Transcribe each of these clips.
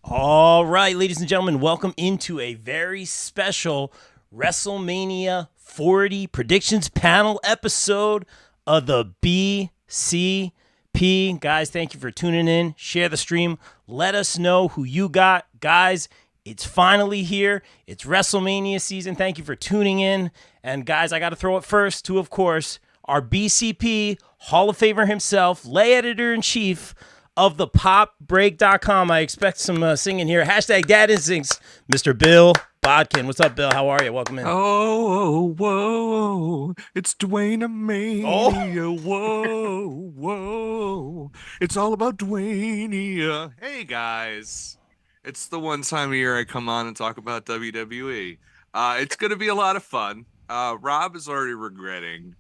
All right, ladies and gentlemen, welcome into a very special WrestleMania 40 predictions panel episode of the BCP. Guys, thank you for tuning in. Share the stream. Let us know who you got. Guys, it's finally here. It's WrestleMania season. Thank you for tuning in. And guys, I got to throw it first to, of course, our BCP Hall of Famer himself, lay editor-in-chief of the popbreak.com. I expect some singing here. Hashtag Dad Instincts, Mr. Bill Bodkin. What's up, Bill? How are you? Welcome in. Oh, whoa, it's Dwayne Mania. Oh, Whoa. It's all about Dwayne. Hey, guys. It's the one time of year I come on and talk about WWE. It's going to be a lot of fun. Rob is already regretting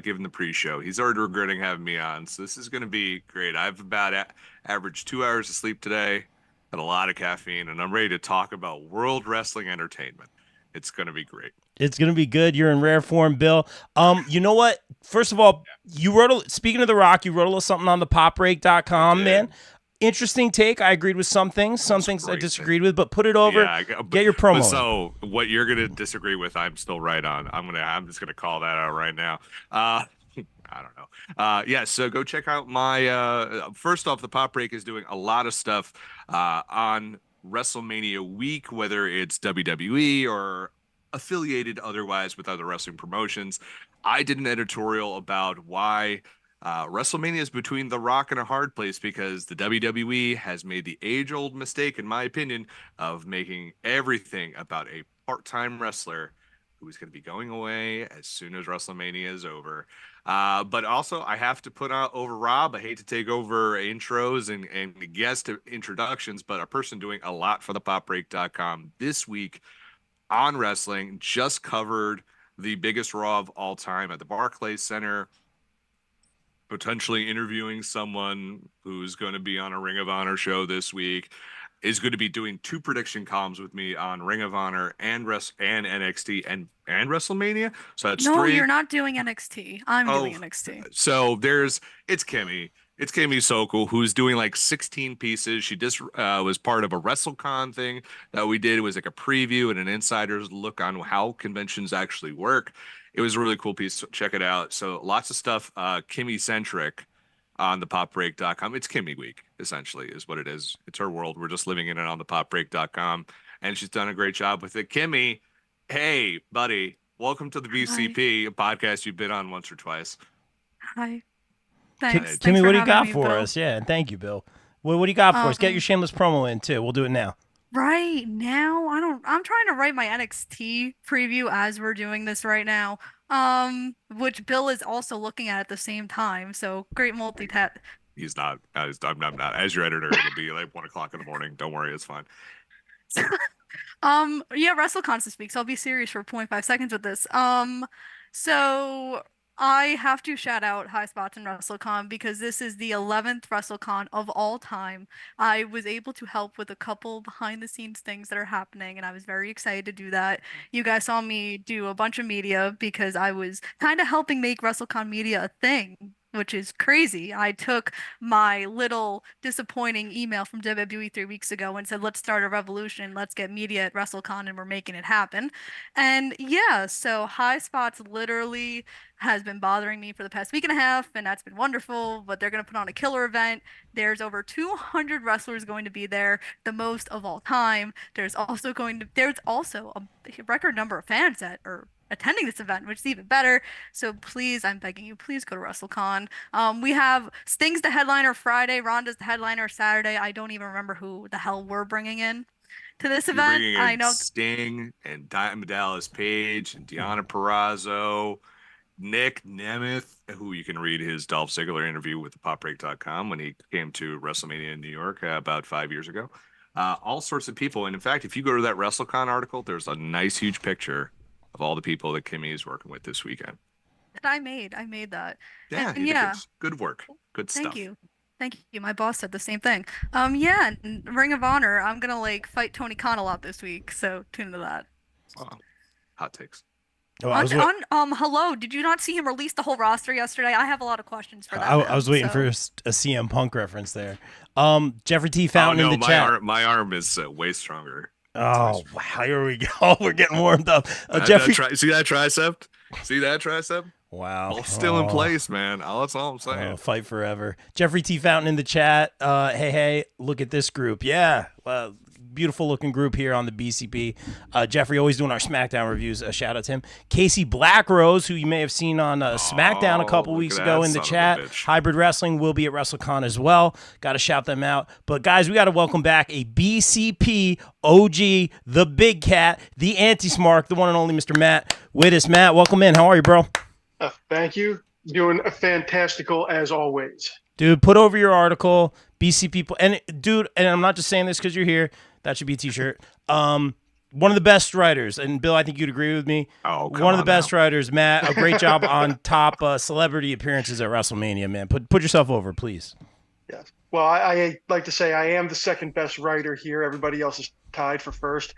giving the pre-show. He's already regretting having me on. So this is going to be great. I've about averaged 2 hours of sleep today, had a lot of caffeine, and I'm ready to talk about World Wrestling Entertainment. It's going to be great. it's gonna be good. You're in rare form, Bill. You know what? First of all, speaking of The Rock, you wrote a little something on the popbreak.com, man. Interesting take. I agreed with some things. Some things I disagreed with, but put it over. Get your promo. So what you're gonna disagree with, I'm still right on. I'm just gonna call that out right now. I don't know. Yeah, so go check out my first off, the Pop Break is doing a lot of stuff on WrestleMania week, whether it's WWE or affiliated otherwise with other wrestling promotions. I did an editorial about why WrestleMania is between the rock and a hard place because the WWE has made the age-old mistake, in my opinion, of making everything about a part-time wrestler who is going to be going away as soon as WrestleMania is over. But also, I have to put out over Rob. I hate to take over intros and guest introductions, but a person doing a lot for the popbreak.com this week on wrestling just covered the biggest Raw of all time at the Barclays Center, potentially interviewing someone who's going to be on a Ring of Honor show this week, is going to be doing two prediction columns with me on Ring of Honor and NXT and WrestleMania. So that's No, three. you're not doing NXT. I'm doing NXT. So it's Kimmy. It's Kimmy Sokol, who's doing like 16 pieces. She just was part of a WrestleCon thing that we did. It was like a preview and an insider's look on how conventions actually work. It was a really cool piece. So check it out. So lots of stuff Kimmy centric on the popbreak.com. It's Kimmy week, essentially, is what it is. It's her world. We're just living in it on the popbreak.com. And she's done a great job with it. Kimmy, hey, buddy, welcome to the BCP, a podcast you've been on once or twice. Hi. Thanks. Kimmy, what do you got me, for Bill. us? Yeah, and thank you, Bill. What do you got for us? Get your shameless promo in too. We'll do it now. Right now, I'm trying to write my NXT preview as we're doing this right now. Which Bill is also looking at the same time. So great multitask. He's not. I'm not. As your editor, it'll be like 1 o'clock in the morning. Don't worry, it's fine. Yeah, WrestleCon's this week, so I'll be serious for 0.5 seconds with this. So I have to shout out High Spots and WrestleCon because this is the 11th WrestleCon of all time. I was able to help with a couple behind the scenes things that are happening, and I was very excited to do that. You guys saw me do a bunch of media because I was kind of helping make WrestleCon media a thing, which is crazy. I took my little disappointing email from WWE 3 weeks ago and said, let's start a revolution. Let's get media at WrestleCon, and we're making it happen. And yeah, so High Spots literally has been bothering me for the past week and a half, and that's been wonderful. But they're going to put on a killer event. There's over 200 wrestlers going to be there, the most of all time. There's also a record number of fans that are attending this event, which is even better. So please, I'm begging you, please go to WrestleCon. We have Sting's the headliner Friday, Ronda's the headliner Saturday. I don't even remember who the hell we're bringing in to this You're event. bringing in I know Sting and Diamond Dallas Page and Deonna Purrazzo, Nick Nemeth, who you can read his Dolph Ziggler interview with the popbreak.com when he came to WrestleMania in New York about 5 years ago. All sorts of people. And in fact, if you go to that WrestleCon article, there's a nice, huge picture of all the people that Kimmy is working with this weekend. that I made. I made that. Yeah, And yeah, good work. Good thank stuff. you. Thank you. My boss said the same thing. Yeah, and Ring of Honor, I'm gonna like fight Tony Khan a lot this week, so tune into that. Wow. Hot takes. Oh, I was wait- Hello, did you not see him release the whole roster yesterday? I have a lot of questions for that I man. was waiting for So a CM Punk reference there. Jeffrey T. Oh Fountain in no, the chat. my arm is way stronger. Oh wow, here we go. We're getting warmed up. Jeffrey. See that tricep? See that tricep? Wow. All still in place, man. That's all I'm saying. Fight forever. Jeffrey T. Fountain in the chat. Hey, look at this group. Yeah. Beautiful looking group here on the BCP. Jeffrey always doing our SmackDown reviews. Shout out to him. Casey Blackrose, who you may have seen on SmackDown a couple weeks ago in the chat. Hybrid Wrestling will be at WrestleCon as well. Got to shout them out. But guys, we got to welcome back a BCP OG, the Big Cat, the Anti-Smark, the one and only Mr. Matt Wittes. Matt, welcome in. How are you, bro? Thank you. Doing fantastical as always. Dude, put over your article, BCP. And dude, and I'm not just saying this because you're here. That should be a t-shirt. One of the best writers, and Bill, I think you'd agree with me. Oh, one of the best writers, Matt. A great job on top celebrity appearances at WrestleMania, man. Put yourself over, please. Yes. Well, I like to say I am the second best writer here. Everybody else is tied for first.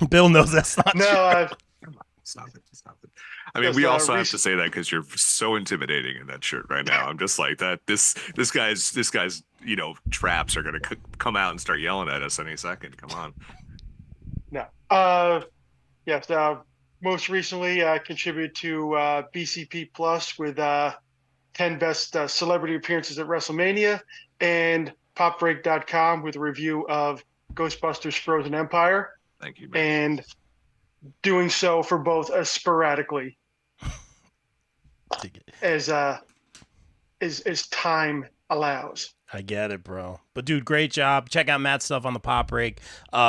Bill knows that's not true. Stop it. I mean, we also have to say that because you're so intimidating in that shirt right now. I'm just like that. This guy's traps are gonna come out and start yelling at us any second. Come on. No. Yes. Most recently, I contributed to BCP Plus with 10 best celebrity appearances at WrestleMania, and PopBreak.com with a review of Ghostbusters: Frozen Empire. Thank you, man. And doing so for both sporadically as time allows. I get it, bro. But dude, great job. Check out Matt's stuff on the Pop Break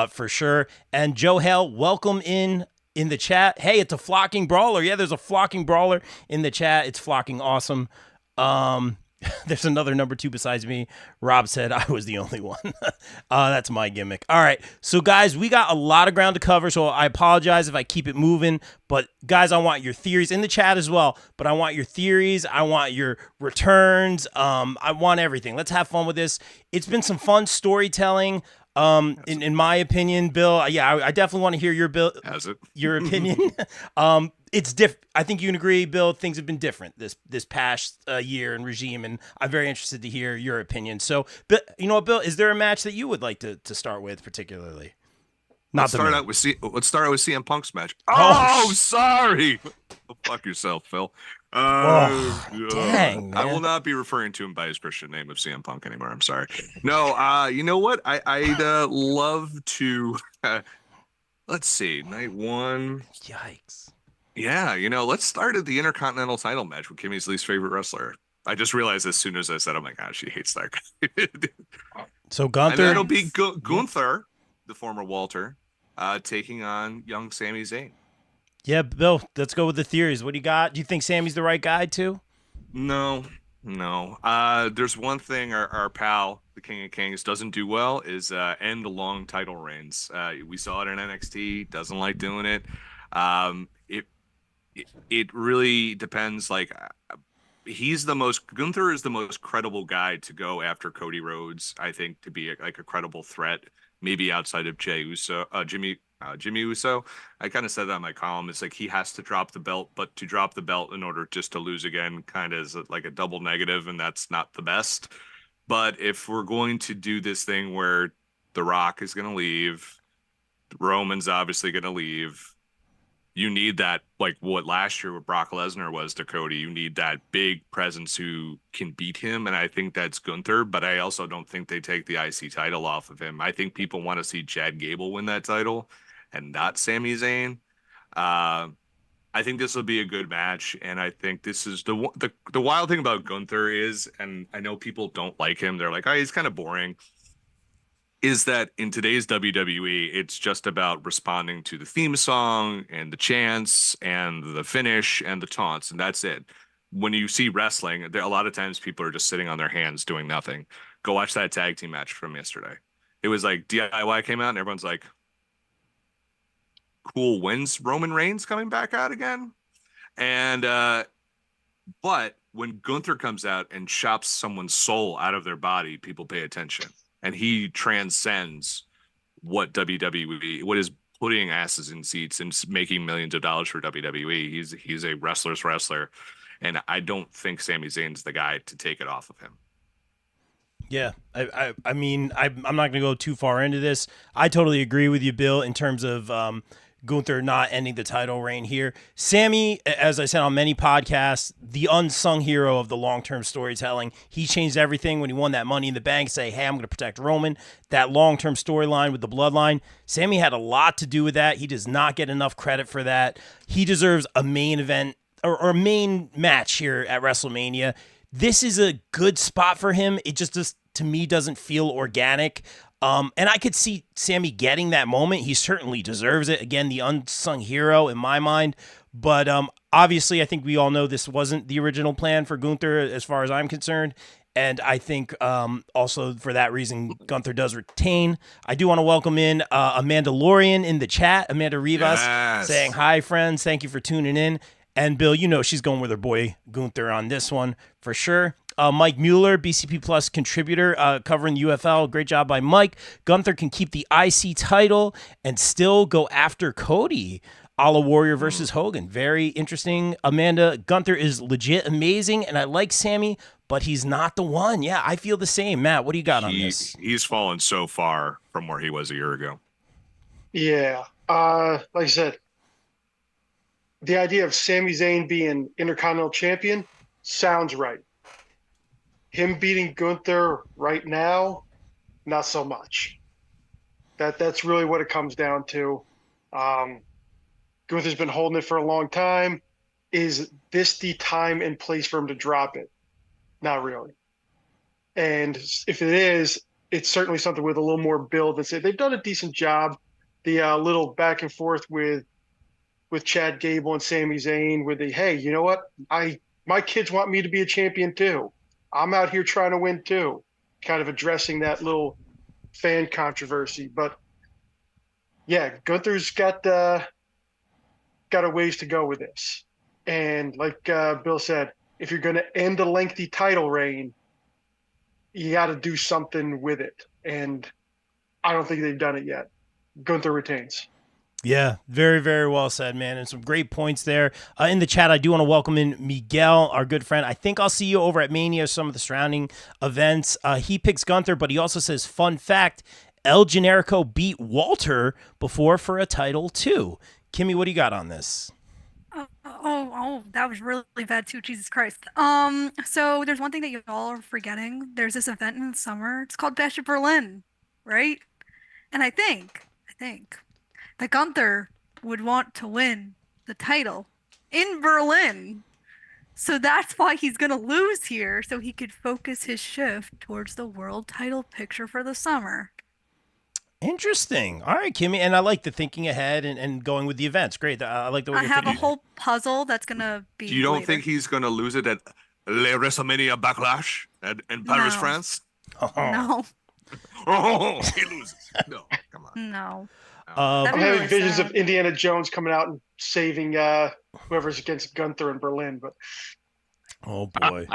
for sure. And Joe Hell, welcome in the chat. Hey, it's a flocking brawler. Yeah, there's a flocking brawler in the chat. It's flocking awesome. There's another number 2 besides me. Rob said I was the only one. That's my gimmick. All right. So, guys, we got a lot of ground to cover, so I apologize if I keep it moving. But, guys, I want your theories in the chat as well. But I want your theories. I want your returns. I want everything. Let's have fun with this. It's been some fun storytelling. In my opinion, Bill, yeah, I definitely want to hear your opinion. It's different. I think you can agree, Bill. Things have been different this past year and regime, and I'm very interested to hear your opinion. So, but you know what, Bill? Is there a match that you would like to start with particularly? Let's start out with CM Punk's match. Oh, sorry. Go fuck yourself, Phil. Dang, man. I will not be referring to him by his Christian name of CM Punk anymore. I'm sorry. No, you know what? I'd love to. Let's see, night 1. Yikes. Yeah, let's start at the Intercontinental title match with Kimmy's least favorite wrestler. I just realized as soon as I said, oh my gosh, she hates that guy. So Gunther. And that'll be Gunther, the former Walter, taking on young Sami Zayn. Yeah, Bill, let's go with the theories. What do you got? Do you think Sammy's the right guy too? No. There's one thing our pal, the King of Kings, doesn't do well is end long title reigns. We saw it in NXT. Doesn't like doing it. It really depends. Like Gunther is the most credible guy to go after Cody Rhodes. I think to be a credible threat, maybe outside of Jimmy Uso. I kind of said that in my column. It's like he has to drop the belt, but to drop the belt in order just to lose again kind of is like a double negative, and that's not the best. But if we're going to do this thing where The Rock is going to leave, Roman's obviously going to leave, you need that, like what last year with Brock Lesnar was to Cody. You need that big presence who can beat him, and I think that's Gunther. But I also don't think they take the IC title off of him. I think people want to see Chad Gable win that title and not Sami Zayn. I think this will be a good match, and I think this is the wild thing about Gunther is, and I know people don't like him. They're like, oh, he's kind of boring. Is that in today's WWE, it's just about responding to the theme song and the chants and the finish and the taunts, and that's it. When you see wrestling, a lot of times people are just sitting on their hands doing nothing. Go watch that tag team match from yesterday. It was like DIY came out and everyone's like, cool, when's Roman Reigns coming back out again? And but when Gunther comes out and chops someone's soul out of their body, people pay attention. And he transcends what WWE, what is putting asses in seats and making millions of dollars for WWE. He's a wrestler's wrestler, and I don't think Sami Zayn's the guy to take it off of him. Yeah, I mean, I'm not going to go too far into this. I totally agree with you, Bill, in terms of Gunther not ending the title reign here. Sammy, as I said on many podcasts, the unsung hero of the long-term storytelling. He changed everything when he won that Money in the Bank, say, hey, I'm going to protect Roman. That long-term storyline with the bloodline. Sammy had a lot to do with that. He does not get enough credit for that. He deserves a main event or a main match here at WrestleMania. This is a good spot for him. It just to me, doesn't feel organic. And I could see Sammy getting that moment. He certainly deserves it. Again, the unsung hero in my mind. But obviously, I think we all know this wasn't the original plan for Gunther as far as I'm concerned. And I think also for that reason, Gunther does retain. I do want to welcome in Amanda Lorian in the chat. Amanda Rivas saying, hi, friends. Thank you for tuning in. And Bill, you know she's going with her boy Gunther on this one for sure. Mike Mueller, BCP Plus contributor, covering the UFL. Great job by Mike. Gunther can keep the IC title and still go after Cody. A la Warrior versus Hogan. Very interesting. Amanda, Gunther is legit amazing, and I like Sammy, but he's not the one. Yeah, I feel the same. Matt, what do you got on this? He's fallen so far from where he was a year ago. Yeah. Like I said, the idea of Sami Zayn being Intercontinental Champion sounds right. Him beating Gunther right now, not so much. That's really what it comes down to. Gunther's been holding it for a long time. Is this the time and place for him to drop it? Not really. And if it is, it's certainly something with a little more build. And say they've done a decent job. The little back and forth with Chad Gable and Sami Zayn with the, hey, you know what? My kids want me to be a champion too. I'm out here trying to win too. Kind of addressing that little fan controversy. But yeah, Gunther's got a ways to go with this. And like Bill said, if you're going to end a lengthy title reign, you got to do something with it. And I don't think they've done it yet. Gunther retains. Yeah, very, very well said, man. And some great points there. In the chat, I do want to welcome in Miguel, our good friend. I think I'll see you over at Mania, some of the surrounding events. He picks Gunther, but he also says, fun fact, El Generico beat Walter before for a title too. Kimmy, what do you got on this? Oh, that was really bad too. Jesus Christ. So there's one thing that you all are forgetting. There's this event in the summer. It's called Bash of Berlin, right? And I think that Gunther would want to win the title in Berlin. So that's why he's going to lose here, so he could focus his shift towards the world title picture for the summer. Interesting. All right, Kimmy. And I like the thinking ahead and going with the events. Great. I like the way I you're have thinking. a whole puzzle that's going to be You don't later. think he's going to lose it at Le WrestleMania Backlash in Paris, No. France? No. Oh, he loses. No, come on. No. I'm That'd be having really visions sad. of Indiana Jones coming out and saving whoever's against Gunther in Berlin. But Oh boy.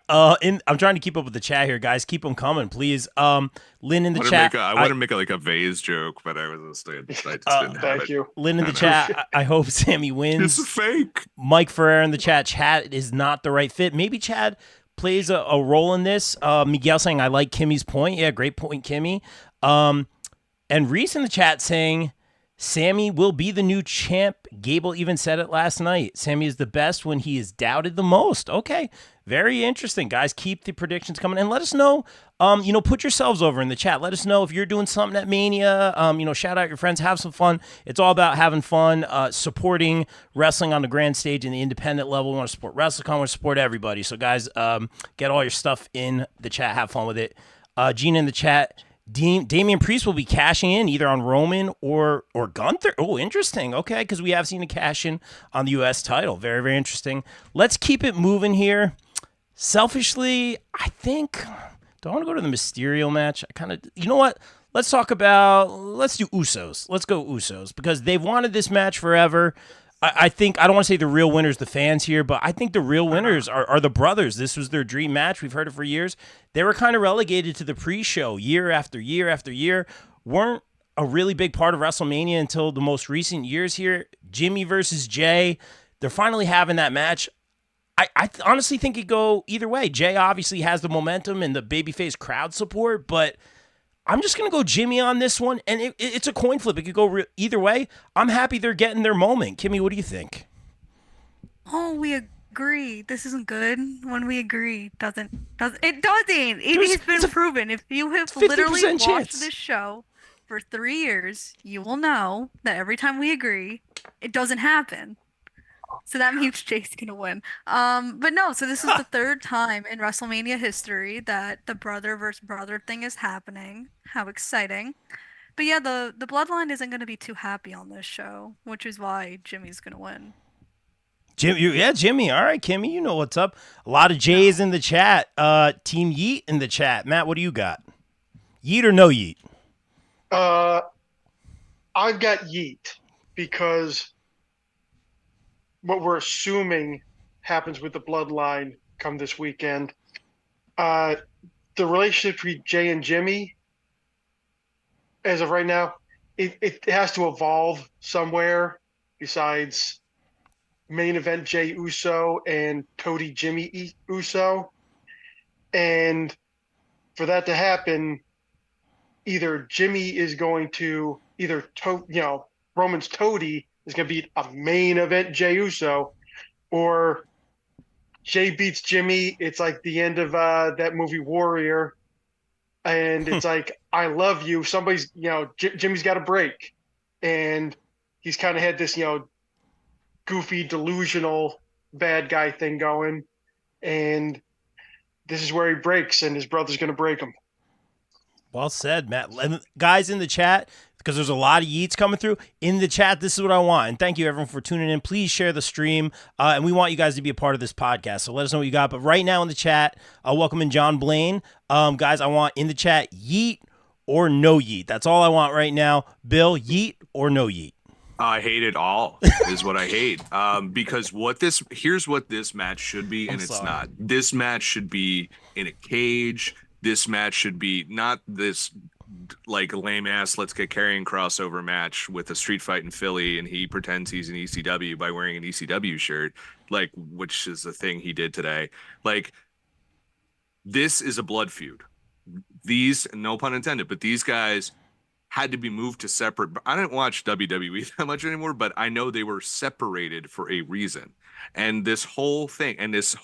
I'm trying to keep up with the chat here, guys. Keep them coming, please. Lynn in the chat. I want to make like a vase joke, but I just didn't have thank it. you. Lynn in the chat. I hope Sammy wins. It's fake. Mike Ferrer in the chat. Chad is not the right fit. Maybe Chad plays a role in this. Miguel saying, I like Kimmy's point. Yeah, great point, Kimmy. And Reese in the chat saying, Sammy will be the new champ. Gable even said it last night. Sammy is the best when he is doubted the most. Okay, very interesting, guys. Keep the predictions coming and let us know. Put yourselves over in the chat. Let us know if you're doing something at Mania. Shout out your friends. Have some fun. It's all about having fun, supporting wrestling on the grand stage and the independent level. We want to support WrestleCon. We want to support everybody. So, guys, get all your stuff in the chat. Have fun with it. Gina in the chat. Damian Priest will be cashing in either on Roman or Gunther. Oh, interesting. Okay, because we have seen a cash in on the U.S. title. Very, very interesting. Let's keep it moving here. Selfishly, I think, do I want to go to the Mysterio match? You know what? Let's do Usos. Let's go Usos because they've wanted this match forever. I think, I don't want to say the real winners, the fans here, but I think the real winners are the brothers. This was their dream match. We've heard it for years. They were kind of relegated to the pre-show year after year after year. Weren't a really big part of WrestleMania until the most recent years here. Jimmy versus Jay. They're finally having that match. I honestly think it go either way. Jay obviously has the momentum and the babyface crowd support, but I'm just going to go Jimmy on this one, and it's a coin flip. It could go either way. I'm happy they're getting their moment. Kimmy, what do you think? Oh, we agree. This isn't good. When we agree, doesn't. It has been proven. If you have literally 50% watched chance. this show for 3 years, you will know that every time we agree, it doesn't happen. So that means Jay's gonna win. But no, so this is the third time in WrestleMania history that the brother versus brother thing is happening. How exciting. But yeah, the bloodline isn't gonna be too happy on this show, which is why Jimmy's gonna win. Jimmy. All right, Kimmy, you know what's up. A lot of J's in the chat. Team Yeet in the chat. Matt, what do you got? Yeet or no Yeet? I've got Yeet because what we're assuming happens with the bloodline come this weekend. The relationship between Jay and Jimmy, as of right now, it has to evolve somewhere besides main event Jay Uso and Cody Jimmy Uso. And for that to happen, either Jimmy is going to Roman's Cody is going to beat a main event Jey Uso, or Jay beats Jimmy. It's like the end of that movie Warrior, and it's like, I love you. Somebody's, Jimmy's got a break, and he's kind of had this, goofy, delusional bad guy thing going, and this is where he breaks, and his brother's going to break him. Well said, Matt. And guys in the chat, because there's a lot of yeets coming through in the chat, this is what I want. And thank you, everyone, for tuning in. Please share the stream. And we want you guys to be a part of this podcast. So let us know what you got. But right now in the chat, welcome in John Blaine. Guys, I want in the chat, yeet or no yeet. That's all I want right now. Bill, yeet or no yeet? I hate it all is what I hate. Because here's what this match should be, and it's not. This match should be in a cage. This match should be not this like lame ass let's get carrying crossover match with a street fight in Philly and he pretends he's an ECW by wearing an ECW shirt, like, which is the thing he did today. Like, this is a blood feud. These, no pun intended, but these guys had to be moved to separate. I didn't watch WWE that much anymore, but I know they were separated for a reason. And this whole thing, and it's,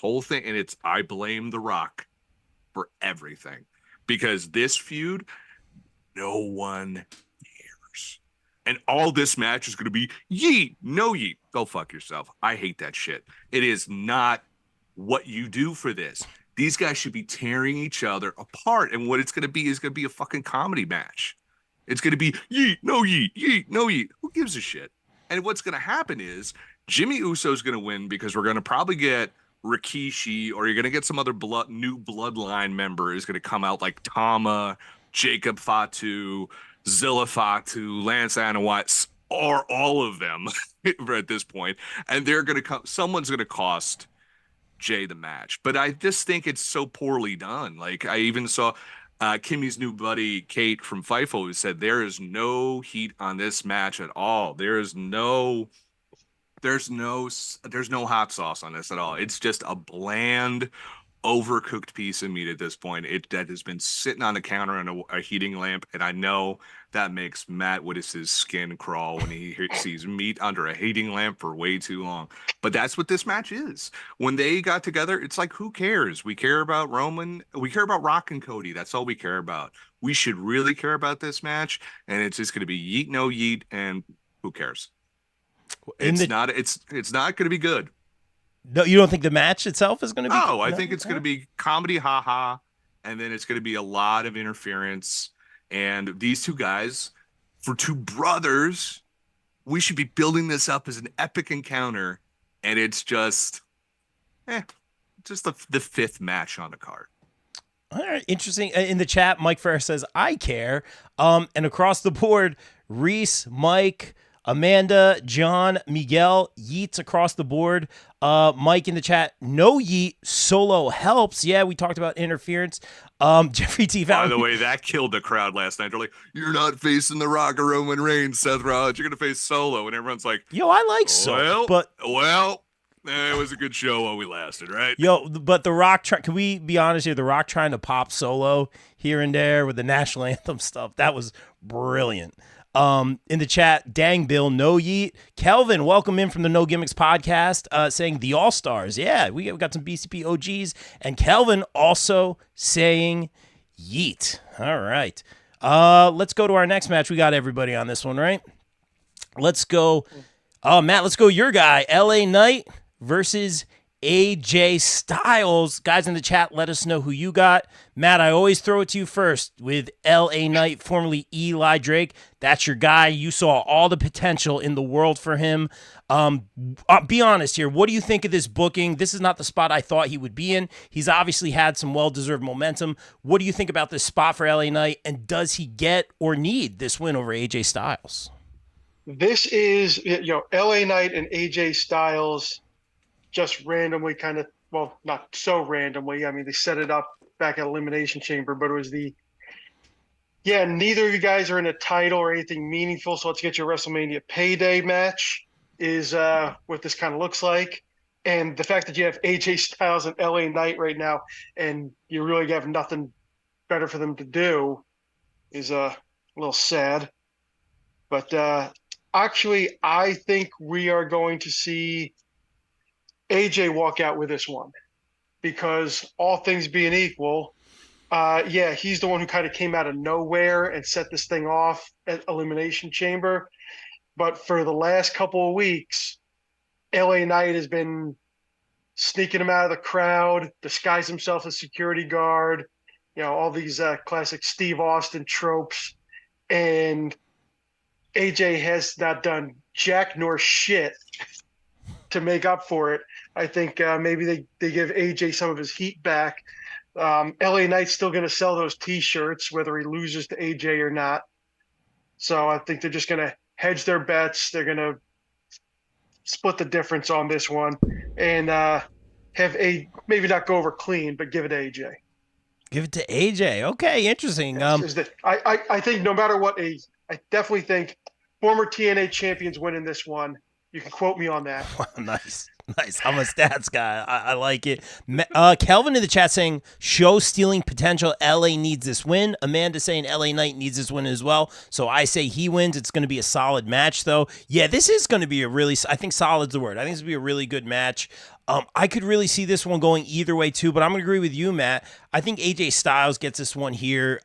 I blame The Rock for everything, because this feud, no one cares. And all this match is going to be yeet, no yeet. Go fuck yourself. I hate that shit. It is not what you do for this. These guys should be tearing each other apart. And what it's going to be is going to be a fucking comedy match. It's going to be yeet, no yeet. Who gives a shit? And what's going to happen is Jimmy Uso is going to win because we're going to probably get Rikishi, or you're going to get some other new bloodline member is going to come out, like Tama, Jacob Fatu, Zilla Fatu, Lance Anawat, or all of them at this point. And they're going to come, someone's going to cost Jay the match. But I just think it's so poorly done. Like, I even saw Kimmy's new buddy, Kate from FIFO, who said there is no heat on this match at all. There's no hot sauce on this at all. It's just a bland, overcooked piece of meat at this point. That has been sitting on the counter on a heating lamp, and I know that makes Matt Wittes' skin crawl when he sees meat under a heating lamp for way too long. But that's what this match is. When they got together, it's like, who cares? We care about Roman. We care about Rock and Cody. That's all we care about. We should really care about this match, and it's just going to be yeet, no yeet, and who cares? It's not going to be good. No, you don't think the match itself is going to be? No, I think it's going to be comedy, haha, and then it's going to be a lot of interference. And these two guys, for two brothers, we should be building this up as an epic encounter, and it's just the fifth match on the card. All right, interesting. In the chat, Mike Ferris says, I care. And across the board, Reese, Mike, Amanda, John, Miguel, yeets across the board. Mike in the chat, no yeet, solo helps. Yeah, we talked about interference. Jeffrey T. By Fountain. the way, that killed the crowd last night. They're like, "You're not facing The Rock or Roman Reigns, Seth Rollins. You're gonna face Solo," and everyone's like, Yo, I like Solo, but it was a good show while we lasted, right? but The Rock, can we be honest here? The Rock trying to pop Solo here and there with the national anthem stuff, that was brilliant. In the chat, dang Bill, no yeet. Kelvin, welcome in from the No Gimmicks podcast, saying the All-Stars. Yeah, we got some BCP OGs. And Kelvin also saying yeet. All right. Let's go to our next match. We got everybody on this one, right? Let's go. Matt, let's go your guy, LA Knight versus AJ Styles. Guys in the chat, let us know who you got. Matt, I always throw it to you first with LA Knight, formerly Eli Drake. That's your guy. You saw all the potential in the world for him. Be honest here. What do you think of this booking? This is not the spot I thought he would be in. He's obviously had some well-deserved momentum. What do you think about this spot for LA Knight, and does he get or need this win over AJ Styles? This is, LA Knight and AJ Styles just randomly not so randomly. I mean, they set it up back at Elimination Chamber, but it was neither of you guys are in a title or anything meaningful. So let's get your WrestleMania payday match is what this kind of looks like. And the fact that you have AJ Styles and LA Knight right now, and you really have nothing better for them to do is a little sad. But actually, I think we are going to see AJ walk out with this one, because all things being equal, he's the one who kind of came out of nowhere and set this thing off at Elimination Chamber. But for the last couple of weeks, LA Knight has been sneaking him out of the crowd, disguised himself as security guard, all these classic Steve Austin tropes. And AJ has not done jack nor shit to make up for it. I think maybe they give AJ some of his heat back. LA Knight's still going to sell those T-shirts, whether he loses to AJ or not. So I think they're just going to hedge their bets. They're going to split the difference on this one and maybe not go over clean, but give it to AJ. Give it to AJ. Okay, interesting. I think no matter what, I definitely think former TNA champions winning this one. You can quote me on that. Nice. I'm a stats guy. I like it. Kelvin in the chat saying, show stealing potential. LA needs this win. Amanda saying LA Knight needs this win as well. So I say he wins. It's going to be a solid match, though. Yeah, this is going to be I think solid's the word. I think it's going to be a really good match. I could really see this one going either way, too, but I'm going to agree with you, Matt. I think AJ Styles gets this one here.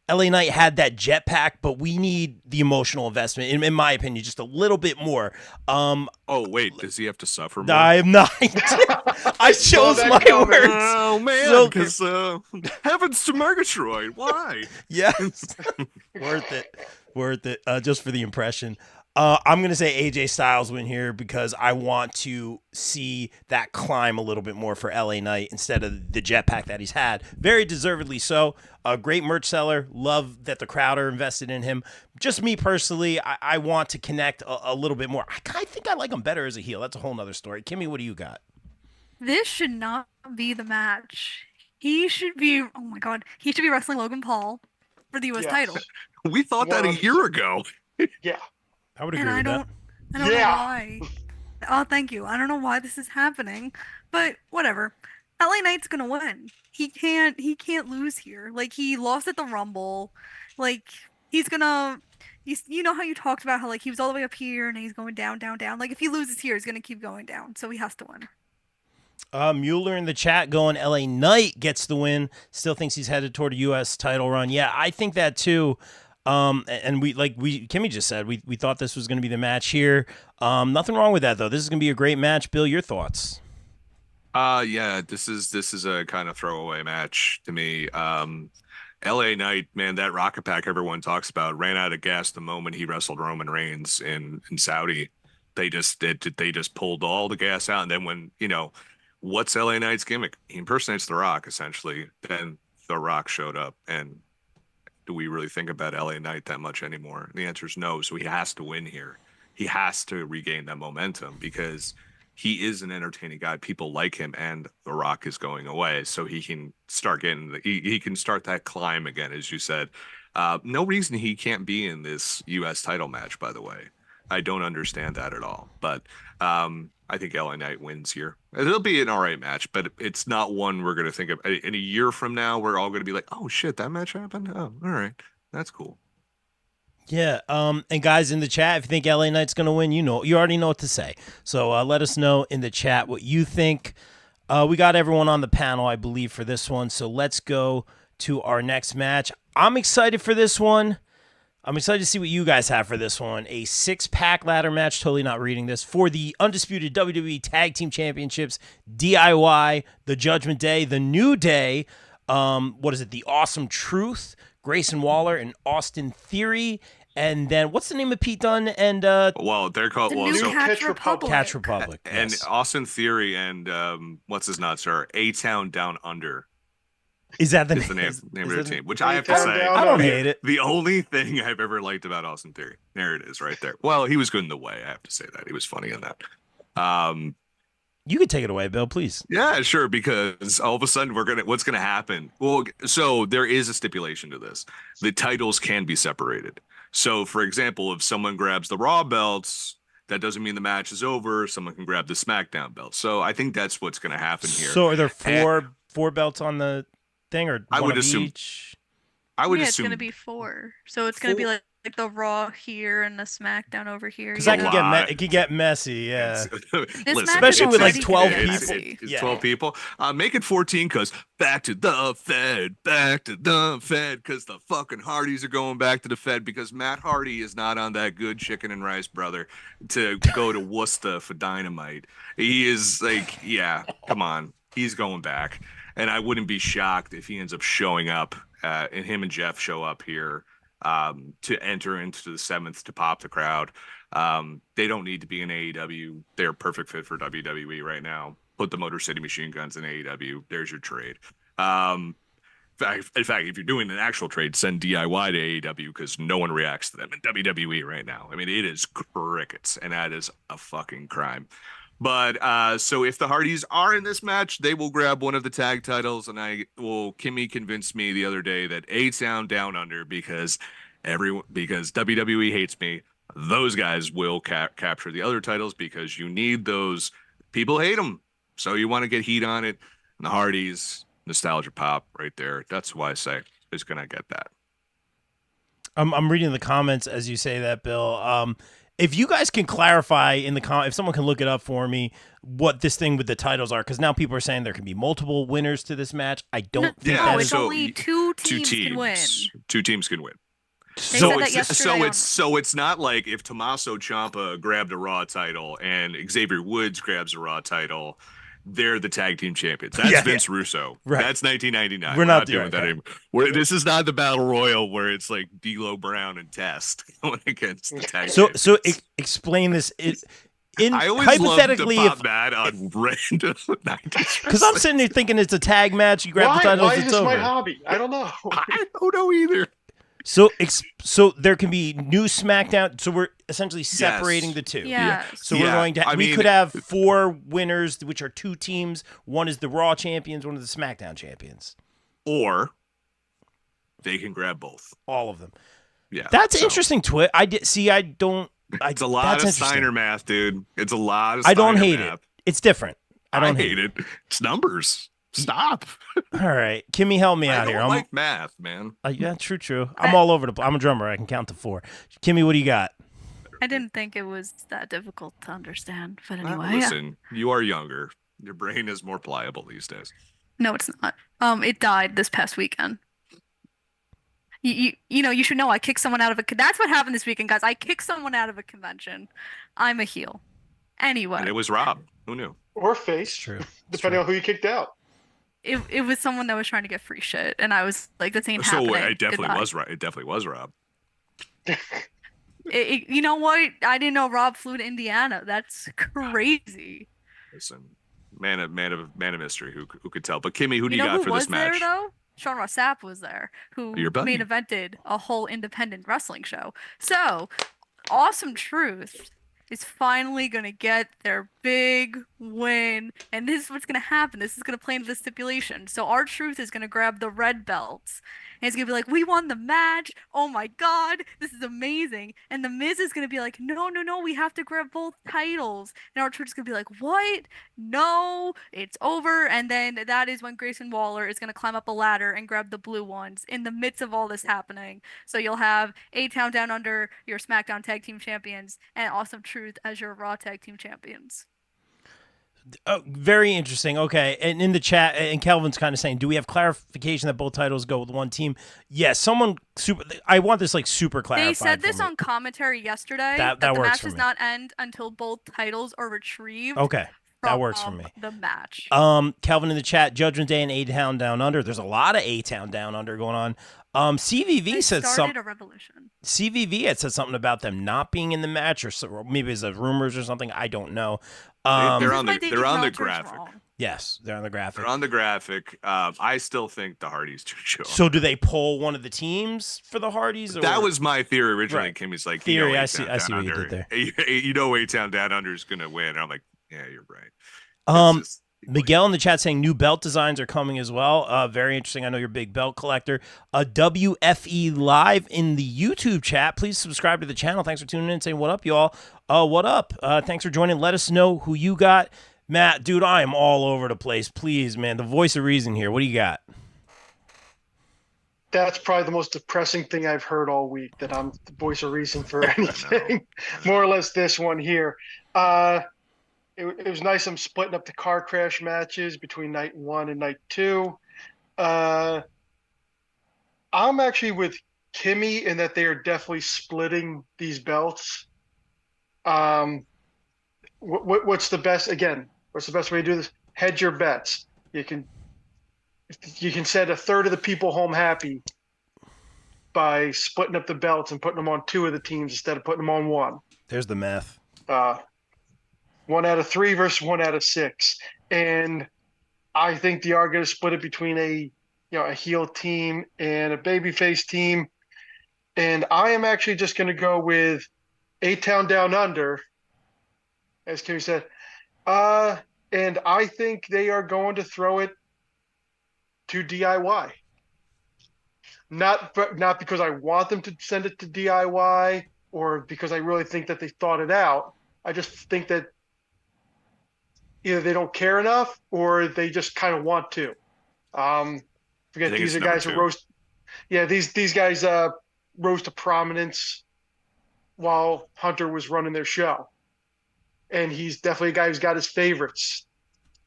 LA Knight had that jetpack, but we need the emotional investment, in my opinion, just a little bit more. Oh, wait, does he have to suffer more? I am not. I chose my words. Oh, man, because heavens to Murgatroyd. Why? Yes. Worth it. Just for the impression. I'm going to say AJ Styles win here because I want to see that climb a little bit more for LA Knight instead of the jetpack that he's had. Very deservedly so. A great merch seller. Love that the crowd are invested in him. Just me personally, I want to connect a little bit more. I think I like him better as a heel. That's a whole nother story. Kimmy, what do you got? This should not be the match. He should be wrestling Logan Paul for the U.S. title. We thought that a year ago. Yeah. I would agree with that. I don't know why. Oh, thank you. I don't know why this is happening, but whatever. LA Knight's gonna win. He can't lose here. Like, he lost at the Rumble. Like, you know how you talked about how, like, he was all the way up here and he's going down, down, down. Like, if he loses here, he's gonna keep going down. So he has to win. Mueller in the chat going LA Knight gets the win. Still thinks he's headed toward a U.S. title run. Yeah, I think that too. And Kimmy just said, we thought this was going to be the match here. Nothing wrong with that though. This is going to be a great match. Bill, your thoughts? This is a kind of throwaway match to me. LA Knight, man, that rocket pack everyone talks about ran out of gas the moment he wrestled Roman Reigns in Saudi. They just pulled all the gas out, and then when what's LA Knight's gimmick? He impersonates The Rock essentially. Then The Rock showed up, and do we really think about LA Knight that much anymore? The answer is no. So he has to win here. he has to regain that momentum because he is an entertaining guy. People like him, and The Rock is going away, so he can start getting he can start that climb again, as you said. No reason he can't be in this U.S. title match, by the way. I don't understand that at all. But I think LA Knight wins here. It'll be an all right match, but it's not one we're going to think of. In a year from now, we're all going to be like, oh, shit, that match happened? Oh, all right. That's cool. Yeah, and guys in the chat, if you think LA Knight's going to win, you already know what to say. So let us know in the chat what you think. We got everyone on the panel, I believe, for this one. So let's go to our next match. I'm excited for this one. I'm excited to see what you guys have for this one. A 6-pack ladder match, totally not reading this, for the undisputed WWE Tag Team Championships, DIY, The Judgment Day, The New Day, The Awesome Truth, Grayson Waller, and Austin Theory. And then what's the name of Pete Dunne and well, they're called Catch Republic. Catch Republic. And yes. Austin Theory and what's his nuts are A-Town Down Under. Is that the name of their team? Which I have to A-Town say, Down I don't hate it. the only thing I've ever liked about Austin Theory. There it is, right there. Well, he was good in the way. I have to say that he was funny in that. You could take it away, Bill, please. Yeah, sure. Because all of a sudden what's gonna happen? Well, so there is a stipulation to this. The titles can be separated. So, for example, if someone grabs the Raw belts, that doesn't mean the match is over. Someone can grab the SmackDown belts. So I think that's what's gonna happen here. So are there four belts on the thing, or I one would of assume. each? I would Yeah, assume it's gonna be 4. So it's gonna be like the Raw here and the SmackDown over here. Because you that know? could get it could get messy. Yeah. Listen, Especially with like already 12 gonna get people. messy. It's Yeah. 12 people. Make it 14 because back to the Fed, because the fucking Hardys are going back to the Fed because Matt Hardy is not on that good chicken and rice, brother, to go to Worcester for Dynamite. He is like, yeah, come on. He's going back. And I wouldn't be shocked if he ends up showing up and him and Jeff show up here to enter into the 7th to pop the crowd. They don't need to be in AEW. They're a perfect fit for WWE right now. Put the Motor City Machine Guns in AEW. There's your trade. In fact, if you're doing an actual trade, send DIY to AEW because no one reacts to them in WWE right now. I mean, it is crickets, and that is a fucking crime. But so if the Hardys are in this match, they will grab one of the tag titles. And Kimmy convinced me the other day that A-Town Down Under because WWE hates me. Those guys will capture the other titles because you need those. People hate them. So you want to get heat on it. And the Hardys, nostalgia pop right there. That's why I say is going to get that. I'm reading the comments as you say that, Bill. If you guys can clarify in the if someone can look it up for me, what this thing with the titles are, because now people are saying there can be multiple winners to this match. I don't think No, that it's is. only two teams can win. 2 teams can win. They So said that it's, yesterday So it's not like if Tommaso Ciampa grabbed a Raw title and Xavier Woods grabs a Raw title, they're the tag team champions. That's Vince Russo. Right. That's 1999. We're not doing that anymore. This is not the Battle Royal where it's like D'Lo Brown and Test going against the tag champions. So explain this. I always hypothetically, love to pop mad on random 90s. because I'm sitting there thinking it's a tag match, you grab the titles, Why is it's this my over. hobby? I don't know. I don't know either. So there can be new SmackDown. So we're essentially separating the two. Yeah. So we're going to. We could have 4 winners, which are 2 teams. One is the Raw champions, one is the SmackDown champions. Or they can grab both. All of them. Yeah. That's interesting. I did see. I don't. It's a lot of Steiner math, dude. It's a lot of. I don't Steiner hate math. it. It's different. I don't hate it. It's numbers. Stop. All right, Kimmy, help me out I here. don't like math, man. Yeah, true. I'm all over the. I'm a drummer. I can count to 4. Kimmy, what do you got? I didn't think it was that difficult to understand, but anyway. Listen, you are younger. Your brain is more pliable these days. No, it's not. It died this past weekend. You know, you should know I kicked someone out of that's what happened this weekend, guys. I kicked someone out of a convention. I'm a heel. Anyway. And it was Rob. Who knew? Or face. True. Depending on who you kicked out. It was someone that was trying to get free shit, and I was like, "This ain't happening." So it definitely Goodbye. was Rob. It definitely was Rob. You know what? I didn't know Rob flew to Indiana. That's crazy. Listen, man of mystery. Who could tell? But Kimmy, who do you know got who for was this match? there though? Sean Ross Sapp was there, who Your buddy. main evented a whole independent wrestling show. So, Awesome Truth is finally going to get their big win. And this is what's going to happen. This is going to play into the stipulation. So R-Truth is going to grab the red belts. And it's going to be like, we won the match. Oh my God, this is amazing. And The Miz is going to be like, no, no, no, we have to grab both titles. And R-Truth is going to be like, what? No, it's over. And then that is when Grayson Waller is going to climb up a ladder and grab the blue ones in the midst of all this happening. So you'll have A-Town Down Under, your SmackDown Tag Team Champions, and Awesome Truth as your Raw Tag Team Champions. Oh, very interesting. Okay. And in the chat, and Kelvin's kind of saying, do we have clarification that both titles go with one team? Yes. Someone I want this like super clarified. They said this on commentary yesterday. That the works match for does me. not end until both titles are retrieved. Okay. That from, works for me. The match. Kelvin in the chat, Judgment Day and A-Town Down Under. There's a lot of A-Town Down Under going on. CVV They said started something. a revolution. CVV had said something about them not being in the match, or maybe it's rumors or something. I don't know. They're on This is why they the did not graphic. wrong. Yes, they're on the graphic. They're on the graphic. I still think the Hardys should show up. So do they pull one of the teams for the Hardys? Or? That was my theory originally. Right. Kimmy's like, Theory, you know, I see what you did there. You know, A-Town Down Under is gonna win. And I'm like, yeah, you're right. Miguel in the chat saying new belt designs are coming as well. Very interesting. I know you're a big belt collector. WFE Live in the YouTube chat. Please subscribe to the channel. Thanks for tuning in and saying what up, y'all. What up? Thanks for joining. Let us know who you got. Matt, dude, I am all over the place. Please, man. The voice of reason here. What do you got? That's probably the most depressing thing I've heard all week, that I'm the voice of reason for anything. More or less this one here. It was nice I'm splitting up the car crash matches between night 1 and night 2. I'm actually with Kimmy in that they are definitely splitting these belts. What's the best way to do this? Hedge your bets. You can send a third of the people home happy by splitting up the belts and putting them on 2 of the teams instead of putting them on 1. There's the math. 1 out of 3 versus 1 out of 6. And I think they are going to split it between a heel team and a babyface team. And I am actually just going to go with A-Town Down Under, as Kimmy said. And I think they are going to throw it to DIY. Not because I want them to send it to DIY or because I really think that they thought it out. I just think that either they don't care enough or they just kind of want to. Forget these are guys who rose. Yeah, these guys rose to prominence while Hunter was running their show, and he's definitely a guy who's got his favorites.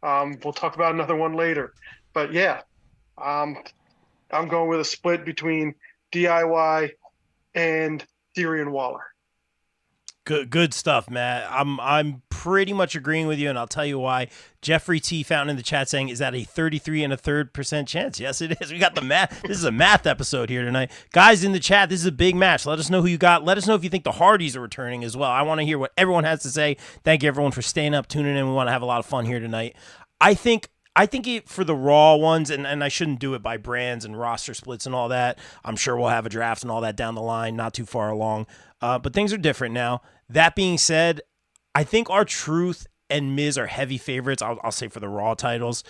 We'll talk about another one later, but yeah, I'm going with a split between DIY and Theory and Waller. Good stuff, Matt. I'm pretty much agreeing with you, and I'll tell you why. Jeffrey T. Fountain in the chat saying, is that a 33.33% chance? Yes, it is. We got the math. This is a math episode here tonight. Guys in the chat, this is a big match. Let us know who you got. Let us know if you think the Hardys are returning as well. I want to hear what everyone has to say. Thank you, everyone, for staying up, tuning in. We want to have a lot of fun here tonight. I think for the Raw ones, and I shouldn't do it by brands and roster splits and all that. I'm sure we'll have a draft and all that down the line, not too far along. But things are different now. That being said, I think R-Truth and Miz are heavy favorites. I'll say for the Raw titles.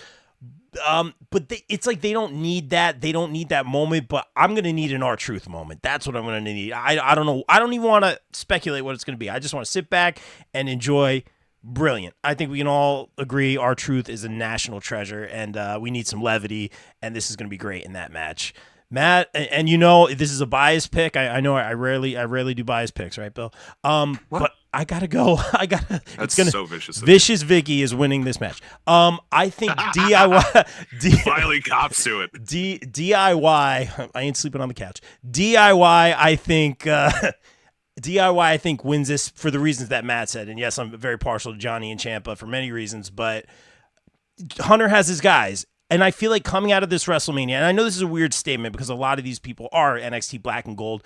But it's like they don't need that. They don't need that moment. But I'm gonna need an R-Truth moment. That's what I'm gonna need. I don't know. I don't even want to speculate what it's gonna be. I just want to sit back and enjoy. Brilliant. I think we can all agree R-Truth is a national treasure, and we need some levity, and this is going to be great in that match. Matt, and this is a biased pick. I know I rarely do biased picks, right, Bill? But I gotta go. That's so vicious. Vicious Vicky is winning this match. I think DIY. Finally cops to it. DIY. I ain't sleeping on the couch. DIY. I think. DIY, I think, wins this for the reasons that Matt said. And yes, I'm very partial to Johnny and Ciampa for many reasons, but Hunter has his guys. And I feel like coming out of this WrestleMania, and I know this is a weird statement because a lot of these people are NXT Black and Gold,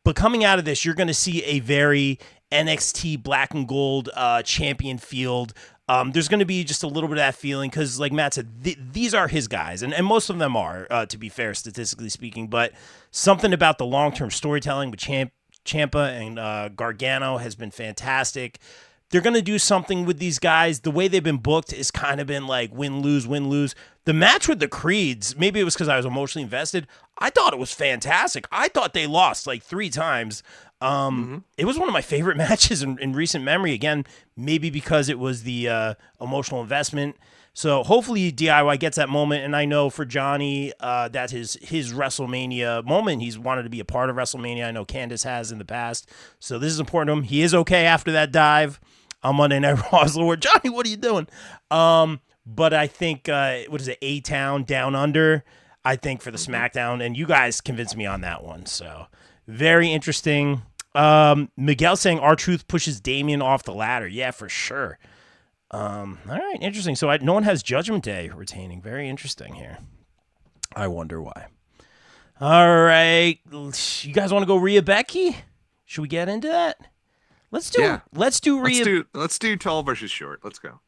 but coming out of this, you're going to see a very NXT Black and Gold champion field. There's going to be just a little bit of that feeling because, like Matt said, these are his guys, and most of them are, to be fair, statistically speaking. But something about the long-term storytelling with Ciampa and Gargano has been fantastic. they're going to do something with these guys. The way they've been booked has kind of been like win, lose, win, lose. The match with the Creeds, maybe it was because I was emotionally invested. I thought it was fantastic. I thought they lost like 3 times. It was one of my favorite matches in recent memory. Again, maybe because it was the emotional investment. So hopefully DIY gets that moment. And I know for Johnny, that's his WrestleMania moment. He's wanted to be a part of WrestleMania. I know Candace has in the past. So this is important to him. He is okay after that dive on Monday Night Raw. Lord, Johnny, what are you doing? But I think, what is it, A-Town, Down Under, I think, for the SmackDown. And you guys convinced me on that one. So very interesting. Miguel saying rtruth pushes Damian off the ladder. Yeah, for sure. All right, interesting. So no one has Judgment Day retaining. Very interesting here. I wonder why. All right, you guys want to go Rhea Becky? Should we get into that? Let's do Rhea. Let's do tall versus short. Let's go.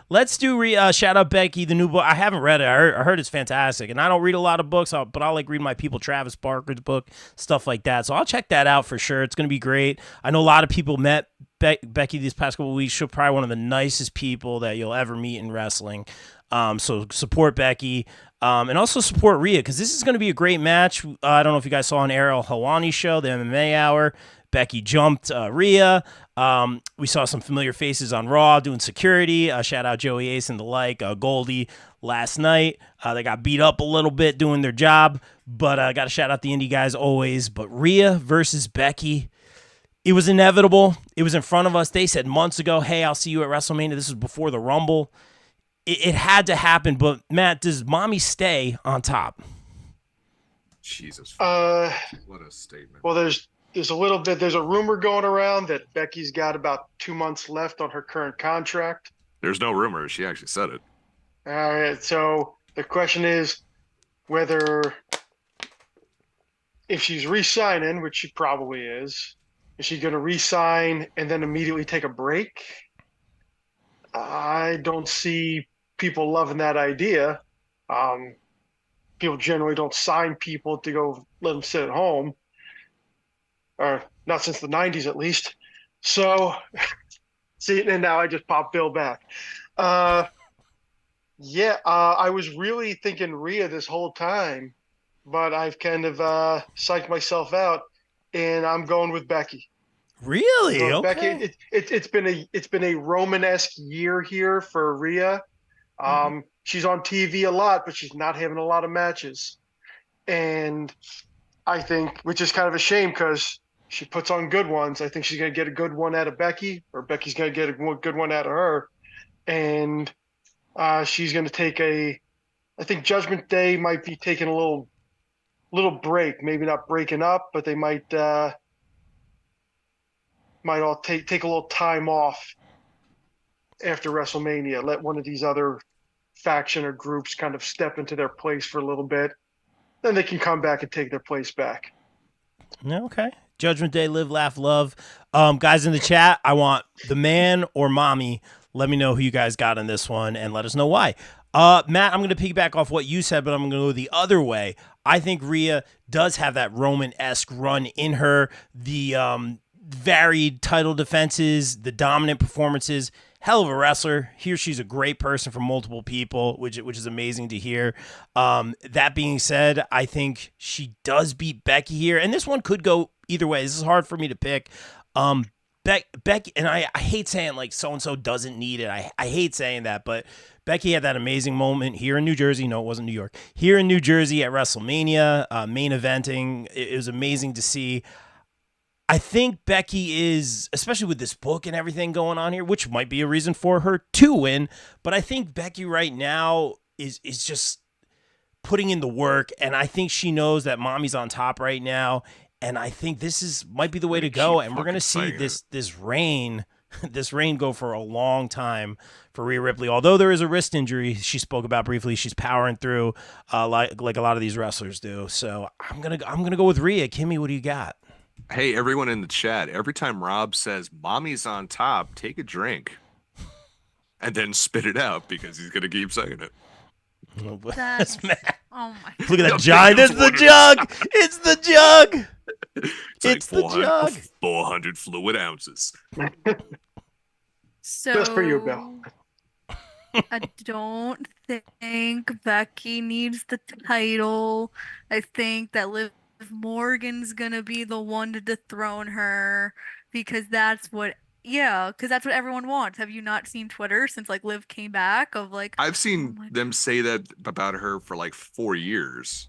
Let's do Rhea. Shout out Becky, the new book. I haven't read it. I heard it's fantastic, and I don't read a lot of books, but I'll like read my people Travis Barker's book, stuff like that. So I'll check that out for sure. It's gonna be great. I know a lot of people met Becky these past couple of weeks. She's probably one of the nicest people that you'll ever meet in wrestling. So support Becky. And also support Rhea, because this is going to be a great match. I don't know if you guys saw on Ariel Helwani's show, the MMA Hour. Becky jumped Rhea. We saw some familiar faces on Raw doing security. Shout out Joey Ace and the like. Goldie last night. They got beat up a little bit doing their job, but I got to shout out the indie guys always. But Rhea versus Becky, it was inevitable. It was in front of us. They said months ago, hey, I'll see you at WrestleMania. This was before the Rumble. It had to happen, but Matt, does Mommy stay on top? Jesus. What a statement. Well, there's a little bit. There's a rumor going around that Becky's got about 2 months left on her current contract. There's no rumor. She actually said it. All right. So the question is whether, if she's re-signing, which she probably is she going to re-sign and then immediately take a break? I don't see people loving that idea. People generally don't sign people to go let them sit at home, or not since the 90s at least. So, see, and now I just popped Bill back. I was really thinking Rhea this whole time, but I've kind of psyched myself out, and I'm going with Becky. Really? So okay. Becky, it's been a Roman-esque year here for Rhea. She's on TV a lot, but she's not having a lot of matches. And I think, which is kind of a shame because she puts on good ones. I think she's going to get a good one out of Becky, or Becky's going to get a good one out of her. And she's going to take I think Judgment Day might be taking a little break, maybe not breaking up, but they might all take a little time off after WrestleMania. Let one of these other faction or groups kind of step into their place for a little bit. Then they can come back and take their place back. Okay. Judgment Day, live, laugh, love. Guys in the chat, I want the man or mommy. Let me know who you guys got on this one and let us know why. Matt, I'm going to piggyback off what you said, but I'm going to go the other way. I think Rhea does have that Roman-esque run in her. The varied title defenses, the dominant performances. Hell of a wrestler. She's a great person for multiple people, which is amazing to hear. That being said, I think she does beat Becky here, and this one could go either way. This is hard for me to pick. Becky, and I hate saying like so-and-so doesn't need it. I hate saying that, but Becky had that amazing moment here in New Jersey. No, it wasn't New York. Here in New Jersey at WrestleMania, main eventing. It was amazing to see. I think Becky is, especially with this book and everything going on here, which might be a reason for her to win, but I think Becky right now is just putting in the work, and I think she knows that mommy's on top right now, and I think this might be the way to go, and we're going to see this reign go for a long time for Rhea Ripley. Although there is a wrist injury she spoke about briefly, she's powering through like a lot of these wrestlers do. So I'm gonna go with Rhea. Kimmy, what do you got? Hey, everyone in the chat, every time Rob says mommy's on top, take a drink and then spit it out because he's going to keep saying it. That's, oh my. Look at that giant. It's the jug. It's the jug. It's like 400 fluid ounces. So Just for you, Bill. I don't think Becky needs the title. I think that Liv Morgan's gonna be the one to dethrone her because because that's what everyone wants. Have you not seen Twitter since like Liv came back of like, I've oh seen my, them say that about her for like 4 years.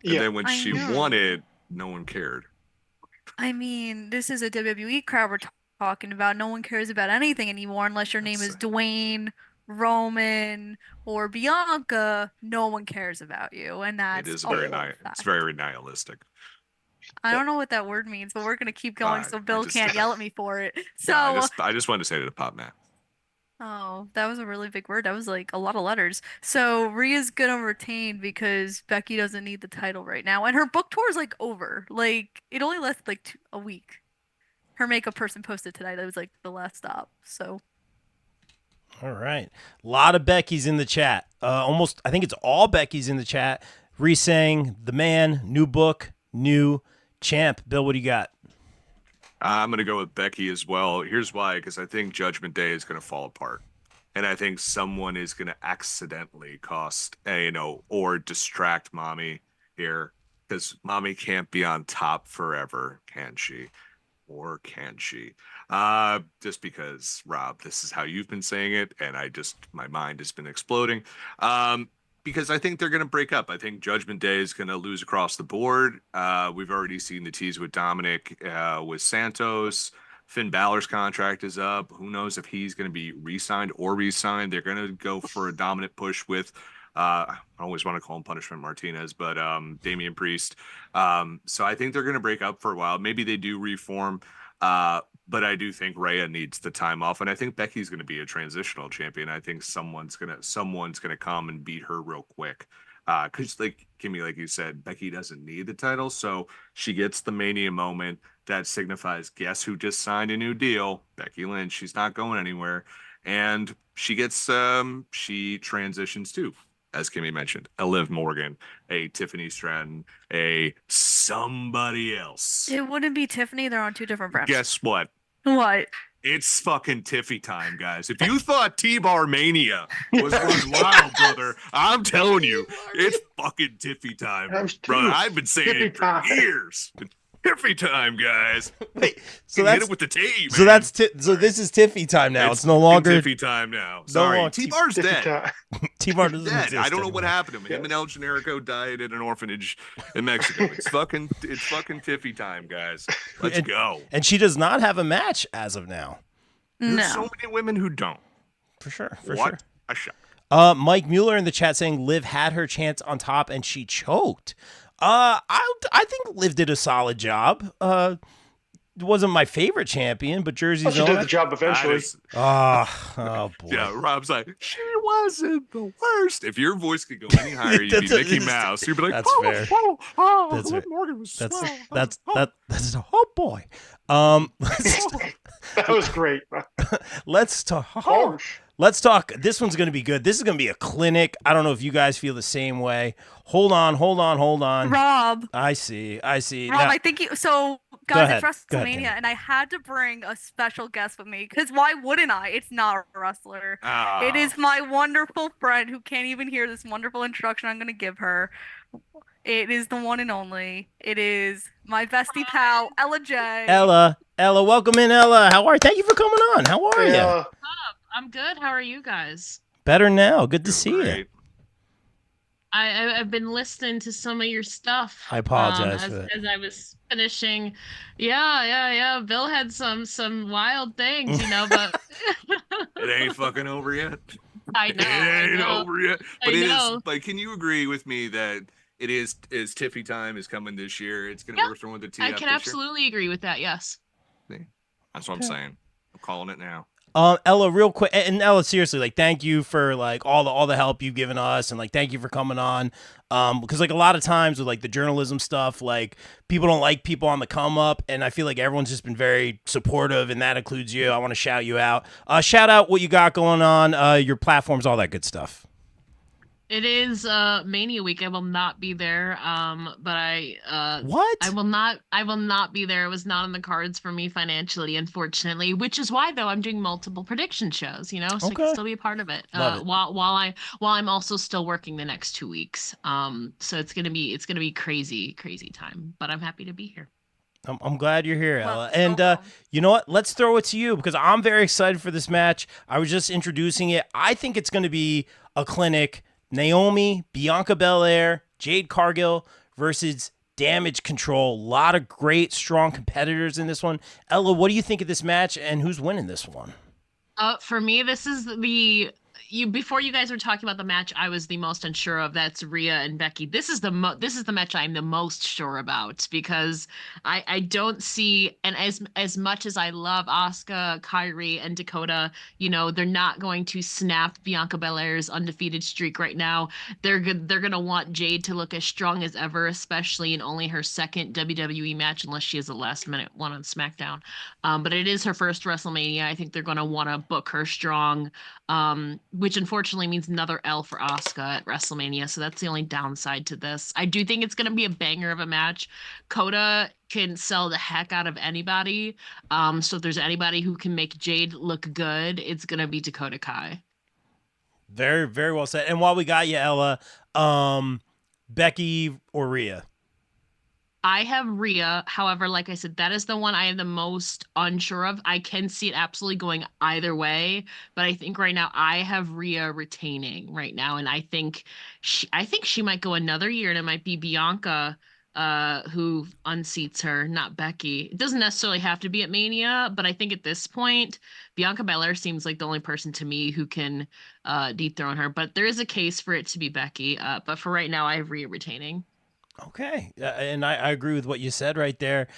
And Yeah. then when I she won know. it, no one cared. I mean, this is a WWE crowd we're talking about. No one cares about anything anymore unless your name That's is Dwayne, Roman, or Bianca. No one cares about you, and it that's is a very it's fact. very nihilistic. I don't know what that word means, but we're gonna keep going so I Bill just can't yell at me for it. no, So, I just wanted to say to the pop man. oh, that was a really big word. That was like a lot of letters. So Rhea's gonna retain because Becky doesn't need the title right now, and her book tour is like over. Like it only lasted like a week. Her makeup person posted today that was like the last stop. So All right. A lot of Becky's in the chat. Almost, I think it's all Becky's in the chat. Re-saying the man, new book, new champ. Bill, what do you got? I'm gonna go with Becky as well. Here's why, because I think Judgment Day is gonna fall apart. And I think someone is gonna accidentally cost or distract mommy here. Because mommy can't be on top forever, can she? Or can she? Just because, Rob, this is how you've been saying it, and my mind has been exploding. Because I think they're going to break up. I think Judgment Day is going to lose across the board. We've already seen the tease with Dominic, with Santos. Finn Balor's contract is up. Who knows if he's going to be re-signed or re-signed? They're going to go for a dominant push with I always want to call him Punishment Martinez, but Damian Priest. So I think they're going to break up for a while. Maybe they do reform, but I do think Rhea needs the time off, and I think Becky's going to be a transitional champion. I think someone's gonna come and beat her real quick. Because like Kimmy, like you said, Becky doesn't need the title, so she gets the Mania moment that signifies guess who just signed a new deal? Becky Lynch. She's not going anywhere, and she transitions too, as Kimmy mentioned, a Liv Morgan, a Tiffany Stratton, a somebody else. it wouldn't be Tiffany. They're on two different brands. Guess what? What? It's fucking Tiffy time, guys. If you thought T-Bar Mania was running wild, brother, I'm telling you, it's fucking Tiffy time, brother. I've been saying it for years. Tiffy time, guys. Wait, so hit that's it with the T, man. so that's so this is Tiffy time now. It's no longer Tiffy time now. Sorry, T-Bar's dead. T-Bar doesn't Dead. exist I don't know what anymore. happened to him. Him and El Generico died at an orphanage in Mexico. It's fucking Tiffy time, guys. Let's go. And she does not have a match as of now. There's so No. many women who don't. For sure. For What sure. a shock. Mike Mueller in the chat saying Liv had her chance on top and she choked. I think Liv did a solid job. It wasn't my favorite champion, but Jersey's She own. did the job eventually. Oh boy. Yeah, Rob's like, she wasn't the worst. If your voice could go any higher, you'd be Mickey Mouse. You'd be like, That's fair. That's Liv fair. Morgan was swell. That's oh boy. That was great. Let's talk. Harsh. Let's talk. This one's going to be good. This is going to be a clinic. I don't know if you guys feel the same way. Hold on. Rob. I see. Rob, Now- I think you. So, Go guys, ahead. it's Go ahead, WrestleMania, Kim. and I had to bring a special guest with me because why wouldn't I? It's not a wrestler. It is my wonderful friend who can't even hear this wonderful introduction I'm going to give her. It is the one and only. It is my bestie pal, Ella J. Ella, welcome in, Ella. How are you? Thank you for coming on. How are you? Yeah. I'm good. How are you guys? Better now. Good to see you. Great. I've been listening to some of your stuff. I apologize for that. As I was finishing. Yeah. Bill had some wild things, but It ain't fucking over yet. I know. It ain't over yet. But I it is. know. But can you agree with me that it is Tiffy time is coming this year? It's gonna Yeah, work for with the TF I can this year? absolutely agree with that. Yes. That's what I'm saying. I'm calling it now. Ella, real quick, and Ella, seriously, like, thank you for like all the help you've given us, and like, thank you for coming on. Because like a lot of times with like the journalism stuff, like people don't like people on the come up, and I feel like everyone's just been very supportive, and that includes you. I want to shout you out. Shout out what you got going on, your platforms, all that good stuff. It is Mania week. I will not be there. But What? I will not be there. It was not on the cards for me financially, unfortunately, which is why though I'm doing multiple prediction shows, so I can Okay. still be a part of it. Love it. While I'm also still working the next 2 weeks. So it's gonna be crazy, crazy time. But I'm happy to be here. I'm glad you're here, Well, Ella. And welcome. you know what? Let's throw it to you because I'm very excited for this match. I was just introducing it. I think it's going to be a clinic. Naomi, Bianca Belair, Jade Cargill versus Damage Control. A lot of great, strong competitors in this one. Ella, what do you think of this match and who's winning this one? For me, this is before you guys were talking about the match I was the most unsure of. That's Rhea and Becky. This is the match I'm the most sure about because I don't see, and as much as I love Asuka, Kyrie, and Dakota, they're not going to snap Bianca Belair's undefeated streak right now. They're gonna want Jade to look as strong as ever, especially in only her second WWE match, unless she has a last minute one on SmackDown. But it is her first WrestleMania. I think they're gonna want to book her strong. Which unfortunately means another L for Asuka at WrestleMania. So that's the only downside to this. I do think it's going to be a banger of a match. Coda can sell the heck out of anybody. So if there's anybody who can make Jade look good, it's going to be Dakota Kai. Very, very well said. And while we got you, Ella, Becky or Rhea? I have Rhea. However, like I said, that is the one I am the most unsure of. I can see it absolutely going either way, but I think right now I have Rhea retaining right now, and I think she might go another year, and it might be Bianca who unseats her, not Becky. It doesn't necessarily have to be at Mania, but I think at this point, Bianca Belair seems like the only person to me who can dethrone her. But there is a case for it to be Becky. But for right now, I have Rhea retaining. Okay, and I agree with what you said right there.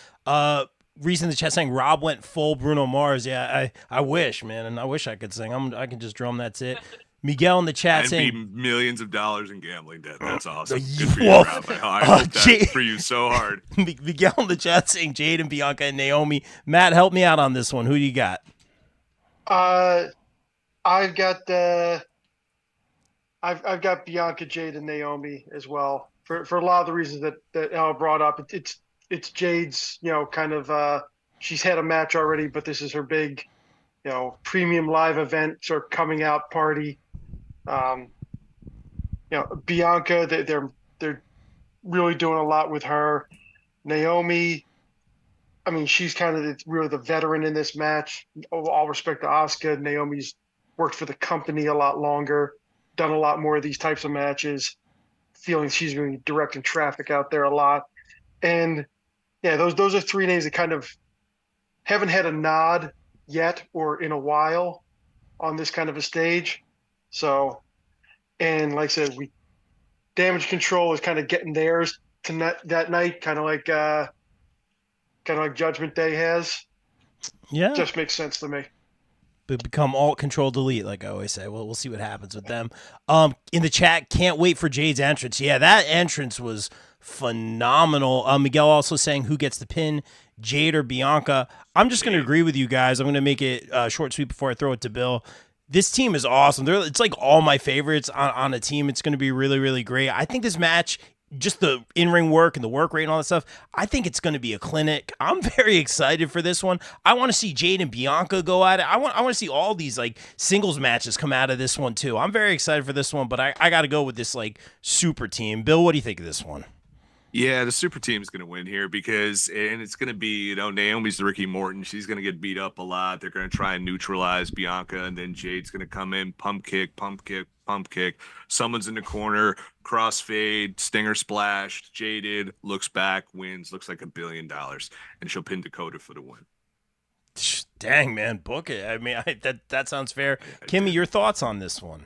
Reese in the chat saying Rob went full Bruno Mars. Yeah, I wish, man, and I wish I could sing. I can just drum. That's it. Miguel in the chat And saying be millions of dollars in gambling debt. That's awesome. Good for Whoa. you, Rob. I hope that for you so hard. Miguel in the chat saying Jade and Bianca and Naomi. Matt, help me out on this one. Who do you got? I've got I've got Bianca, Jade, and Naomi as well for a lot of the reasons that Ella brought up. It's Jade's, kind of she's had a match already, but this is her big, premium live event sort of coming out party. Bianca, they're really doing a lot with her. Naomi, I mean, she's kind of really the veteran in this match. All respect to Asuka, Naomi's worked for the company a lot longer, done a lot more of these types of matches, feeling she's going to be directing traffic out there a lot. And yeah, those are three names that kind of haven't had a nod yet or in a while on this kind of a stage. So, and like I said, Damage Control is kind of getting theirs that night, kind of like Judgment Day has. Yeah, just makes sense to me. But become alt control delete, like I always say. Well, we'll see what happens with them. In the chat, can't wait for Jade's entrance. Yeah, that entrance was phenomenal. Miguel also saying who gets the pin, Jade or Bianca. I'm just going to agree with you guys. I'm going to make it short, sweet before I throw it to Bill. This team is awesome. It's like all my favorites on a team. It's going to be really, really great. I think this match, just the in-ring work and the work rate and all that stuff, I think it's going to be a clinic. I'm very excited for this one. I want to see Jade and Bianca go at it. I want to see all these like singles matches come out of this one too. I'm very excited for this one, but I got to go with this like super team. Bill, what do you think of this one? Yeah, the super team is going to win here and it's going to be, Naomi's the Ricky Morton. She's going to get beat up a lot. They're going to try and neutralize Bianca, and then Jade's going to come in, pump kick. Someone's in the corner, crossfade, stinger splashed, Jaded, looks back, wins, looks like $1 billion, and she'll pin Dakota for the win. Dang, man, book it. I mean, that sounds fair. Kimmy, your thoughts on this one?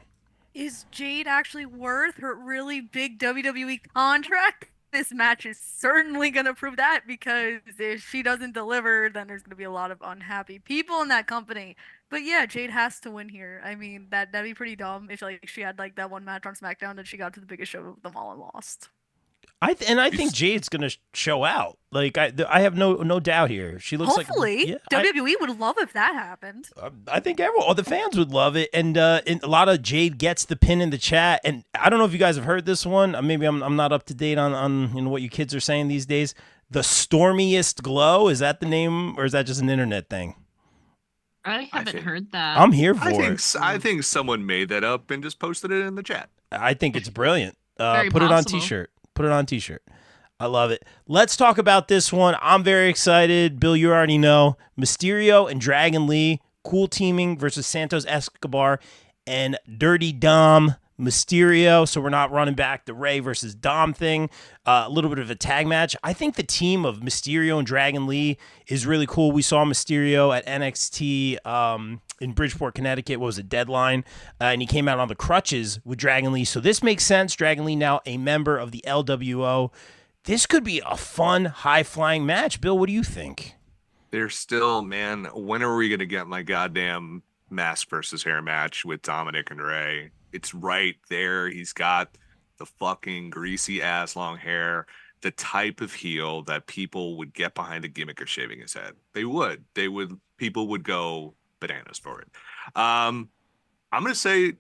Is Jade actually worth her really big WWE contract? This match is certainly going to prove that, because if she doesn't deliver, then there's going to be a lot of unhappy people in that company. But yeah, Jade has to win here. I mean, that'd be pretty dumb if she had like that one match on SmackDown that she got to the biggest show of them all and lost. I think Jade's gonna show out. Like I have no doubt here. She looks Hopefully, like WWE would love if that happened. I think all the fans would love it, and a lot of Jade gets the pin in the chat. And I don't know if you guys have heard this one. Maybe I'm not up to date on what you kids are saying these days. The stormiest glow, is that the name, or is that just an internet thing? I haven't heard that. I'm here for it. I think someone made that up and just posted it in the chat. I think it's brilliant. Very put it on possible. t-shirt. Put it on t-shirt. I love it. Let's talk about this one. I'm very excited. Bill, you already know. Mysterio and Dragon Lee, cool teaming versus Santos Escobar and Dirty Dom Mysterio. So we're not running back the Ray versus Dom thing. A little bit of a tag match. I think the team of Mysterio and Dragon Lee is really cool. We saw Mysterio at NXT in Bridgeport, Connecticut. What was it, Deadline? And he came out on the crutches with Dragon Lee. So this makes sense. Dragon Lee now a member of the LWO. This could be a fun, high-flying match. Bill, what do you think? They're still, man, when are we going to get my goddamn mask versus hair match with Dominic and Ray? It's right there. He's got the fucking greasy ass long hair, the type of heel that people would get behind the gimmick of shaving his head. They would. People would go bananas for it. I'm gonna say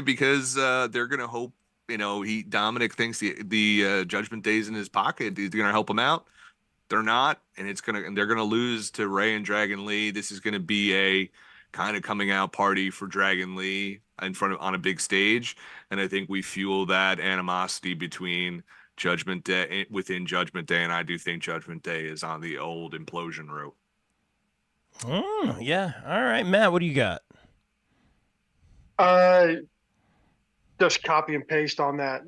because they're gonna hope, Dominic thinks the Judgment Day's in his pocket. He's gonna help him out. They're not, and they're gonna lose to Ray and Dragon Lee. This is gonna be a kind of coming out party for Dragon Lee on a big stage, and I think we fuel that animosity between Judgment Day within Judgment Day, and I do think Judgment Day is on the old implosion route. Oh, yeah. All right, Matt, what do you got? Just copy and paste on that.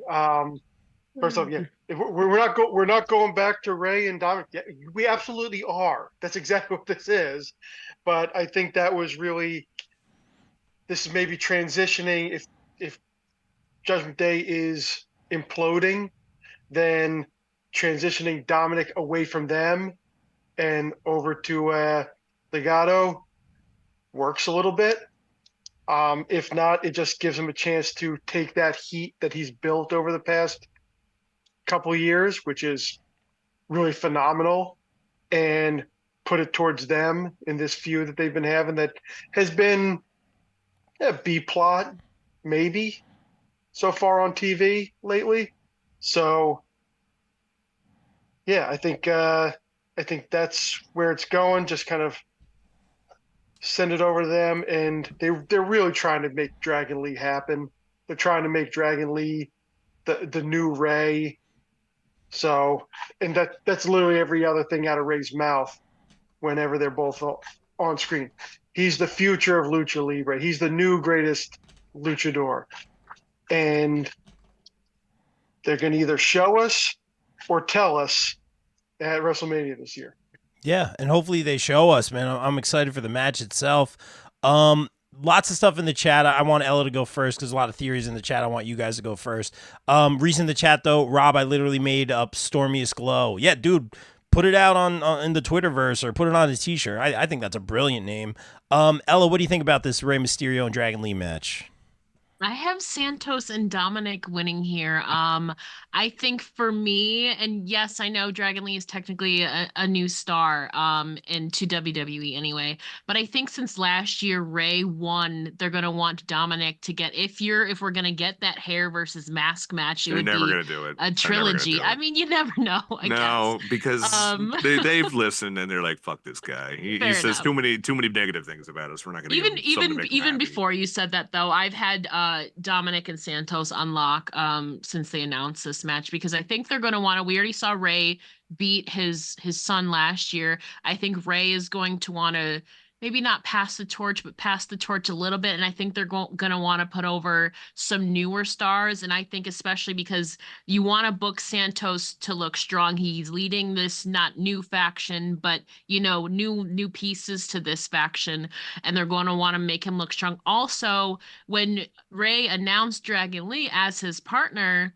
First off, yeah, we're not going back to Ray and Dominic. Yeah, we absolutely are. That's exactly what this is. But I think that was really, this is maybe transitioning. If Judgment Day is imploding, then transitioning Dominic away from them and over to Legato works a little bit. If not, it just gives him a chance to take that heat that he's built over the past couple of years, which is really phenomenal, and put it towards them in this feud that they've been having that has been a B plot, maybe, so far on TV lately. So, yeah, I think that's where it's going. Just kind of send it over to them, and they're really trying to make Dragon Lee happen. They're trying to make Dragon Lee the new Ray. So, and that's literally every other thing out of Ray's mouth whenever they're both on screen. He's the future of Lucha Libre. He's the new greatest luchador. And they're going to either show us or tell us at WrestleMania this year. Yeah, and hopefully they show us, man. I'm excited for the match itself. Lots of stuff in the chat. I want Ella to go first because a lot of theories in the chat. I want you guys to go first. Reason in the chat, though, Rob, I literally made up Stormiest Glow. Yeah, dude, put it out on in the Twitterverse or put it on a t-shirt. I think that's a brilliant name. Ella, what do you think about this Rey Mysterio and Dragon Lee match? I have Santos and Dominic winning here. I think for me, and yes, I know Dragon Lee is technically a new star into WWE anyway, but I think since last year Ray won, they're gonna want Dominic to get if we're gonna get that hair versus mask match, it would never be gonna do it. a trilogy. I mean, you never know. I guess. Because they've listened and they're like, "Fuck this guy. He says too many negative things about us. We're not gonna even before you said that though, I've had Dominic and Santos unlock since they announced this match because I think they're going to want to. We already saw Ray beat his son last year. I think Ray is going to want to maybe not pass the torch, but pass the torch a little bit. And I think they're going to want to put over some newer stars. And I think especially because you want to book Santos to look strong. He's leading this not new faction, but new pieces to this faction. And they're going to want to make him look strong. Also, when Ray announced Dragon Lee as his partner,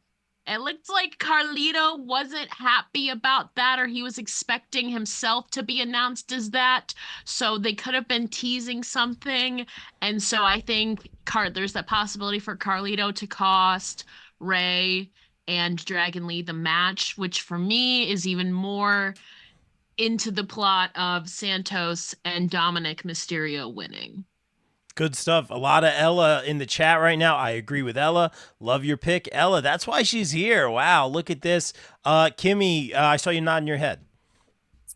it looked like Carlito wasn't happy about that, or he was expecting himself to be announced as that. So they could have been teasing something. And so I think there's that possibility for Carlito to cost Ray and Dragon Lee the match, which for me is even more into the plot of Santos and Dominic Mysterio winning. Good stuff. A lot of Ella in the chat right now. I agree with Ella. Love your pick, Ella. That's why she's here. Wow, look at this. Kimmy, I saw you nodding your head.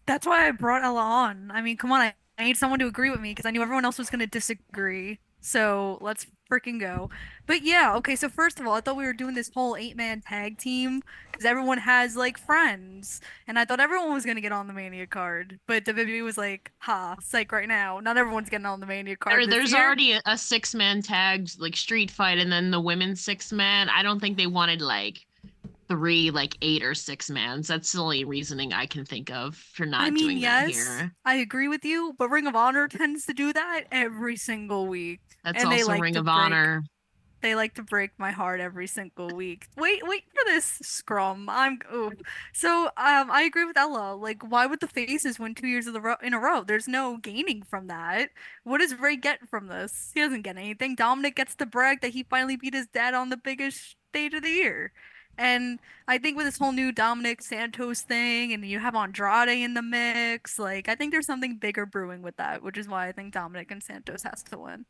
That's why I brought Ella on. I mean, come on, I need someone to agree with me because I knew everyone else was going to disagree. So let's freaking go. But yeah, okay, so first of all, I thought we were doing this whole 8-man tag team because everyone has like friends. And I thought everyone was going to get on the Mania card. But WWE was like, ha, psych right now. Not everyone's getting on the Mania card. There's already a 6-man tag, like street fight, and then the women's 6-man. I don't think they wanted like 3, like 8 or 6-mans. That's the only reasoning I can think of for not doing that here. I agree with you, but Ring of Honor tends to do that every single week. That's And they also like Ring to of break- Honor. They like to break my heart every single week. Wait for this scrum. So I agree with Ella. Like, why would the faces win 2 years in a row? There's no gaining from that. What does Ray get from this? He doesn't get anything. Dominic gets to brag that he finally beat his dad on the biggest stage of the year. And I think with this whole new Dominic Santos thing, and you have Andrade in the mix, like I think there's something bigger brewing with that, which is why I think Dominic and Santos has to win.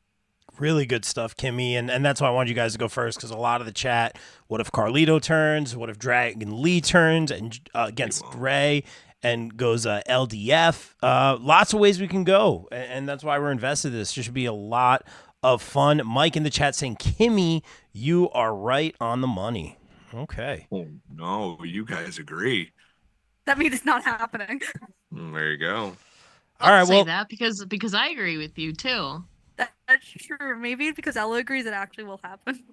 Really good stuff, Kimmy, and that's why I wanted you guys to go first because a lot of the chat. What if Carlito turns? What if Dragon Lee turns and against Ray and goes LDF? Lots of ways we can go, and that's why we're invested in this. This should be a lot of fun. Mike in the chat saying, "Kimmy, you are right on the money." Okay. Oh, no, you guys agree. That means it's not happening. There you go. All right. Say Well, that because I agree with you too. That's true. Maybe because Ella agrees it actually will happen.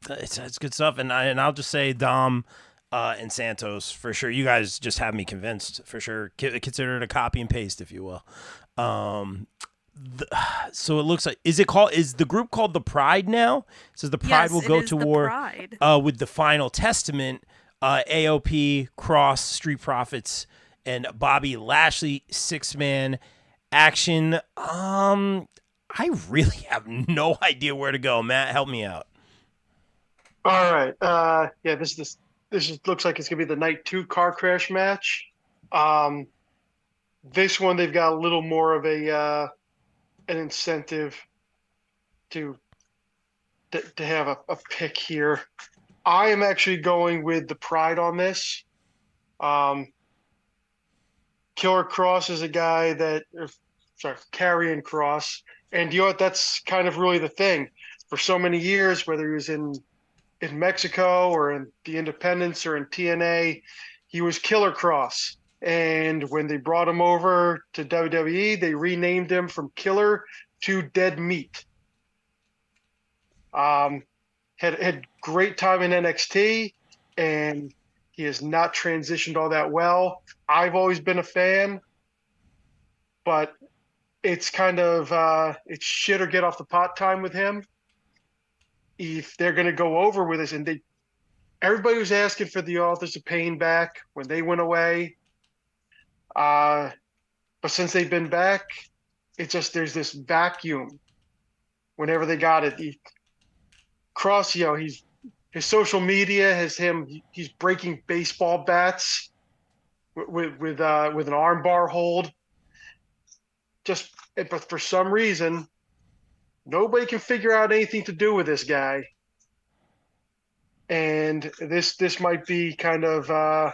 it's good stuff, and I'll just say Dom and Santos for sure. You guys just have me convinced for sure. Consider it a copy and paste, if you will. So it looks like is the group called the Pride now? It says the Pride will go to war with the Final Testament, AOP, Cross, Street Profits, and Bobby Lashley 6-man action. I really have no idea where to go. Matt, help me out. All right. Yeah, this looks like it's gonna be the night 2 car crash match. This one they've got a little more of an incentive to have a pick here. I am actually going with the Pride on this. Killer Cross is a guy Karrion Kross. And you know what? That's kind of really the thing. For so many years, whether he was in Mexico or in the Independents or in TNA, he was Killer Kross. And when they brought him over to WWE, they renamed him from Killer to Dead Meat. Had great time in NXT, and he has not transitioned all that well. I've always been a fan, but it's kind of it's shit or get off the pot time with him. If they're going to go over with this, and everybody was asking for the Authors of Pain back when they went away. But since they've been back, there's this vacuum. Whenever they got it, Cross, his social media has him. He's breaking baseball bats with an arm bar hold. But for some reason, nobody can figure out anything to do with this guy. And this might be kind of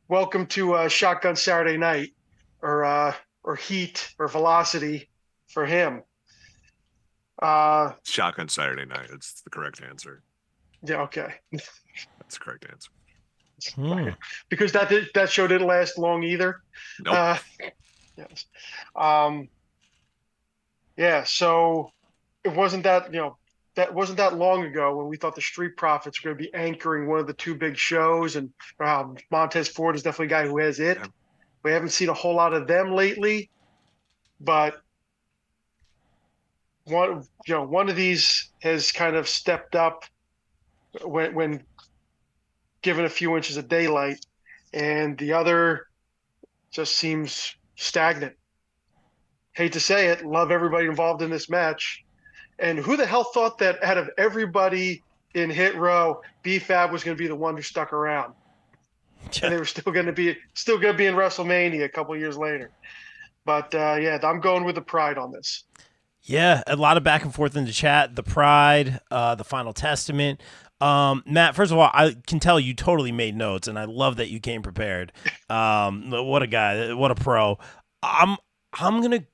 welcome to Shotgun Saturday Night or Heat or Velocity for him. Shotgun Saturday Night. That's the correct answer. Yeah, okay. That's the correct answer. Because that show didn't last long either. Nope. Yes. Yeah, so it wasn't that long ago when we thought the Street Profits were going to be anchoring one of the 2 big shows, and Montez Ford is definitely a guy who has it. Yeah. We haven't seen a whole lot of them lately, but one of these has kind of stepped up when given a few inches of daylight, and the other just seems stagnant. Hate to say it, love everybody involved in this match. And who the hell thought that out of everybody in Hit Row, B-Fab was going to be the one who stuck around, and they were still going to be in WrestleMania a couple years later. But yeah, I'm going with the Pride on this. Yeah, a lot of back and forth in the chat. The Pride, the Final Testament. Matt, first of all, I can tell you totally made notes, and I love that you came prepared. What a guy, what a pro. I'm gonna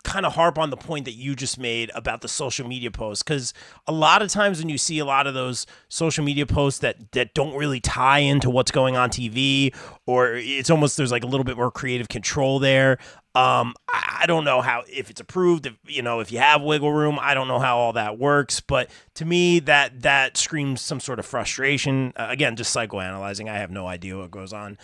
kind of harp on the point that you just made about the social media posts, because a lot of times when you see a lot of those social media posts that don't really tie into what's going on TV, or it's almost there's like a little bit more creative control there. I don't know if it's approved, if you have wiggle room, I don't know how all that works, but to me that screams some sort of frustration. Again, just psychoanalyzing. I have no idea what goes on.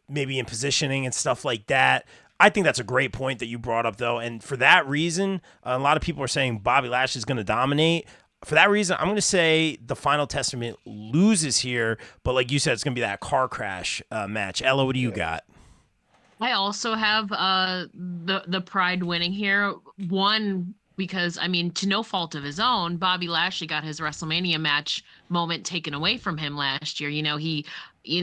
Maybe in positioning and stuff like that. I think that's a great point that you brought up, though. And for that reason, a lot of people are saying Bobby Lashley is going to dominate. For that reason, I'm going to say the Final Testament loses here. But like you said, it's going to be that car crash match. Ella, what do you got? I also have the Pride winning here. One, because, I mean, to no fault of his own, Bobby Lashley got his WrestleMania match moment taken away from him last year.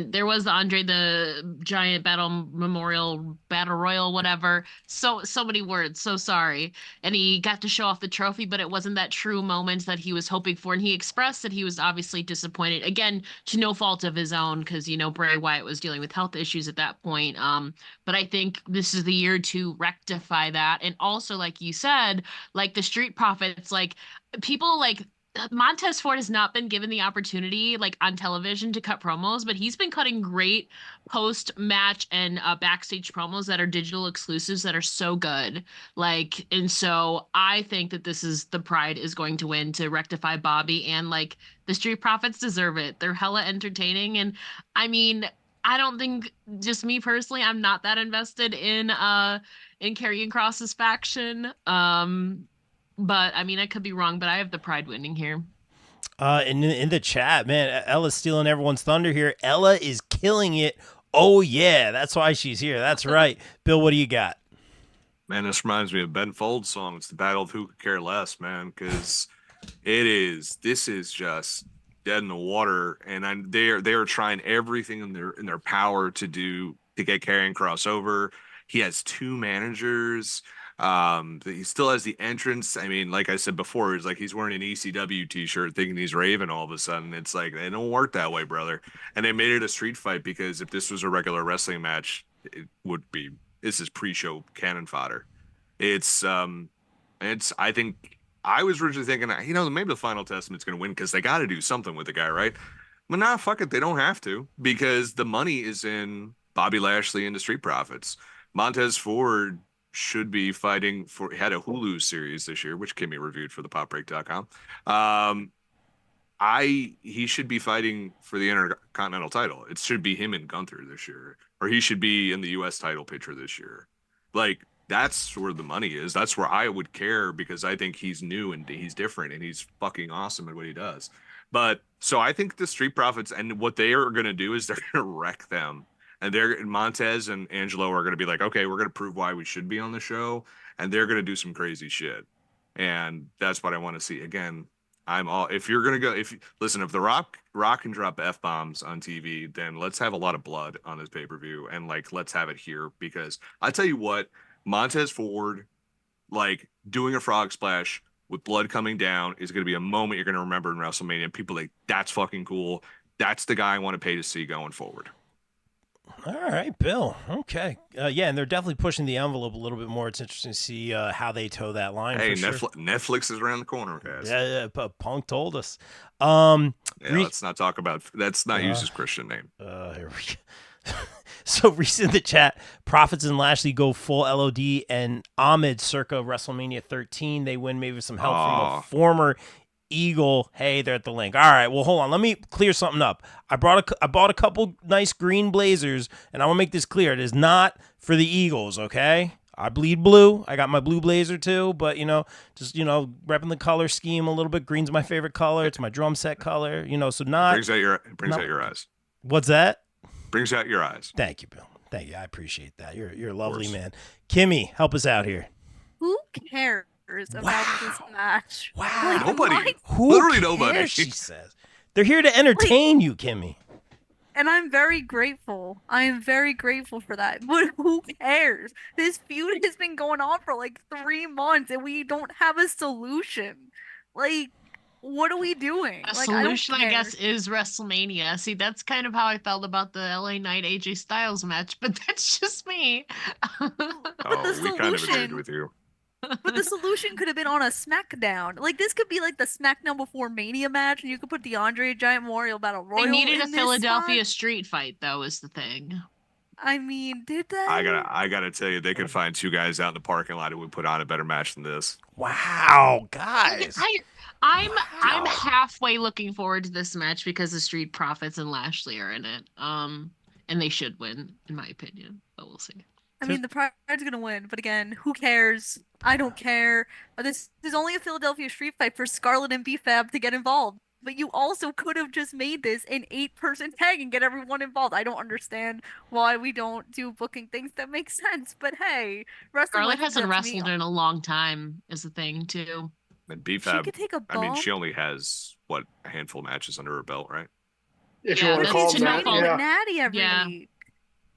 There was the Andre the Giant Battle Memorial Battle Royal, whatever. So many words. So sorry. And he got to show off the trophy, but it wasn't that true moment that he was hoping for. And he expressed that he was obviously disappointed, again, to no fault of his own, because, Bray Wyatt was dealing with health issues at that point. But I think this is the year to rectify that. And also, like you said, like the Street Profits, like people like Montez Ford has not been given the opportunity like on television to cut promos, but he's been cutting great post-match and backstage promos that are digital exclusives that are so good. And so I think that the Pride is going to win to rectify Bobby, and like the Street Profits deserve it. They're hella entertaining. And I mean, I don't think, just me personally, I'm not that invested in Karrion Kross's faction. But I mean, I could be wrong, but I have the Pride winning here. In the chat, man, Ella's stealing everyone's thunder here. Ella is killing it. Oh yeah, that's why she's here. That's right. Bill, what do you got? Man, this reminds me of Ben Folds' song. It's the battle of who could care less, man, because this is just dead in the water, and they are trying everything in their power to get Karrion Kross over. He has two managers. He still has the entrance. I mean, like I said before, it's like he's wearing an ECW t-shirt thinking he's Raven all of a sudden. It's like, they don't work that way, brother. And they made it a street fight, because if this was a regular wrestling match, this is pre-show cannon fodder. I think I was originally thinking, maybe the Final Testament's going to win because they got to do something with the guy, right? But nah, fuck it. They don't have to, because the money is in Bobby Lashley and the Street Profits. Montez Ford should be fighting had a Hulu series this year, which Kimmy reviewed for the popbreak.com. He should be fighting for the Intercontinental title. It should be him and Gunther this year, or he should be in the US title picture this year. Like, that's where the money is. That's where I would care, because I think he's new and he's different and he's fucking awesome at what he does. But so I think the Street Profits, and what they are going to do is they're going to wreck them. And Montez and Angelo are going to be like, okay, we're going to prove why we should be on the show. And they're going to do some crazy shit. And that's what I want to see. Again, if you're going to go, if the Rock can drop F-bombs on TV, then let's have a lot of blood on this pay-per-view. And like, let's have it here, because I tell you what, Montez Ford, like doing a frog splash with blood coming down is going to be a moment you're going to remember in WrestleMania. People like, that's fucking cool. That's the guy I want to pay to see going forward. All right, Bill. Okay. Yeah, and they're definitely pushing the envelope a little bit more. It's interesting to see how they toe that line. Hey, for sure. Netflix is around the corner, guys. Yeah, Punk told us. Let's not talk about that's not use his Christian name. Here we go. So Reese in the chat, Profits and Lashley go full LOD, and Ahmed circa WrestleMania 13. They win maybe with some help from a former Eagle. Hey, they're at the link. All right, well, hold on. Let me clear something up. I bought a couple nice green blazers, and I want to make this clear. It is not for the Eagles, okay? I bleed blue. I got my blue blazer too, but just repping the color scheme a little bit. Green's my favorite color. It's my drum set color. So not brings out your eyes. What's that? Brings out your eyes. Thank you, Bill. Thank you. I appreciate that. You're a lovely man. Kimmy, help us out here. Who cares about this match. Wow. Nobody. Who Literally cares, nobody. she says. They're here to entertain you, Kimmy. And I'm very grateful. I am very grateful for that. But who cares? This feud has been going on for like 3 months and we don't have a solution. Like, what are we doing? A Like, I don't solution, I guess, care. is WrestleMania. See, that's kind of how I felt about the LA Knight AJ Styles match, but that's just me. But the Oh, we kind of agreed solution, with you. but the solution could have been on a SmackDown. Like, this could be like the SmackDown before Mania match, and you could put the Andre Giant Memorial Battle Royal They needed a in this Philadelphia spot. street fight, though, is the thing. I mean, did they? I gotta tell you, they could find two guys out in the parking lot who would put on a better match than this. Wow, guys. I'm Wow. halfway looking forward to this match because the Street Profits and Lashley are in it. And they should win, in my opinion. But we'll see. I mean, the Pride's gonna win, but again, who cares? I don't care. This is only a Philadelphia street fight for Scarlett and B-Fab to get involved. But you also could have just made this an 8-person tag and get everyone involved. I don't understand why we don't do booking things that make sense. But hey, wrestling Scarlett license hasn't up to me. wrestled in a long time, is the thing, too. And She BFAB, could take a I mean, bump. she only has, what, a handful of matches under her belt, right? If Yeah, you want that's to call to it no that, fault. with yeah. Natty every Yeah. week.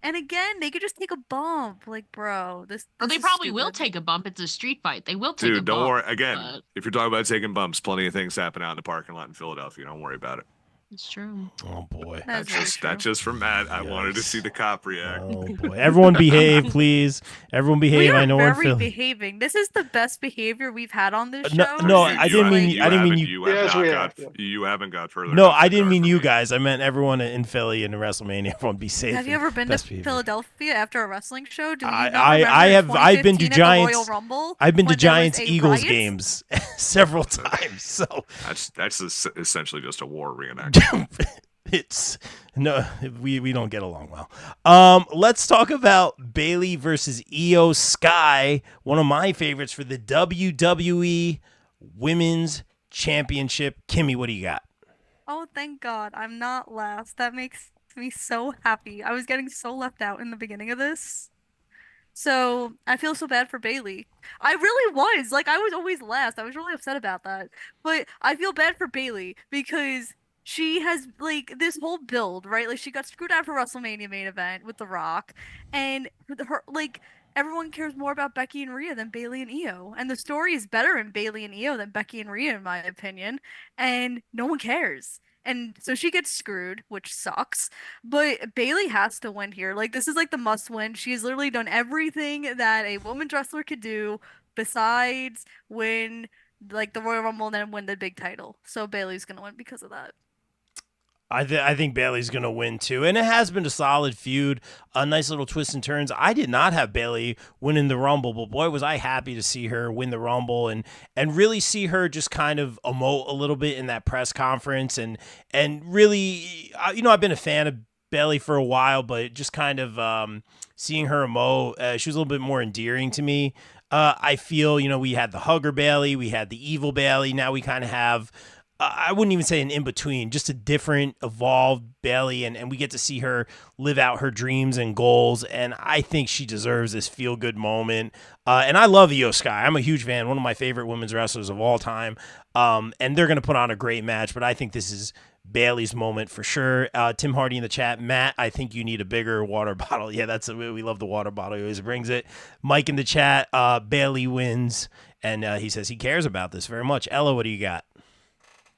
And again, they could just take a bump. Like, bro, this Well, they is probably will stupid. take a bump. It's a street fight. They will take a Dude, don't bump. worry. Again, but if you're talking about taking bumps, plenty of things happen out in the parking lot in Philadelphia. Don't worry about it. It's true. Oh, boy. That's very That's true. just from Matt. I wanted to Yikes. see the cop react. Oh, boy. Everyone behave, please. Everyone We behave. are I know we're in very Philly. behaving. This is the best behavior we've had on this No, show. no, since, I didn't mean- like- I didn't mean you- You Yes, have we not have, got. You haven't got further. No, than I didn't regard mean for you me. guys. I meant everyone in Philly and WrestleMania. Everyone be safe. Have you and ever been to best behavior. Philadelphia after a wrestling show? Do you I- not I- remember I in have- I've been to 2015 at the Giants- Royal Rumble I've been to when there was Giants a Eagles riot? games several times. So That's essentially just a war reenactment. it's no, we don't get along well. Let's talk about Bayley versus Io Sky, one of my favorites for the WWE Women's Championship. Kimmy, what do you got? Oh, thank God, I'm not last. That makes me so happy. I was getting so left out in the beginning of this. So I feel so bad for Bayley. I really was. Like, I was always last. I was really upset about that. But I feel bad for Bayley because she has, like, this whole build, right? Like, she got screwed out for WrestleMania main event with The Rock. And her, like, everyone cares more about Becky and Rhea than Bayley and Io. And the story is better in Bayley and Io than Becky and Rhea, in my opinion. And no one cares. And so she gets screwed, which sucks. But Bayley has to win here. Like, this is like the must win. She has literally done everything that a women's wrestler could do besides win like the Royal Rumble and then win the big title. So Bayley's gonna win because of that. I think Bayley's going to win too. And it has been a solid feud, a nice little twists and turns. I did not have Bayley winning the Rumble, but boy, was I happy to see her win the Rumble and really see her just kind of emote a little bit in that press conference. And really, you know, I've been a fan of Bayley for a while, but just kind of seeing her emote, she was a little bit more endearing to me. I feel, you know, we had the hugger Bayley, we had the evil Bayley. Now we kind of have, I wouldn't even say an in-between, just a different, evolved Bayley, and we get to see her live out her dreams and goals, and I think she deserves this feel-good moment. And I love Io Sky. I'm a huge fan, one of my favorite women's wrestlers of all time, and they're going to put on a great match, but I think this is Bayley's moment for sure. Tim Hardy in the chat, Matt, I think you need a bigger water bottle. Yeah, we love the water bottle. He always brings it. Mike in the chat, Bayley wins, and he says he cares about this very much. Ella, what do you got?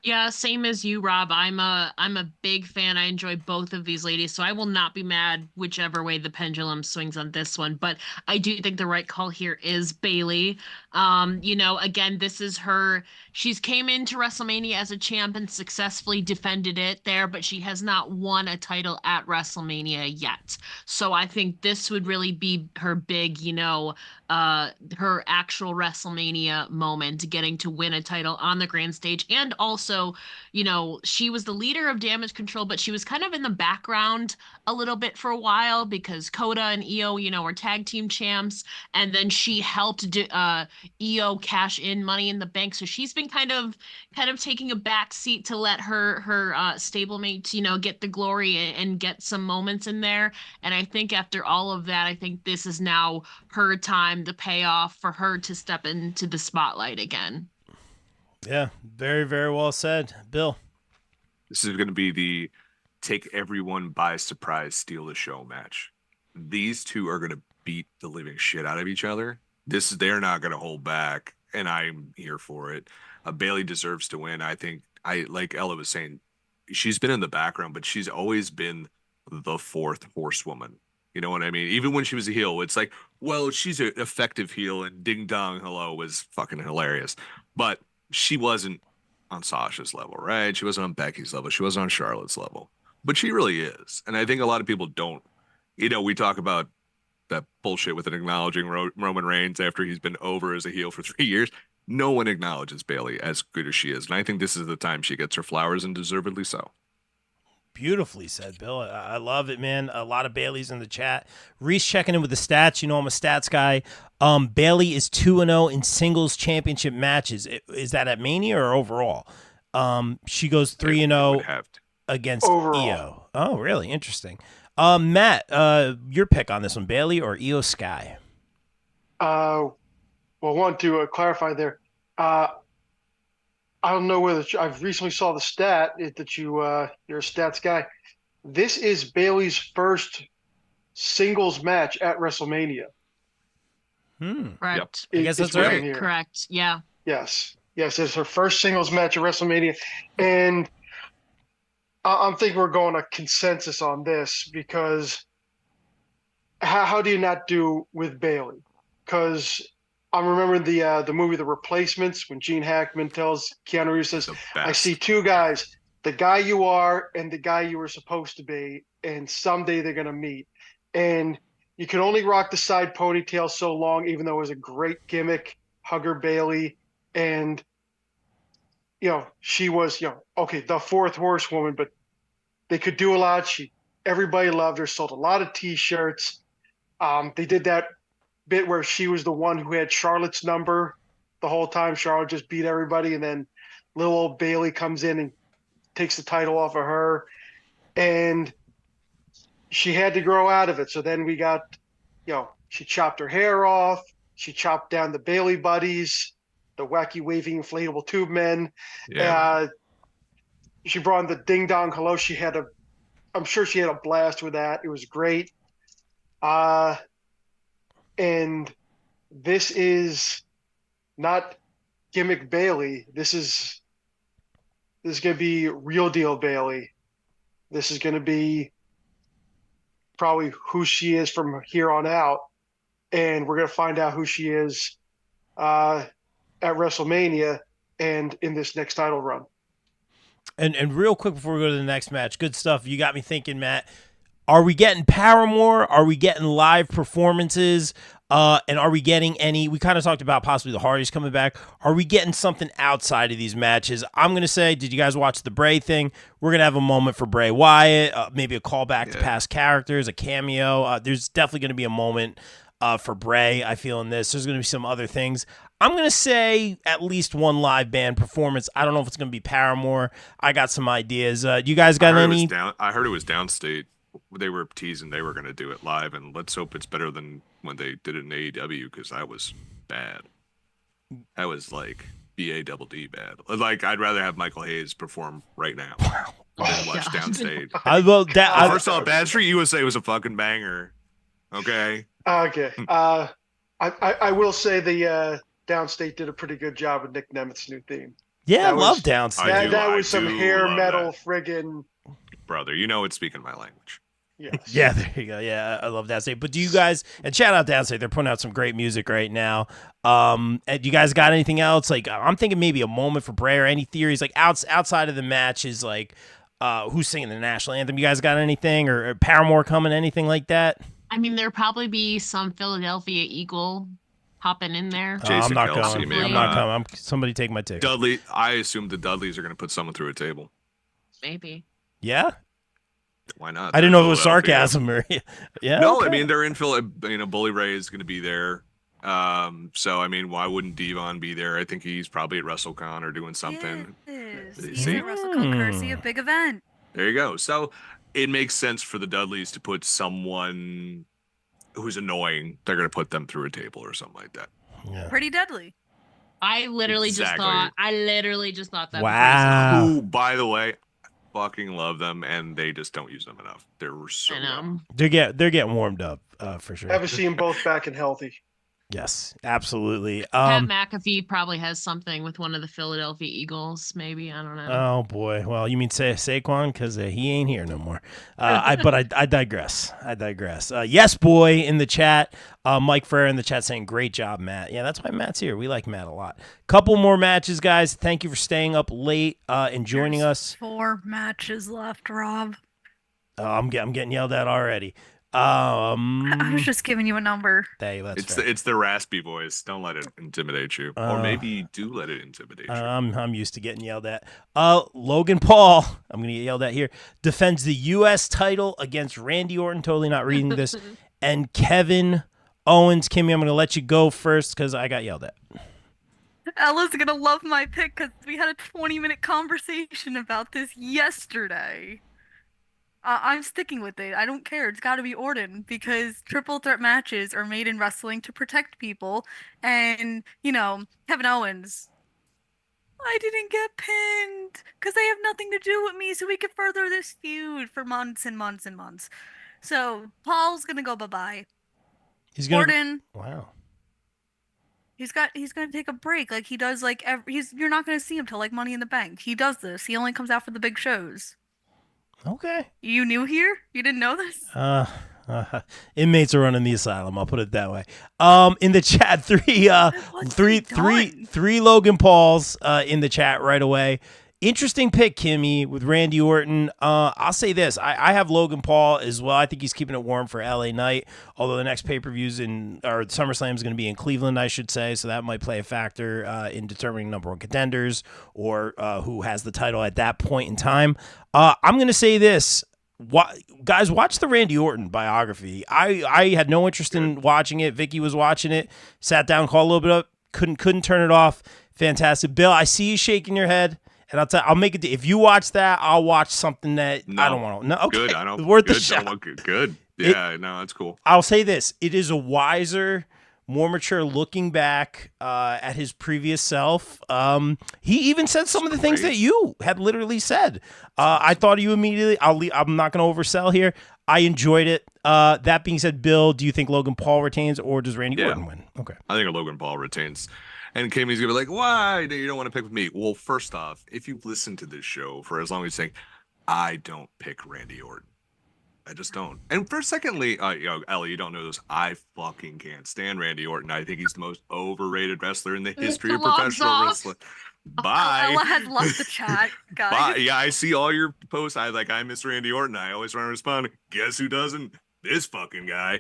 Yeah, same as you, Rob. I'm a big fan. I enjoy both of these ladies, so I will not be mad whichever way the pendulum swings on this one. But I do think the right call here is Bayley. You know, again, this is her. She's came into WrestleMania as a champ and successfully defended it there, but she has not won a title at WrestleMania yet. So I think this would really be her big, you know, her actual WrestleMania moment, getting to win a title on the grand stage. And also, you know, she was the leader of Damage Control, but she was kind of in the background a little bit for a while because Coda and Io, you know, were tag team champs. And then she helped Io cash in Money in the Bank. So she's been been kind of taking a back seat to let her stablemates, get the glory and get some moments in there. And I think after all of that, I think this is now her time, the payoff for her to step into the spotlight again. Yeah, very, very well said. Bill. This is going to be the take everyone by surprise, steal the show match. These two are going to beat the living shit out of each other. They're not going to hold back, and I'm here for it. Bailey deserves to win. I think like Ella was saying, she's been in the background, but she's always been the fourth horsewoman. You know what I mean? Even when she was a heel, it's like, well, she's an effective heel, and Ding Dong Hello was fucking hilarious. But she wasn't on Sasha's level, right? She wasn't on Becky's level. She wasn't on Charlotte's level. But she really is. And I think a lot of people don't. We talk about that bullshit with an acknowledging Roman Reigns after he's been over as a heel for 3 years. No one acknowledges Bailey as good as she is. And I think this is the time she gets her flowers, and deservedly so. Beautifully said, Bill. I love it, man. A lot of Baileys in the chat. Reese checking in with the stats. I'm a stats guy. Bailey is 2-0 in singles championship matches. Is that at Mania or overall? She goes 3-0 against overall. Io. Oh, really? Interesting. Matt, your pick on this one, Bailey or Io Sky? Well, I want to clarify there. I don't know whether I've recently saw the stat that you're a stats guy. This is Bailey's first singles match at WrestleMania. Correct. I guess that's right. Here. Correct. Yeah. Yes, it's her first singles match at WrestleMania, and I'm thinking we're going a consensus on this because how do you not do with Bailey? Because I'm remembering the movie The Replacements when Gene Hackman tells Keanu Reeves, says, I see two guys, the guy you are and the guy you were supposed to be, and someday they're going to meet. And you can only rock the side ponytail so long, even though it was a great gimmick, Hugger Bailey. And, she was, the fourth horsewoman, but they could do a lot. Everybody loved her, sold a lot of T-shirts. They did that bit where she was the one who had Charlotte's number the whole time. Charlotte just beat everybody, and then little old Bailey comes in and takes the title off of her, and she had to grow out of it. So then we got, she chopped her hair off, she chopped down the Bailey buddies, the wacky waving inflatable tube men. Yeah. She brought in the Ding Dong Hello. I'm sure she had a blast with that. It was great. And this is not gimmick Bailey. This is going to be real deal Bailey. This is going to be probably who she is from here on out. And we're going to find out who she is at WrestleMania and in this next title run. And real quick before we go to the next match, good stuff. You got me thinking, Matt. Are we getting Paramore? Are we getting live performances? And are we getting any? We kind of talked about possibly the Hardys coming back. Are we getting something outside of these matches? I'm going to say, did you guys watch the Bray thing? We're going to have a moment for Bray Wyatt, maybe a callback to past characters, a cameo. There's definitely going to be a moment for Bray, I feel, in this. There's going to be some other things. I'm going to say at least one live band performance. I don't know if it's going to be Paramore. I got some ideas. You guys got any? I heard it was Downstate. They were teasing they were going to do it live, and let's hope it's better than when they did it in AEW, because that was bad. That was like BADD bad. Like, I'd rather have Michael Hayes perform right now than watch Downstate. First off, Bad Street USA was a fucking banger. Okay. Okay. I will say the Downstate did a pretty good job with Nick Nemeth's new theme. Yeah, I love Downstate. That was some hair metal friggin'. Brother, it's speaking my language. Yes. Yeah, there you go. Yeah, I love Downstate. But do you guys, and shout out Downstate, they're putting out some great music right now. And you guys got anything else? Like, I'm thinking maybe a moment for Bray, or any theories like outside of the matches, like who's singing the national anthem? You guys got anything, or Paramore coming, anything like that? I mean, there'll probably be some Philadelphia Eagle hopping in there. I'm not going. I'm not coming. Somebody take my ticket. Dudley, I assume the Dudleys are going to put someone through a table. Maybe. Yeah. Why not? I didn't know if it was sarcasm or yeah. No, okay. I mean, they're in Philly. Bully Ray is going to be there. So I mean, why wouldn't Devon be there? I think he's probably at WrestleCon or doing something. He's See? at WrestleCon, courtesy of big event. There you go. So it makes sense for the Dudleys to put someone who's annoying. They're going to put them through a table or something like that. Yeah. Pretty deadly. I literally Exactly. just thought that. Wow. Who, by the way, fucking love them, and they just don't use them enough. They're so They're getting warmed up for sure. Haven't seen them both back and healthy. Yes, absolutely. Pat McAfee probably has something with one of the Philadelphia Eagles, maybe. I don't know. Oh boy. Well, you mean Saquon because he ain't here no more. I digress. Yes, boy, in the chat. Mike Ferrer in the chat saying, "Great job, Matt." Yeah, that's why Matt's here. We like Matt a lot. Couple more matches, guys. Thank you for staying up late and joining us. 4 matches left, Rob. I'm getting yelled at already. I was just giving you a number. It's the raspy voice. Don't let it intimidate you, or maybe do let it intimidate you. I'm used to getting yelled at. Logan Paul, I'm gonna get yelled at here. Defends the U.S. title against Randy Orton. Totally not reading this. And Kevin Owens. Kimmy, I'm gonna let you go first because I got yelled at. Ella's gonna love my pick because we had a 20-minute conversation about this yesterday. I'm sticking with it. I don't care. It's got to be Orton because triple threat matches are made in wrestling to protect people. And, Kevin Owens, I didn't get pinned because they have nothing to do with me, so we could further this feud for months and months and months. So Paul's gonna go bye-bye. Orton. Wow. He's gonna take a break like he does you're not gonna see him till like Money in the Bank. He does this. He only comes out for the big shows. Okay. You new here? You didn't know this? Inmates are running the asylum. I'll put it that way. In the chat, three Logan Pauls in the chat right away. Interesting pick, Kimmy, with Randy Orton. I'll say this. I have Logan Paul as well. I think he's keeping it warm for LA Knight, although the next pay-per-views or SummerSlam is going to be in Cleveland, I should say, so that might play a factor in determining number one contenders or who has the title at that point in time. I'm going to say this. Guys, watch the Randy Orton biography. I had no interest in watching it. Vicky was watching it. Sat down, called a little bit up. Couldn't turn it off. Fantastic. Bill, I see you shaking your head. And I'll make it. If you watch that, I'll watch something that I don't want to. No, okay. Good. I don't. Worth good, a shot. Good. Yeah. No, that's cool. I'll say this: it is a wiser, more mature looking back at his previous self. He even said some of the things that you had literally said. I thought of you immediately. I'm not going to oversell here. I enjoyed it. That being said, Bill, do you think Logan Paul retains or does Randy Orton win? Okay. I think Logan Paul retains. And Kimmy's going to be like, why? You don't want to pick with me. Well, first off, if you've listened to this show for as long as you're saying, I don't pick Randy Orton. I just don't. And secondly, Ellie, you don't know this. I fucking can't stand Randy Orton. I think he's the most overrated wrestler in the history of professional wrestling. Bye. Ella has left the chat, guys. Bye. Yeah, I see all your posts. I miss Randy Orton. I always want to respond. Guess who doesn't? This fucking guy.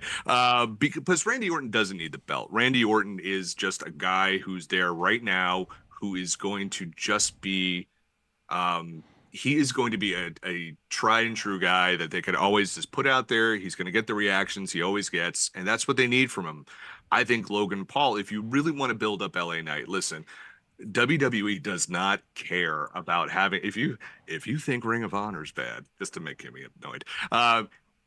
Because Randy Orton doesn't need the belt. Randy Orton is just a guy who's there right now who is going to just be he is going to be a tried and true guy that they could always just put out there. He's going to get the reactions he always gets, and that's what they need from him. I think Logan Paul, if you really want to build up LA Knight, listen, WWE does not care about having if you think Ring of Honor is bad, just to make me annoyed.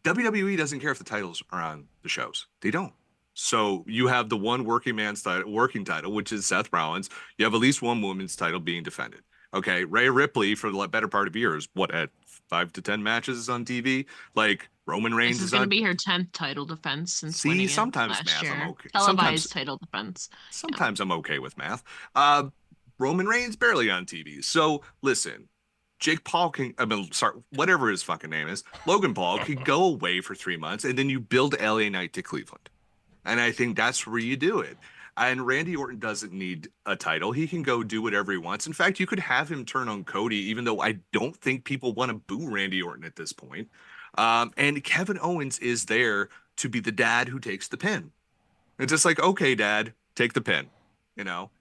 WWE doesn't care if the titles are on the shows. They don't. So you have the one working title, which is Seth Rollins. You have at least one women's title being defended. Okay, Rhea Ripley for the better part of years, at 5 to 10 matches on TV? Like Roman Reigns is going to be her 10th title defense since winning sometimes last math, year. I'm okay. Televised title defense. Sometimes I'm okay with math. Roman Reigns barely on TV. So listen. Jake Paul whatever his fucking name is, Logan Paul could go away for 3 months and then you build LA Knight to Cleveland. And I think that's where you do it. And Randy Orton doesn't need a title. He can go do whatever he wants. In fact, you could have him turn on Cody, even though I don't think people want to boo Randy Orton at this point. And Kevin Owens is there to be the dad who takes the pin. It's just like, okay, Dad, take the pin.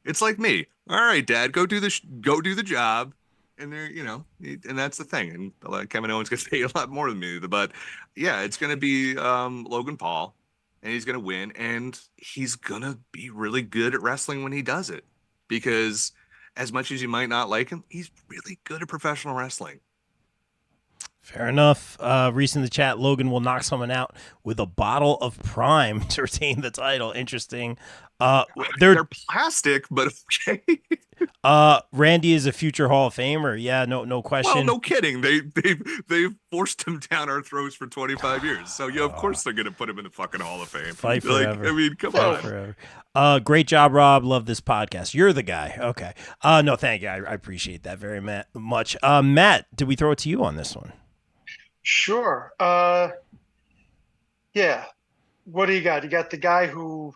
It's like me. All right, Dad, go do the job. And there, and that's the thing. And Kevin Owens gets paid a lot more than me. But yeah, it's going to be Logan Paul. and he's going to win, and he's going to be really good at wrestling when he does it, because as much as you might not like him, he's really good at professional wrestling. Fair enough. Reese in the chat, Logan will knock someone out with a bottle of Prime to retain the title. Interesting. They're plastic, but okay. Randy is a future Hall of Famer. Yeah, no question. Well, no kidding. They've forced him down our throats for 25 years. So yeah, of course they're gonna put him in the fucking Hall of Fame. Fight forever. I mean, come Fight on. forever. Great job, Rob. Love this podcast. You're the guy. Okay. No, thank you. I appreciate that very much. Matt, did we throw it to you on this one? Sure. Yeah. What do you got? You got the guy who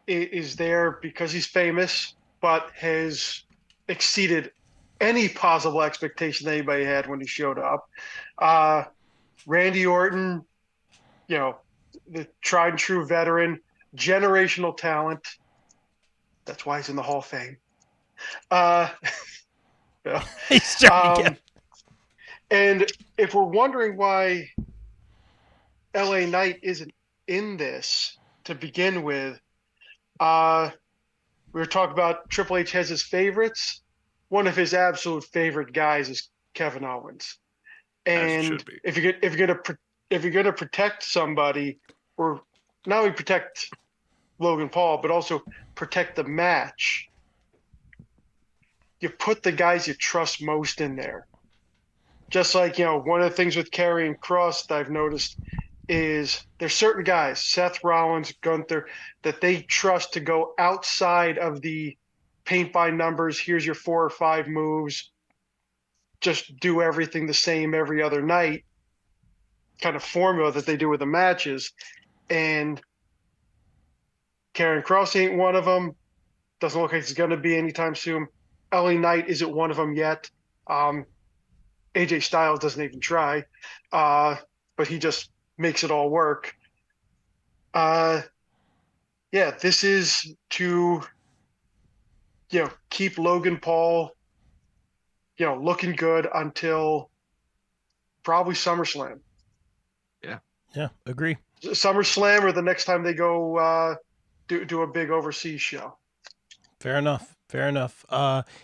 is there because he's famous, but has exceeded any possible expectation that anybody had when he showed up. Randy Orton, the tried and true veteran, generational talent. That's why he's in the Hall of Fame. He's trying to get. And if we're wondering why LA Knight isn't in this to begin with, we were talking about Triple H has his favorites. One of his absolute favorite guys is Kevin Owens. And if you're gonna protect somebody, or not only protect Logan Paul, but also protect the match, you put the guys you trust most in there. Just like, one of the things with Karrion Kross that I've noticed is there's certain guys, Seth Rollins, Gunther, that they trust to go outside of the paint by numbers. Here's your 4 or 5 moves. Just do everything the same every other night kind of formula that they do with the matches. And Karrion Kross ain't one of them. Doesn't look like he's going to be anytime soon. LA Knight isn't one of them yet. AJ Styles doesn't even try, but he just makes it all work. This is to, keep Logan Paul, looking good until probably SummerSlam. Yeah, agree. SummerSlam or the next time they go do a big overseas show. Fair enough.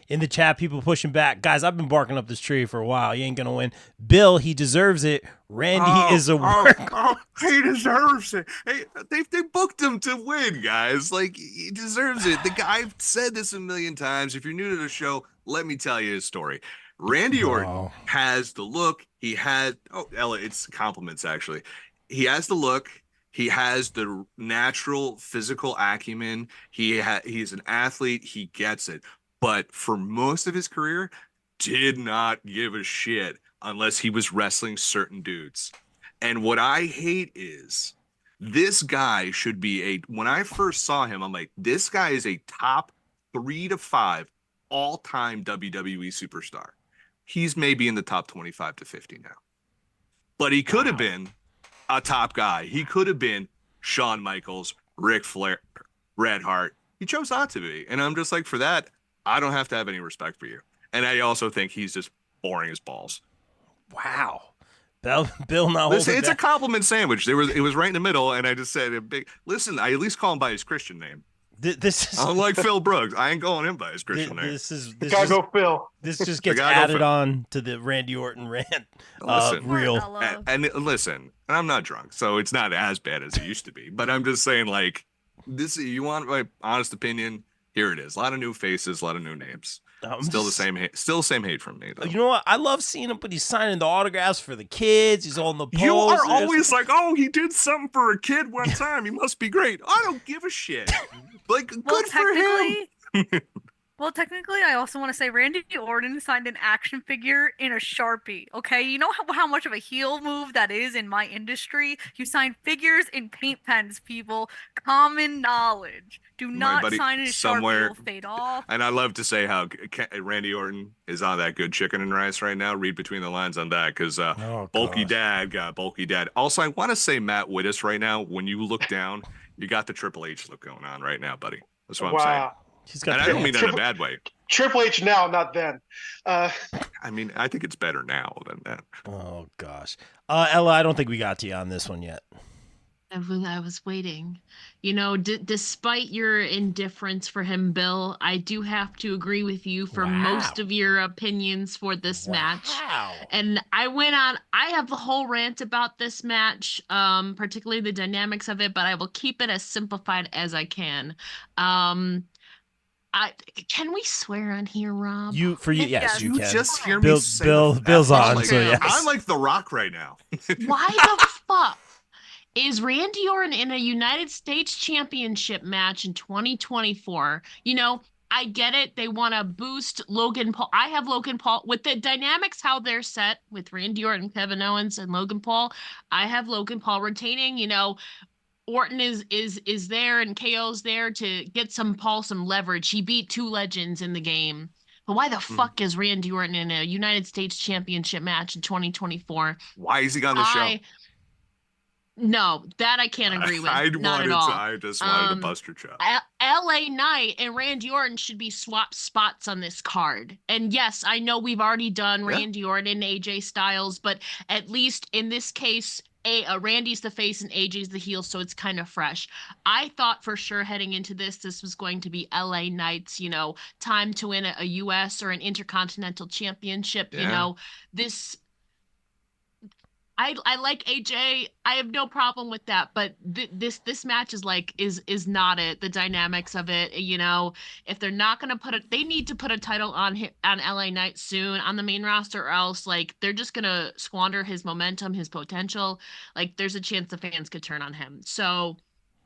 In the chat, people pushing back. Guys, I've been barking up this tree for a while. You ain't going to win. Bill, he deserves it. Randy is a work. He deserves it. Hey, they booked him to win, guys. Like, he deserves it. The guy, I've said this a million times. If you're new to the show, let me tell you his story. Randy Orton has the look. He had, Ella, it's compliments, actually. He has the look. He has the natural physical acumen. He's an athlete. He gets it. But for most of his career, did not give a shit unless he was wrestling certain dudes. And what I hate is this guy should be when I first saw him, I'm like, this guy is a top 3 to 5 all-time WWE superstar. He's maybe in the top 25 to 50 now. But he could have been a top guy. He could have been Shawn Michaels, Ric Flair, Bret Hart. He chose not to be. And I'm just like, for that, I don't have to have any respect for you. And I also think he's just boring as balls. Wow. Bill not Listen, it's a compliment sandwich. It was right in the middle, and I just said a big listen, I at least call him by his Christian name. This is unlike Phil Brooks. I ain't calling him by his Christian name. Phil. This just gets added on to the Randy Orton rant. Real. And listen, and I'm not drunk, so it's not as bad as it used to be. But I'm just saying, like, this. You want my honest opinion? Here it is. A lot of new faces, a lot of new names. Still the same hate from me, though. You know what? I love seeing him, but he's signing the autographs for the kids. He's on the posters. You are always like, oh, he did something for a kid one time. He must be great. I don't give a shit. Like, good for him. Well, technically, I also want to say Randy Orton signed an action figure in a Sharpie, okay? You know how much of a heel move that is in my industry? You sign figures in paint pens, people. Common knowledge. Do not sign in a Sharpie. It'll fade off. And I love to say how Randy Orton is on that good chicken and rice right now. Read between the lines on that, because Bulky Dad got Bulky Dad. Also, I want to say Matt Wittes right now, when you look down, you got the Triple H look going on right now, buddy. That's what I'm saying. And I don't mean that in a bad way. Triple H now, not then. I mean, I think it's better now than that. Oh, gosh. Ella, I don't think we got to you on this one yet. I was waiting. You know, despite your indifference for him, Bill, I do have to agree with you for most Wow. of your opinions for this match. Wow. And I have the whole rant about this match, particularly the dynamics of it, but I will keep it as simplified as I can. Can we swear on here, Rob? Yes, Yes. you You can. just hear me say Bill's the F on, like, so yes. I'm like The Rock right now. Why the fuck is Randy Orton in a United States Championship match in 2024? You know, I get it. They want to boost Logan Paul. I have Logan Paul with the dynamics, how they're set with Randy Orton, Kevin Owens, and Logan Paul. I have Logan Paul retaining. You know, Orton is there and KO's there to get some leverage. He beat two legends in the game. But why the fuck is Randy Orton in a United States Championship match in 2024? Why is he on the show? No, that I can't agree with. Not at all. I just wanted to bust your chop. LA Knight and Randy Orton should be swapped spots on this card. And yes, I know we've already done Randy Orton and AJ Styles, but at least in this case, Randy's the face and AJ's the heel, so it's kind of fresh. I thought for sure heading into this was going to be LA Knight's, you know, time to win a US or an Intercontinental Championship. Yeah. You know, this. I like AJ. I have no problem with that, but this match is not it. The dynamics of it, you know, if they're not gonna they need to put a title on LA Knight soon on the main roster, or else like they're just gonna squander his momentum, his potential. Like there's a chance the fans could turn on him. So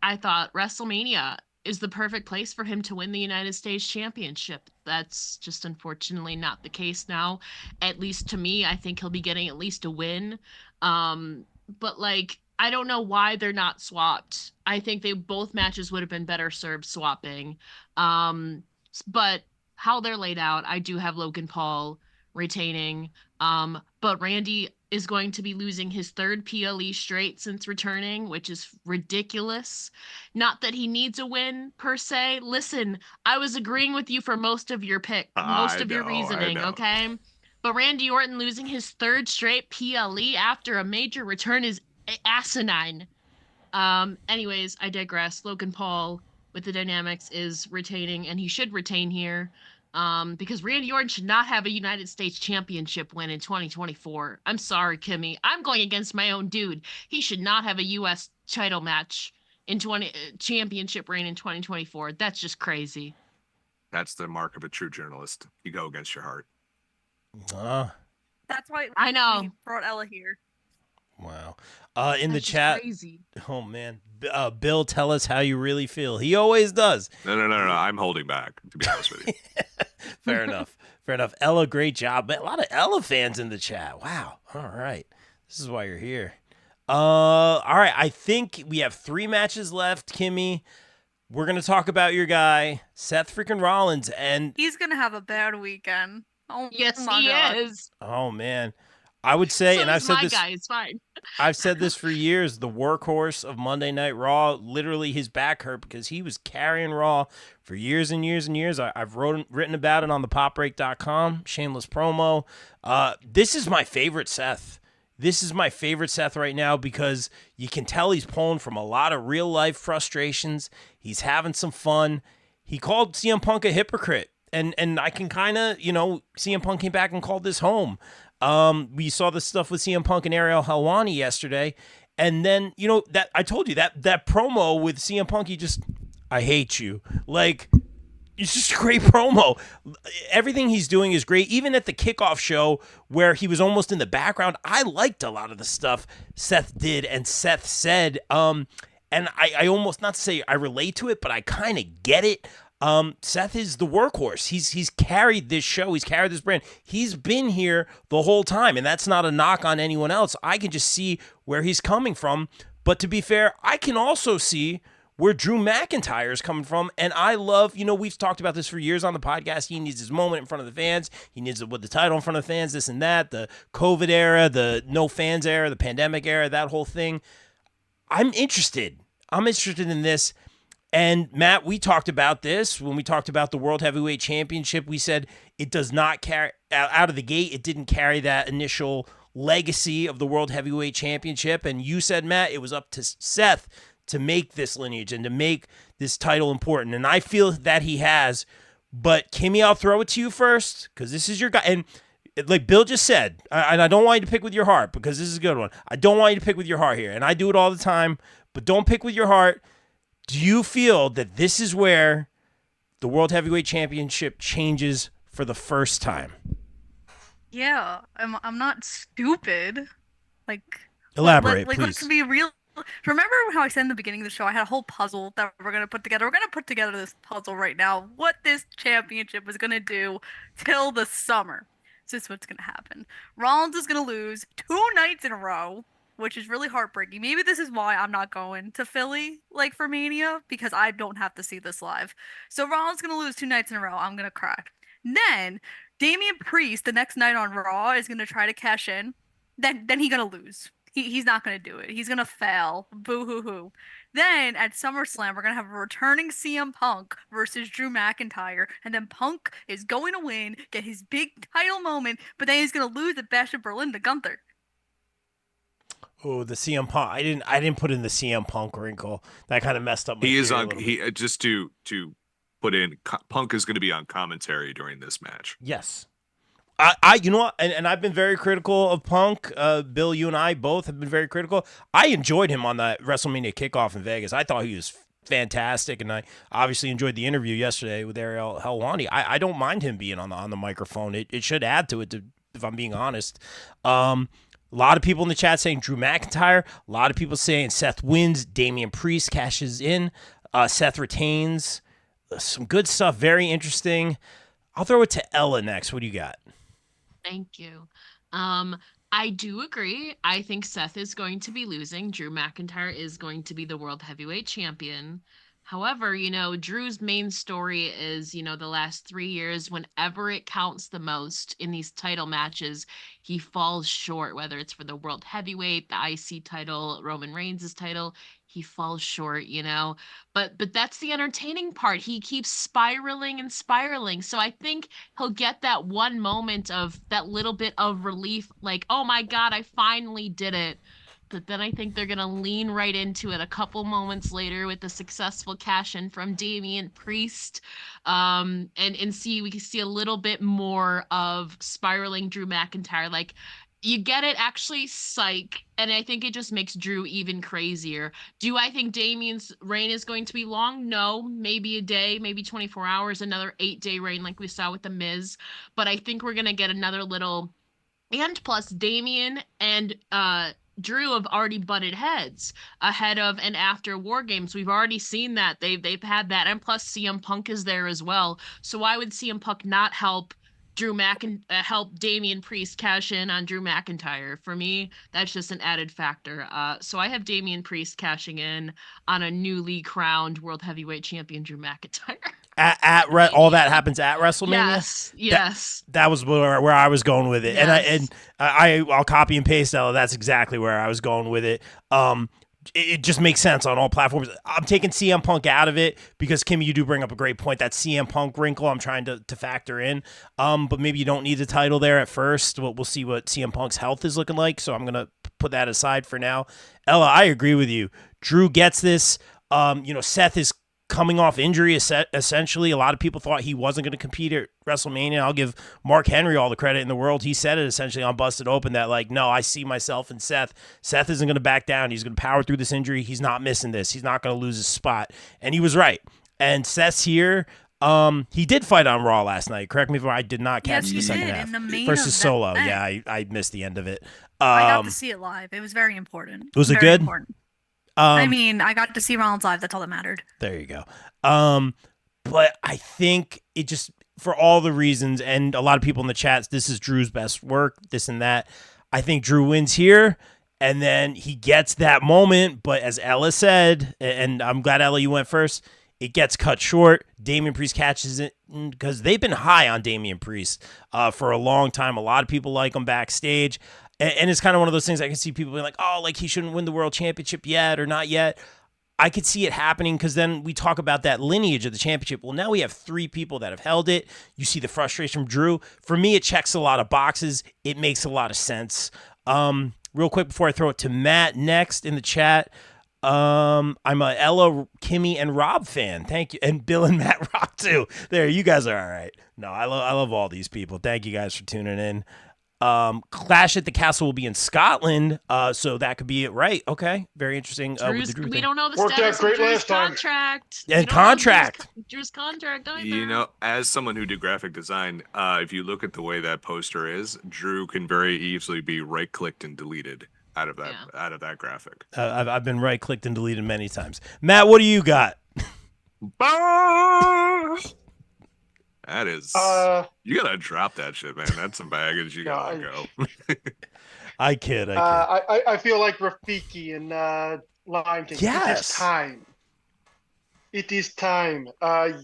I thought WrestleMania is the perfect place for him to win the United States Championship. That's just unfortunately not the case now. At least to me, I think he'll be getting at least a win. But like, I don't know why they're not swapped. I think both matches would have been better served swapping. But how they're laid out, I do have Logan Paul retaining. But Randy is going to be losing his third PLE straight since returning, which is ridiculous. Not that he needs a win per se. Listen, I was agreeing with you for most of your your reasoning, okay? But Randy Orton losing his third straight PLE after a major return is asinine. Anyways, I digress. Logan Paul with the dynamics is retaining, and he should retain here. Because Randy Orton should not have a United States Championship win in 2024. I'm sorry, Kimmy. I'm going against my own dude. He should not have a U.S. title match in championship reign in 2024. That's just crazy. That's the mark of a true journalist. You go against your heart. That's why I know. we brought Ella here. Wow. In the That's just chat, crazy. oh man, Bill, tell us how you really feel. He always does. No. I'm holding back, to be honest with you. Fair enough. Ella, great job. A lot of Ella fans in the chat. Wow. All right. This is why you're here. All right. I think we have 3 matches left, Kimmy. We're going to talk about your guy, Seth freaking Rollins. And He's gonna have a bad weekend. Oh, Yes, my he God. is. oh man, I would say, So and I've is said my this, guy. It's fine. I've said this for years, the workhorse of Monday Night Raw, literally his back hurt because he was carrying Raw for years and years and years. I've written about it on the popbreak.com, shameless promo. This is my favorite Seth. This is my favorite Seth right now because you can tell he's pulling from a lot of real life frustrations. He's having some fun. He called CM Punk a hypocrite. And I can kind of, you know, CM Punk came back and called this home. We saw the stuff with CM Punk and Ariel Helwani yesterday. And then, you know, that I told you that promo with CM Punk, I hate you. Like, it's just a great promo. Everything he's doing is great. Even at the kickoff show where he was almost in the background, I liked a lot of the stuff Seth did and Seth said. And I almost, not to say I relate to it, but I kind of get it. Seth is the workhorse. He's carried this show. He's carried this brand. He's been here the whole time, and that's not a knock on anyone else. I can just see where he's coming from. But to be fair, I can also see where Drew McIntyre is coming from, and I love, you know, we've talked about this for years on the podcast. He needs his moment in front of the fans. He needs to put the title in front of the fans, this and that, the COVID era, the no fans era, the pandemic era, that whole thing. I'm interested in this. And Matt, we talked about this when we talked about the World Heavyweight Championship. We said it does not carry out of the gate. It didn't carry that initial legacy of the World Heavyweight Championship. And you said, Matt, it was up to Seth to make this lineage and to make this title important. And I feel that he has. But Kimmy, I'll throw it to you first because this is your guy. And like Bill just said, and I don't want you to pick with your heart because this is a good one. I don't want you to pick with your heart here. And I do it all the time, but don't pick with your heart. Do you feel that this is where the World Heavyweight Championship changes for the first time? Yeah, I'm not stupid. Like, Elaborate, like, please. let's be real. Remember how I said in the beginning of the show, I had a whole puzzle that we're gonna put together. We're gonna put together this puzzle right now. What this championship is gonna do till the summer. So this is what's gonna happen. Rollins is gonna lose 2 nights in a row, which is really heartbreaking. Maybe this is why I'm not going to Philly like for Mania, because I don't have to see this live. So Rollins is gonna lose 2 nights in a row. I'm gonna cry. Then Damian Priest the next night on Raw is gonna try to cash in. Then he's gonna lose. He's not gonna do it. He's gonna fail. Boo hoo hoo. Then at SummerSlam we're gonna have a returning CM Punk versus Drew McIntyre, and then Punk is going to win, get his big title moment, but then he's gonna lose at Bash of Berlin to Gunther. Oh, the CM Punk. I didn't put in the CM Punk wrinkle. That kind of messed up my He is theory a on. little He just to put in. Punk is going to be on commentary during this match. Yes. I you know what, and I've been very critical of Punk. Bill, you and I both have been very critical. I enjoyed him on that WrestleMania kickoff in Vegas. I thought he was fantastic, and I obviously enjoyed the interview yesterday with Ariel Helwani. I don't mind him being on the microphone. It should add to it, if I'm being honest. A lot of people in the chat saying Drew McIntyre. A lot of people saying Seth wins. Damian Priest cashes in. Seth retains. Some good stuff. Very interesting. I'll throw it to Ella next. What do you got? Thank you. I do agree. I think Seth is going to be losing. Drew McIntyre is going to be the World Heavyweight Champion. However, Drew's main story is, the last 3 years, whenever it counts the most in these title matches, he falls short, whether it's for the World Heavyweight, the IC title, Roman Reigns' title, he falls short, but that's the entertaining part. He keeps spiraling and spiraling. So I think he'll get that one moment of that little bit of relief, like, oh my God, I finally did it. But then I think they're going to lean right into it a couple moments later with the successful cash in from Damian Priest. And we can see a little bit more of spiraling Drew McIntyre. Like, you get it, actually, psych. And I think it just makes Drew even crazier. Do I think Damian's reign is going to be long? No. Maybe a day, maybe 24 hours, another 8-day reign like we saw with The Miz. But I think we're going to get another little... And plus, Damian and Drew have already butted heads ahead of and after War Games. We've already seen that. They've had that. And plus, CM Punk is there as well. So why would CM Punk not help help Damian Priest cash in on Drew McIntyre? For me, that's just an added factor. So I have Damian Priest cashing in on a newly crowned World Heavyweight Champion Drew McIntyre. All that happens at WrestleMania. Yes. That was where I was going with it, Yes. I'll copy and paste Ella. That's exactly where I was going with it. It just makes sense on all platforms. I'm taking CM Punk out of it because, Kim, you do bring up a great point. That CM Punk wrinkle I'm trying to factor in. But maybe you don't need the title there at first. We'll see what CM Punk's health is looking like, so I'm going to put that aside for now. Ella, I agree with you. Drew gets this. Seth is coming off injury, essentially. A lot of people thought he wasn't going to compete at WrestleMania. I'll give Mark Henry all the credit in the world. He said it essentially on Busted Open that, like, no, I see myself in Seth. Seth isn't going to back down. He's going to power through this injury. He's not missing this. He's not going to lose his spot. And he was right. And Seth's here. He did fight on Raw last night. Correct me if I did not catch the second half. In the main versus event. Solo. Yeah, I missed the end of it. I got to see it live. It was very important. Was it very good? Important. I got to see Rollins live. That's all that mattered. There you go. But I think it just, for all the reasons, and a lot of people in the chats, this is Drew's best work, this and that. I think Drew wins here, and then he gets that moment. But as Ella said, and I'm glad, Ella, you went first, it gets cut short. Damian Priest catches it because they've been high on Damian Priest for a long time. A lot of people like him backstage. And it's kind of one of those things I can see people being like, oh, like he shouldn't win the world championship yet or not yet. I could see it happening because then we talk about that lineage of the championship. Well, now we have 3 people that have held it. You see the frustration from Drew. For me, it checks a lot of boxes. It makes a lot of sense. Real quick before I throw it to Matt next in the chat. I'm a Ella, Kimmy, and Rob fan. Thank you. And Bill and Matt Rock too. There, you guys are all right. No, I love all these people. Thank you guys for tuning in. Clash at the Castle will be in Scotland, so that could be it, right? Okay, very interesting. With the Drew we thing. don't know the Worked status out great of Drew's last time. contract. And We don't know contract. Drew's contract either. You know, as someone who did graphic design, if you look at the way that poster is, Drew can very easily be right-clicked and deleted out of that graphic. I've been right-clicked and deleted many times. Matt, what do you got? That is, you gotta drop that shit, man. That's some baggage. You gotta go. I kid. I feel like Rafiki and Lion King. Yes. It is time. It is time.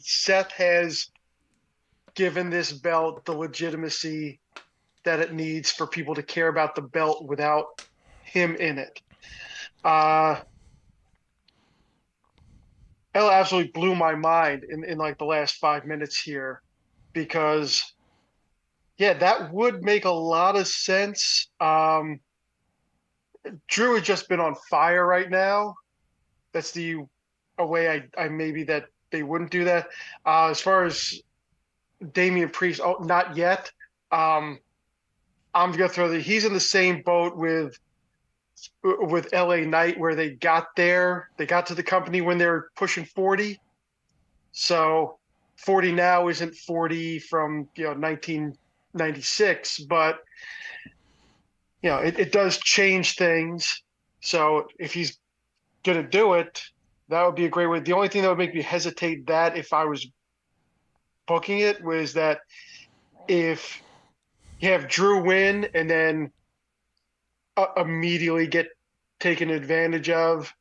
Seth has given this belt the legitimacy that it needs for people to care about the belt without him in it. Ella absolutely blew my mind in like the last 5 minutes here, because that would make a lot of sense. Drew has just been on fire right now. That's a way I maybe that they wouldn't do that. As far as Damian Priest, not yet. I'm gonna throw he's in the same boat with LA Knight, where they got to the company when they're pushing 40. So 40 now isn't 40 from 1996, but it does change things. So if he's gonna do it, that would be a great way. The only thing that would make me hesitate that if I was booking it was that if you have Drew win and then immediately get taken advantage of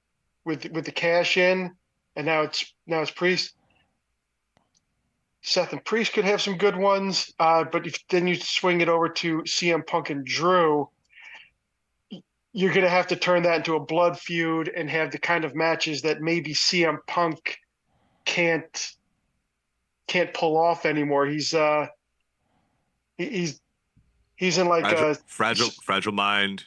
with the cash in, and now it's Priest. Seth and Priest could have some good ones, but if then you swing it over to CM Punk and Drew, you're going to have to turn that into a blood feud and have the kind of matches that maybe CM Punk can't pull off anymore. He's in like fragile mind,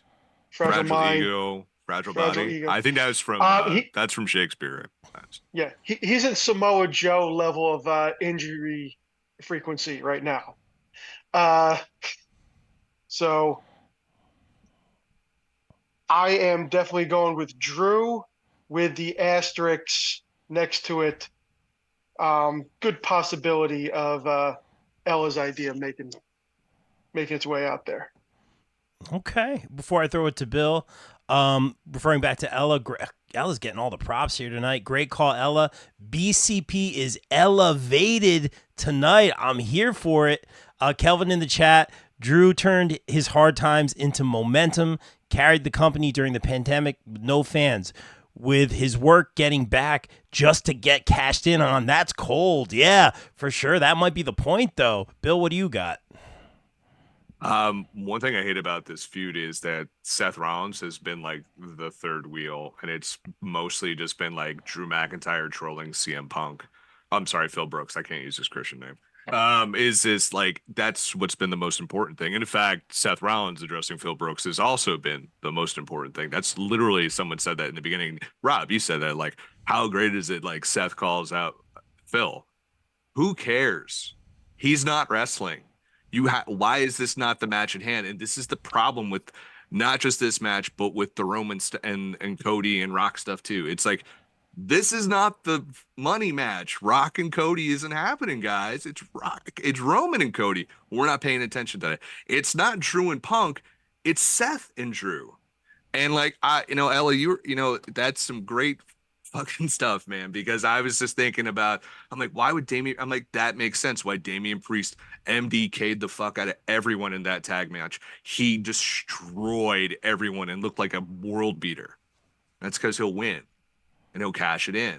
fragile mind, ego, fragile body. ego. I think that's from that's from Shakespeare. Yeah, he's in Samoa Joe level of injury frequency right now. So I am definitely going with Drew with the asterisks next to it. Good possibility of Ella's idea making its way out there. Okay. Before I throw it to Bill, referring back to Ella, Ella's getting all the props here tonight. Great call, Ella. BCP is elevated tonight. I'm here for it. Kelvin in the chat. Drew turned his hard times into momentum, carried the company during the pandemic with no fans. With his work getting back just to get cashed in on. That's cold. Yeah, for sure. That might be the point, though. Bill, what do you got? One thing I hate about this feud is that Seth Rollins has been like the third wheel, and it's mostly just been like Drew McIntyre trolling CM Punk. I'm sorry, Phil Brooks. I can't use his Christian name. Is this like that's what's been the most important thing? And in fact, Seth Rollins addressing Phil Brooks has also been the most important thing. That's literally, someone said that in the beginning. Rob, you said that, like, how great is it? Like, Seth calls out Phil. Who cares? He's not wrestling. Why is this not the match at hand? And this is the problem with not just this match, but with the Roman and Cody and Rock stuff too. It's like, this is not the money match. Rock and Cody isn't happening, guys. It's Roman and Cody. We're not paying attention to it. It's not Drew and Punk. It's Seth and Drew. And like, Ella, that's some great fucking stuff, man, because I was just thinking about, I'm like, why would that makes sense why Damian Priest MDK'd the fuck out of everyone in that tag match. He destroyed everyone and looked like a world beater. That's because he'll win and he'll cash it in,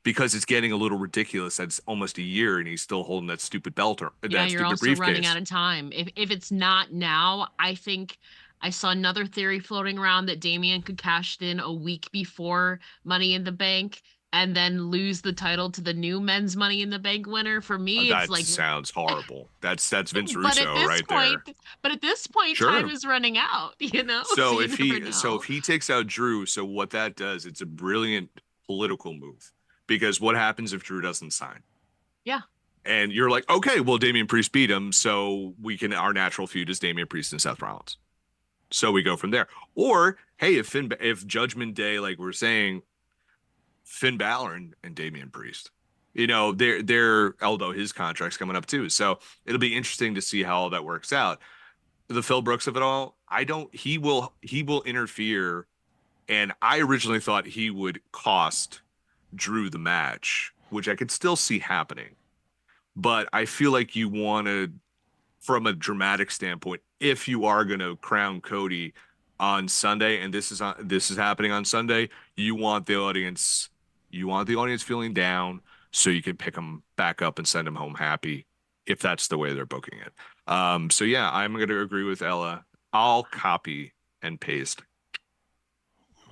because it's getting a little ridiculous. That's almost a year and he's still holding that stupid belt or that you're stupid also briefcase. running out of time. If it's not now, I think I saw another theory floating around that Damian could cash it in a week before Money in the Bank. and then lose the title to the new men's Money in the Bank winner. For me, it's That like, sounds horrible. That's Vince but at Russo this right point, there. but at this point, Sure. time is running out. So you if never if he takes out Drew, so what that does, it's a brilliant political move, because what happens if Drew doesn't sign? Yeah. And you're like, okay, well, Damian Priest beat him, so our natural feud is Damian Priest and Seth Rollins. So we go from there. Or, hey, if Judgment Day, like we're saying, Finn Balor and Damian Priest, although his contract's coming up too. So it'll be interesting to see how all that works out. The Phil Brooks of it all, he will interfere. And I originally thought he would cost Drew the match, which I could still see happening. But I feel like you want to, from a dramatic standpoint, if you are going to crown Cody on Sunday, and this is happening on Sunday, you want the audience feeling down, so you can pick them back up and send them home happy, if that's the way they're booking it. So yeah, I'm going to agree with Ella. I'll copy and paste.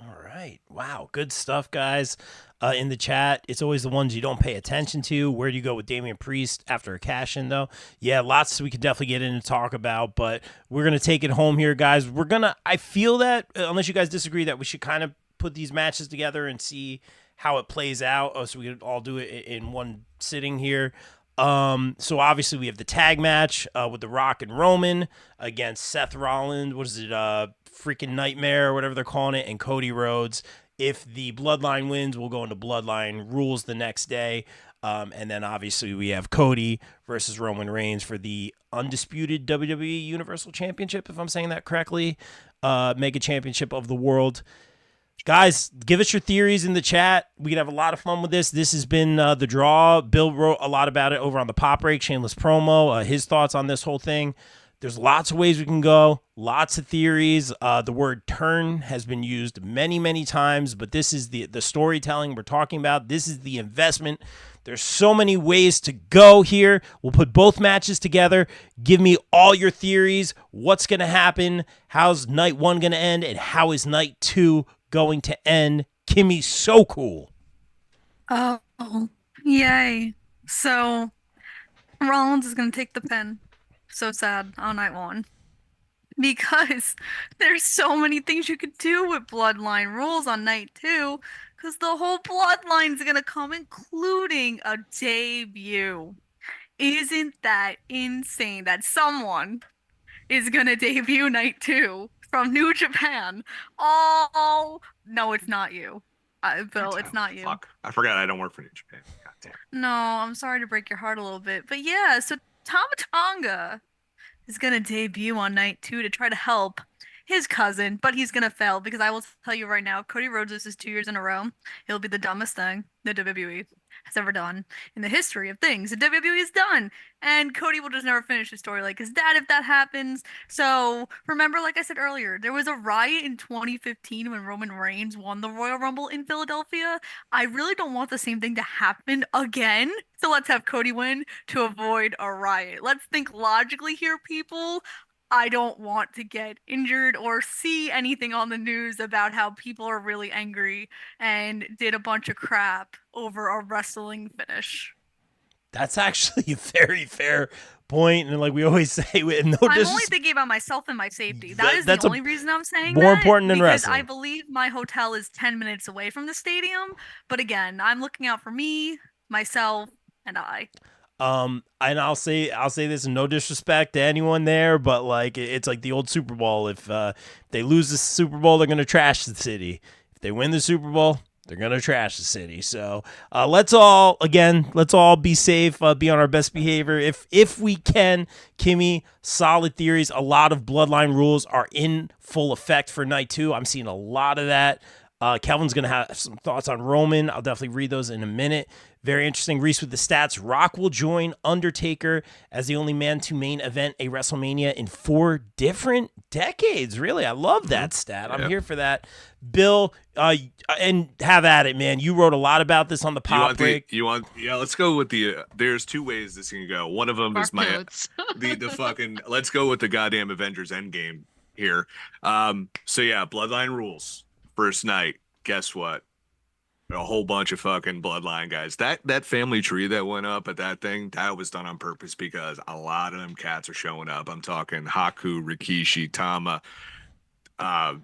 All right. Wow. Good stuff, guys. In the chat, it's always the ones you don't pay attention to. Where do you go with Damian Priest after a cash in, though? Yeah, lots we could definitely get in and talk about, but we're going to take it home here, guys. I feel that, unless you guys disagree, that we should kind of put these matches together and see how it plays out. So we could all do it in one sitting here. So obviously we have the tag match with The Rock and Roman against Seth Rollins. What is it? Freaking Nightmare or whatever they're calling it, and Cody Rhodes. If the Bloodline wins, we'll go into Bloodline Rules the next day. And then obviously we have Cody versus Roman Reigns for the undisputed WWE Universal Championship, if I'm saying that correctly. Mega Championship of the world. Guys, give us your theories in the chat. We can have a lot of fun with this. This has been The Draw. Bill wrote a lot about it over on the Pop Break, shameless promo, his thoughts on this whole thing. There's lots of ways we can go, lots of theories. The word turn has been used many, many times, but this is the storytelling we're talking about. This is the investment. There's so many ways to go here. We'll put both matches together. Give me all your theories. What's going to happen? How's night one going to end? And how is night two going to end? Kimmy's so cool. Oh, yay. So Rollins is going to take the pin. So sad on night one, because there's so many things you could do with Bloodline Rules on night two, because the whole Bloodline's gonna come, including a debut. Isn't that insane that someone is gonna debut night two from New Japan? Oh no, it's not you, Bill. It's not you. Fuck, I forgot I don't work for New Japan. God damn. No, I'm sorry to break your heart a little bit, but yeah, so Tama Tonga is going to debut on night two to try to help his cousin, but he's going to fail, because I will tell you right now, Cody Rhodes loses 2 years in a row. It'll be the dumbest thing the WWE has ever done in the history of things the WWE has done. And Cody will just never finish his story like his dad if that happens. So remember, like I said earlier, there was a riot in 2015 when Roman Reigns won the Royal Rumble in Philadelphia. I really don't want the same thing to happen again. So let's have Cody win to avoid a riot. Let's think logically here, people. I don't want to get injured or see anything on the news about how people are really angry and did a bunch of crap over a wrestling finish. That's actually a very fair point, and like we always say, with no I'm only thinking about myself and my safety. That's the only reason I'm saying more that, important than because wrestling. I believe my hotel is 10 minutes away from the stadium, but again, I'm looking out for me, myself, and I. And I'll say this, no disrespect to anyone there, but like it's like the old Super Bowl. If they lose the Super Bowl, they're gonna trash the city. If they win the Super Bowl, they're gonna trash the city. So let's all be safe, be on our best behavior if we can. Kimmy, solid theories. A lot of Bloodline Rules are in full effect for night two. I'm seeing a lot of that. Kelvin's going to have some thoughts on Roman. I'll definitely read those in a minute. Very interesting. Reese with the stats. Rock will join Undertaker as the only man to main event a WrestleMania in 4 different decades. Really, I love that stat. I'm here for that. Bill, and have at it, man. You wrote a lot about this on the Pop Break. Let's go with there's 2 ways this can go. One of them is the fucking, let's go with the goddamn Avengers Endgame here. So yeah, Bloodline Rules. First night, guess what? a whole bunch of fucking bloodline guys. That family tree that went up at that thing, that was done on purpose because a lot of them cats are showing up. I'm talking Haku, Rikishi, Tama,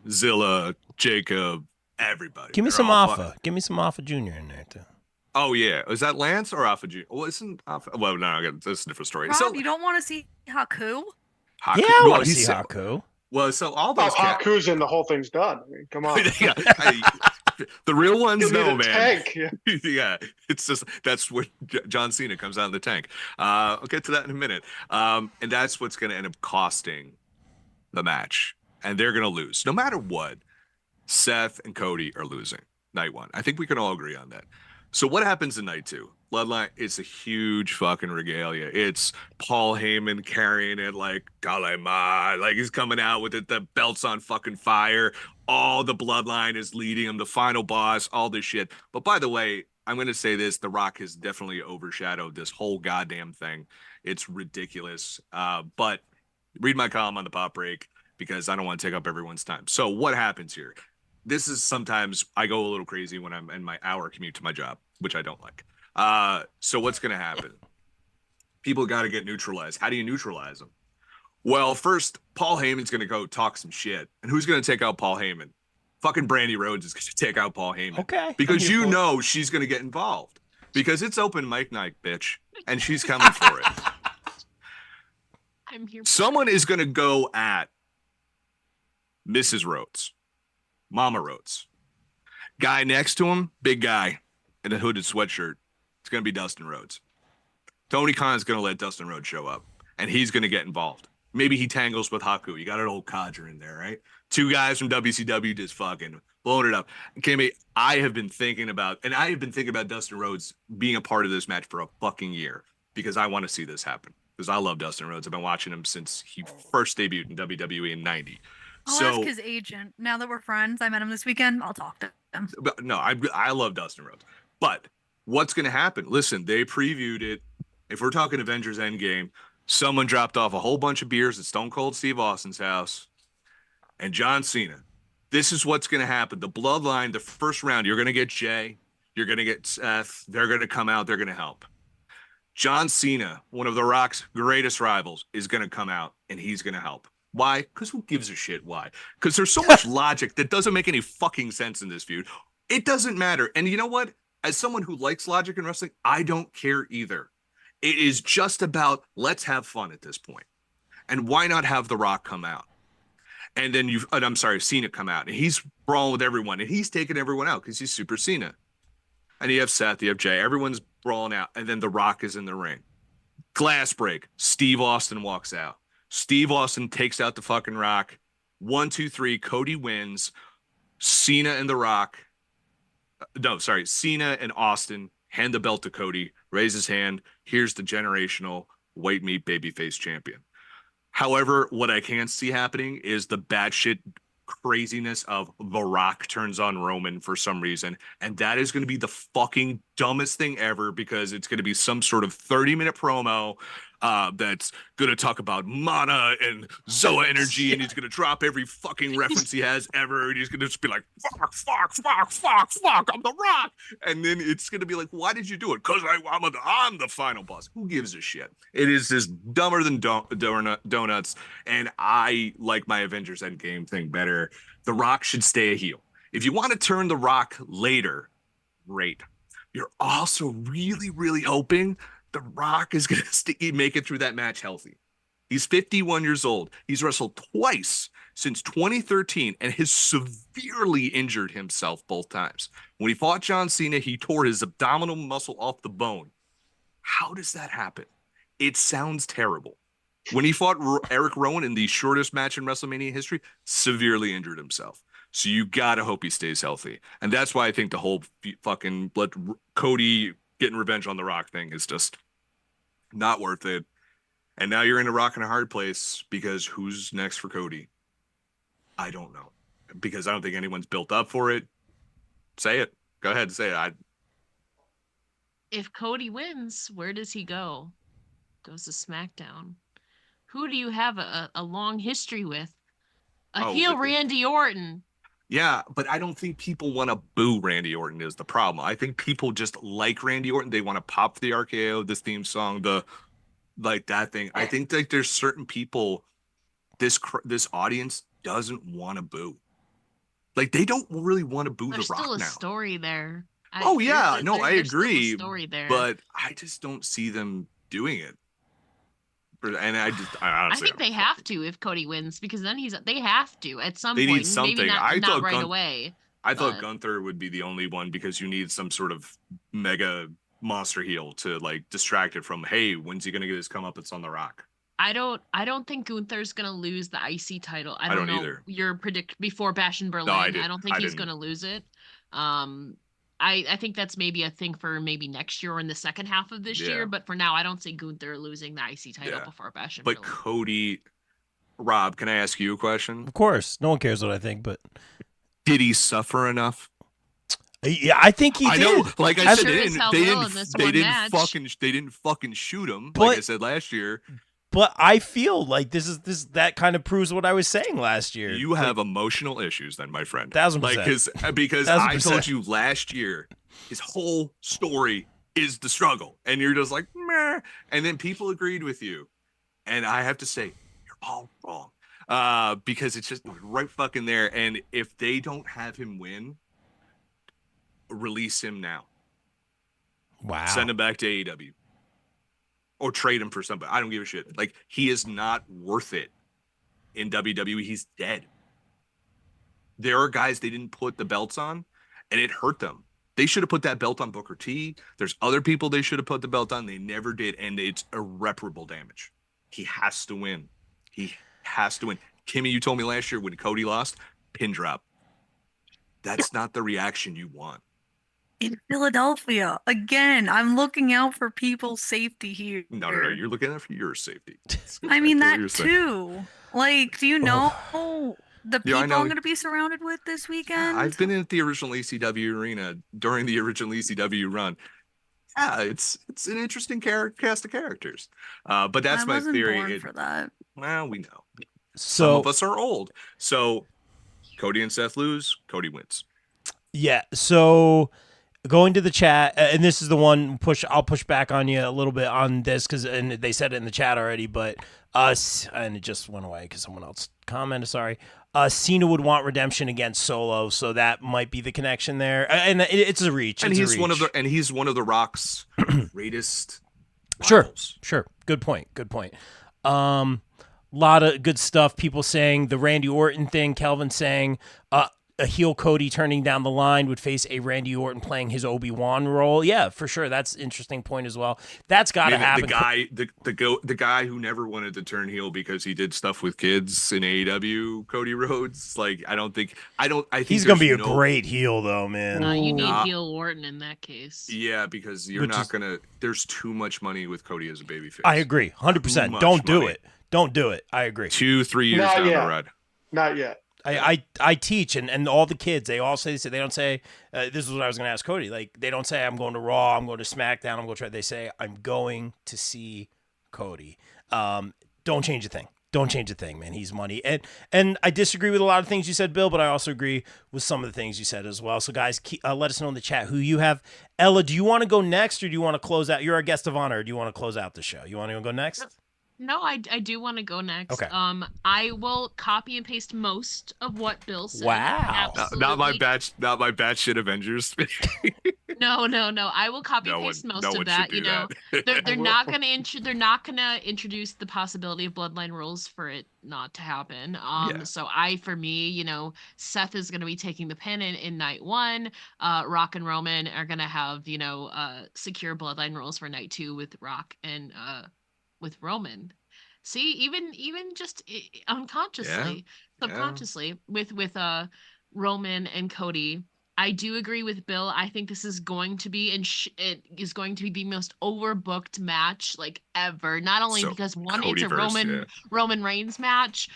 Zilla, Jacob, everybody. Give me They're some all Alpha. Give me some Alpha Junior in there too. Oh yeah, is that Lance or Alpha Junior? Well, isn't Alpha? Well, no, that's a different story. Rob, So you don't want to see Haku? Haku, Yeah, I well, want to he's see Haku. Well, so all Oh, those cats. Haku's in, the whole thing's done. I mean, come on. Yeah, the real ones, He'll no need a man. tank. Yeah. Yeah, it's just that's where John Cena comes out in the tank. I'll get to that in a minute. And that's what's going to end up costing the match, and they're going to lose no matter what. Seth and Cody are losing night one. I think we can all agree on that. So what happens in night two? Bloodline, it's a huge fucking regalia. It's Paul Heyman carrying it like Kalema, like he's coming out with it, the belt's on fucking fire. All the bloodline is leading him, the final boss, all this shit. But by the way, I'm going to say this, The Rock has definitely overshadowed this whole goddamn thing. It's ridiculous. But read my column on the Pop Break because I don't want to take up everyone's time. So what happens here? This is sometimes I go a little crazy when I'm in my hour commute to my job, which I don't like. So what's going to happen? People got to get neutralized. How do you neutralize them? Well, first, Paul Heyman's going to go talk some shit. And who's going to take out Paul Heyman? Fucking Brandy Rhodes is going to take out Paul Heyman. Okay. Because you know she's going to get involved. Because it's open mic night, bitch. And she's coming for it. I'm here. Someone is going to go at Mrs. Rhodes. Mama Rhodes. Guy next to him, big guy in a hooded sweatshirt. It's going to be Dustin Rhodes. Tony Khan's going to let Dustin Rhodes show up, and he's going to get involved. Maybe he tangles with Haku. You got an old codger in there, right? Two guys from WCW just fucking blowing it up. Kimmy, I have been thinking about Dustin Rhodes being a part of this match for a fucking year because I want to see this happen. Because I love Dustin Rhodes. I've been watching him since he first debuted in WWE in '90. I'll ask his agent. Now that we're friends, I met him this weekend. I'll talk to him. But no, I love Dustin Rhodes. But what's going to happen? Listen, they previewed it. If we're talking Avengers Endgame, someone dropped off a whole bunch of beers at Stone Cold Steve Austin's house and John Cena. This is what's going to happen. The bloodline, the first round, you're going to get Jay. You're going to get Seth. They're going to come out. They're going to help. John Cena, one of The Rock's greatest rivals, is going to come out and he's going to help. Why? Because who gives a shit why? Because there's so much logic that doesn't make any fucking sense in this feud. It doesn't matter. And you know what? As someone who likes logic in wrestling, I don't care either. It is just about let's have fun at this point. And why not have The Rock come out? And then Cena come out. And he's brawling with everyone. And he's taking everyone out because he's Super Cena. And you have Seth, you have Jay. Everyone's brawling out. And then The Rock is in the ring. Glass break. Steve Austin walks out. Steve Austin takes out the fucking Rock. 1, 2, 3. Cody wins. Cena and The Rock. Cena and Austin hand the belt to Cody. Raise his hand. Here's the generational white meat babyface champion. However, what I can't see happening is the batshit craziness of The Rock turns on Roman for some reason. And that is going to be the fucking dumbest thing ever because it's going to be some sort of 30-minute promo that's going to talk about mana and Zoa energy, and he's going to drop every fucking reference he has ever, and he's going to just be like, fuck, I'm The Rock. And then it's going to be like, why did you do it? Because I'm the final boss. Who gives a shit? It is just dumber than donuts, and I like my Avengers Endgame thing better. The Rock should stay a heel. If you want to turn The Rock later, great. You're also really, really hoping The Rock is going to make it through that match healthy. He's 51 years old. He's wrestled twice since 2013 and has severely injured himself both times. When he fought John Cena, he tore his abdominal muscle off the bone. How does that happen? It sounds terrible. When he fought Eric Rowan in the shortest match in WrestleMania history, severely injured himself. So you got to hope he stays healthy. And that's why I think the whole fucking Cody getting revenge on The Rock thing is just not worth it. And now you're in a rock and a hard place because who's next for Cody? I don't know. Because I don't think anyone's built up for it. Say it. Go ahead and say it. If Cody wins, where does he go? Goes to SmackDown. Who do you have a long history with? Heel Randy Orton. Yeah, but I don't think people want to boo Randy Orton is the problem. I think people just like Randy Orton. They want to pop the RKO, this theme song, the like that thing. I think like there's certain people this audience doesn't want to boo. Like they don't really want to boo There's The Rock still a now. story there. Oh yeah, no, I there's still a agree. story there. But I just don't see them doing it. And I honestly, think they have to if Cody wins, because then they have to at some They point. need something. Maybe I not thought right away. I thought but- Gunther would be the only one because you need some sort of mega monster heel to like distract it from, hey, when's he gonna get his comeuppance on The Rock? I don't think Gunther's gonna lose the IC title. I don't know either. your predict before Bash in Berlin. I don't think he's didn't. gonna lose it. I think that's maybe a thing for maybe next year or in the second half of this year. But for now, I don't see Gunther losing the IC title before Bash in But Berlin. Cody, Rob, can I ask you a question? Of course, no one cares what I think, but Did he suffer enough? yeah, I think he did. I know, like I said, sure as hell will in this one match. they didn't fucking shoot him, But- like I said last year. But I feel like that kind of proves what I was saying last year. You have emotional issues, then, my friend. 1000%. Like, because I 1000%. told you last year, his whole story is the struggle, and you're just like, meh. And then people agreed with you, and I have to say, you're all wrong, because it's just right fucking there. And if they don't have him win, release him now. Wow. Send him back to AEW. Or trade him for somebody. I don't give a shit. Like, he is not worth it in WWE. He's dead. There are guys they didn't put the belts on, and it hurt them. They should have put that belt on Booker T. There's other people they should have put the belt on. They never did, and it's irreparable damage. He has to win. He has to win. Kimmy, you told me last year when Cody lost, pin drop. That's not the reaction you want. In Philadelphia, again, I'm looking out for people's safety here. No. You're looking out for your safety. I mean That's what that you're saying. too. Like, do you know the people Yeah, I know. I'm going to be surrounded with this weekend? I've been at the original ECW arena during the original ECW run. Yeah, it's an interesting cast of characters. But that's I my wasn't theory. born for that. Well, we know. Some So of us are old. So Cody and Seth lose. Cody wins. yeah, so going to the chat, and this is the one I'll push back on you a little bit on this and they said it in the chat already, but us, and it just went away because someone else commented. Sorry. Cena would want redemption against Solo, so that might be the connection there. And it's a reach. And it's he's a one of reach. he's one of the Rock's greatest Sure. rivals. Sure. Good point. Lot of good stuff. People saying the Randy Orton thing. Kelvin saying a heel Cody turning down the line would face a Randy Orton playing his Obi-Wan role. Yeah, for sure. That's an interesting point as well. That's got to happen. The guy who never wanted to turn heel because he did stuff with kids in AEW, Cody Rhodes. Like, I think he's going to be a great heel though, man. No, you need heel Orton in that case. Yeah, because you're not gonna. There's too much money with Cody as a babyface. I agree, 100%. Don't do it. Don't do it. I agree. 2-3 years down the road. Not yet. I teach and all the kids, they all say they don't say this is what I was going to ask Cody. Like, they don't say I'm going to Raw, I'm going to SmackDown, I'm going to try. They say I'm going to see Cody. Don't change a thing. Don't change a thing, man. He's money. And I disagree with a lot of things you said, Bill, but I also agree with some of the things you said as well. So guys, let us know in the chat who you have. Ella, do you want to go next, or do you want to close out? You're our guest of honor. Or do you want to close out the show? You want to go next? No, I do want to go next. Okay. I will copy and paste most of what Bill said. Wow. Not my batshit Avengers. No. I will copy and paste most of that. You know, they're not gonna introduce the possibility of bloodline rules for it not to happen. So for me, you know, Seth is gonna be taking the pin in night 1. Rock and Roman are gonna have, you know, secure bloodline rules for night 2 with Rock and with Roman. See, even just unconsciously, subconsciously with Roman and Cody. I do agree with Bill. I think this is going to be it is going to be the most overbooked match like ever. Not only because one, it's a Roman Reigns match,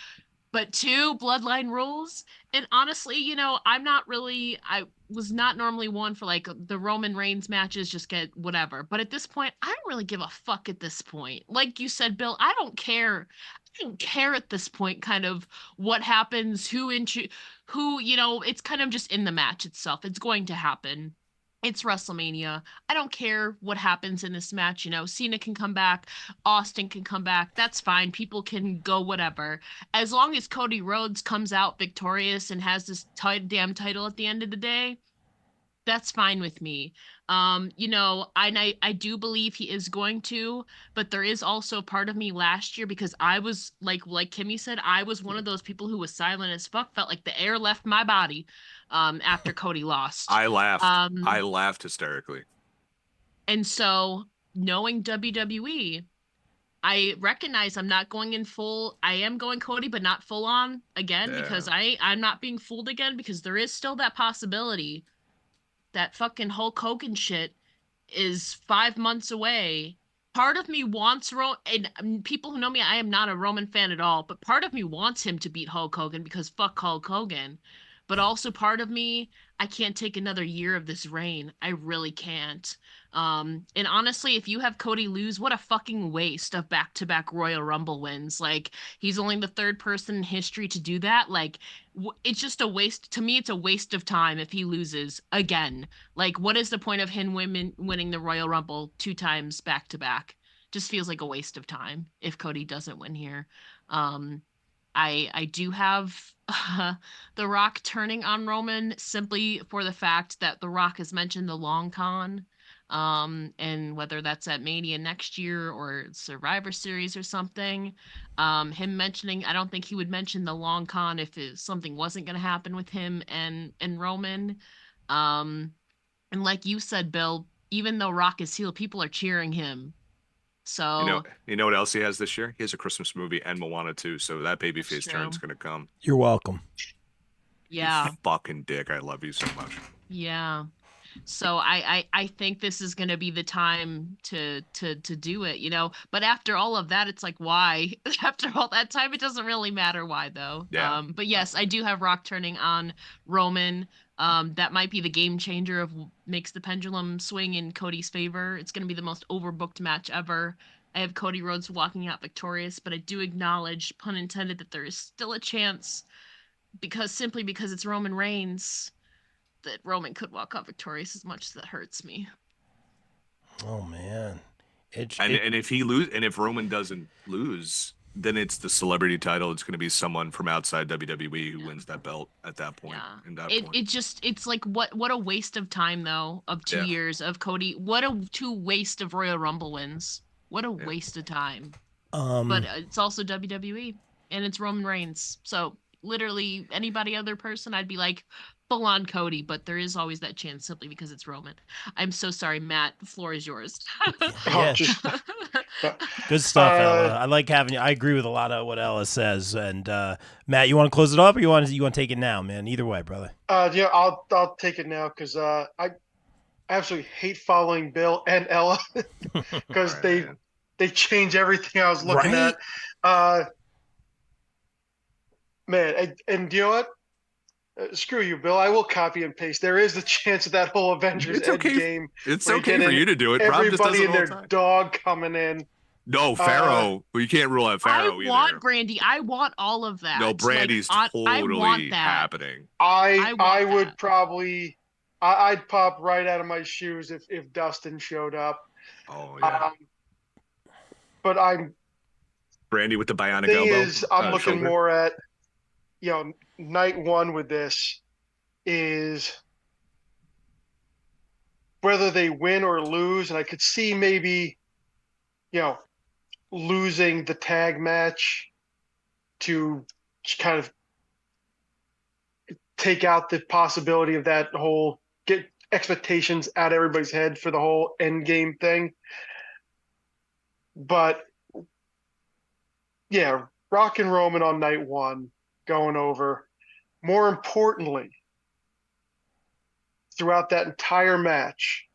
but 2 bloodline rules. And honestly, I was not normally one for like the Roman Reigns matches, just get whatever. But at this point, I don't really give a fuck at this point. Like you said, Bill, I don't care. I don't care at this point, kind of what happens, it's kind of just in the match itself. It's going to happen. It's WrestleMania. I don't care what happens in this match. Cena can come back, Austin can come back. That's fine. People can go whatever. As long as Cody Rhodes comes out victorious and has this damn title at the end of the day, that's fine with me. I do believe he is going to, but there is also part of me last year, because I was like Kimmy said, I was one of those people who was silent as fuck, felt like the air left my body after Cody lost. I laughed. I laughed hysterically. And so, knowing WWE, I recognize I'm not going in full. I am going Cody, but not full on again, because I'm not being fooled again, because there is still that possibility that fucking Hulk Hogan shit is 5 months away. Part of me wants and people who know me, I am not a Roman fan at all, but part of me wants him to beat Hulk Hogan, because fuck Hulk Hogan. But also part of me, I can't take another year of this reign. I really can't. And honestly, if you have Cody lose, what a fucking waste of back-to-back Royal Rumble wins. Like, he's only the 3rd person in history to do that. Like, it's just a waste. To me, it's a waste of time if he loses again. Like, what is the point of him winning the Royal Rumble 2 times back-to-back? Just feels like a waste of time if Cody doesn't win here. I do have The Rock turning on Roman, simply for the fact that The Rock has mentioned the long con, and whether that's at Mania next year or Survivor Series or something. Him mentioning, I don't think he would mention the long con if something wasn't going to happen with him and Roman. And like you said, Bill, even though Rock is heel, people are cheering him. So you know what else he has this year? He has a Christmas movie and Moana 2, so that babyface turn's gonna come. You're welcome. Yeah. You fucking dick. I love you so much. Yeah. So I think this is gonna be the time to do it, But after all of that, it's like, why? After all that time, it doesn't really matter why, though. Yeah. But yes, I do have Rock turning on Roman. That might be the game changer of makes the pendulum swing in Cody's favor. It's going to be the most overbooked match ever. I have Cody Rhodes walking out victorious, but I do acknowledge, pun intended, that there is still a chance, simply because it's Roman Reigns, that Roman could walk out victorious, as much as that hurts me. Oh man. And if Roman doesn't lose, then it's the celebrity title. It's going to be someone from outside WWE who wins that belt at that point. Yeah. It's like, what a waste of time, though, of 2 years of Cody. What a waste of Royal Rumble wins. What a waste of time. But it's also WWE, and it's Roman Reigns. So literally anybody other person, I'd be like, full on Cody, but there is always that chance simply because it's Roman. I'm so sorry, Matt. The floor is yours. Yeah. Good stuff, Ella. I like having you. I agree with a lot of what Ella says. And Matt, you want to close it up, or you want to take it now, man? Either way, brother. Yeah, I'll take it now, because I absolutely hate following Bill and Ella because they change everything I was looking at. Man, and you know what? Screw you, Bill. I will copy and paste. There is the chance of that whole Avengers Endgame. It's okay for you to do it. Everybody and their dog coming in. No, Pharaoh. You can't rule out Pharaoh either. I want Brandy. I want all of that. No, Brandy's totally happening. I would probably, I'd pop right out of my shoes if Dustin showed up. Oh yeah. But Brandy with the bionic elbow. I'm looking shoulder. more at, night one with this is whether they win or lose, and I could see maybe, losing the tag match to kind of take out the possibility of that whole get expectations out of everybody's head for the whole end game thing. But yeah, Rock and Roman on night one going over. More importantly, throughout that entire match,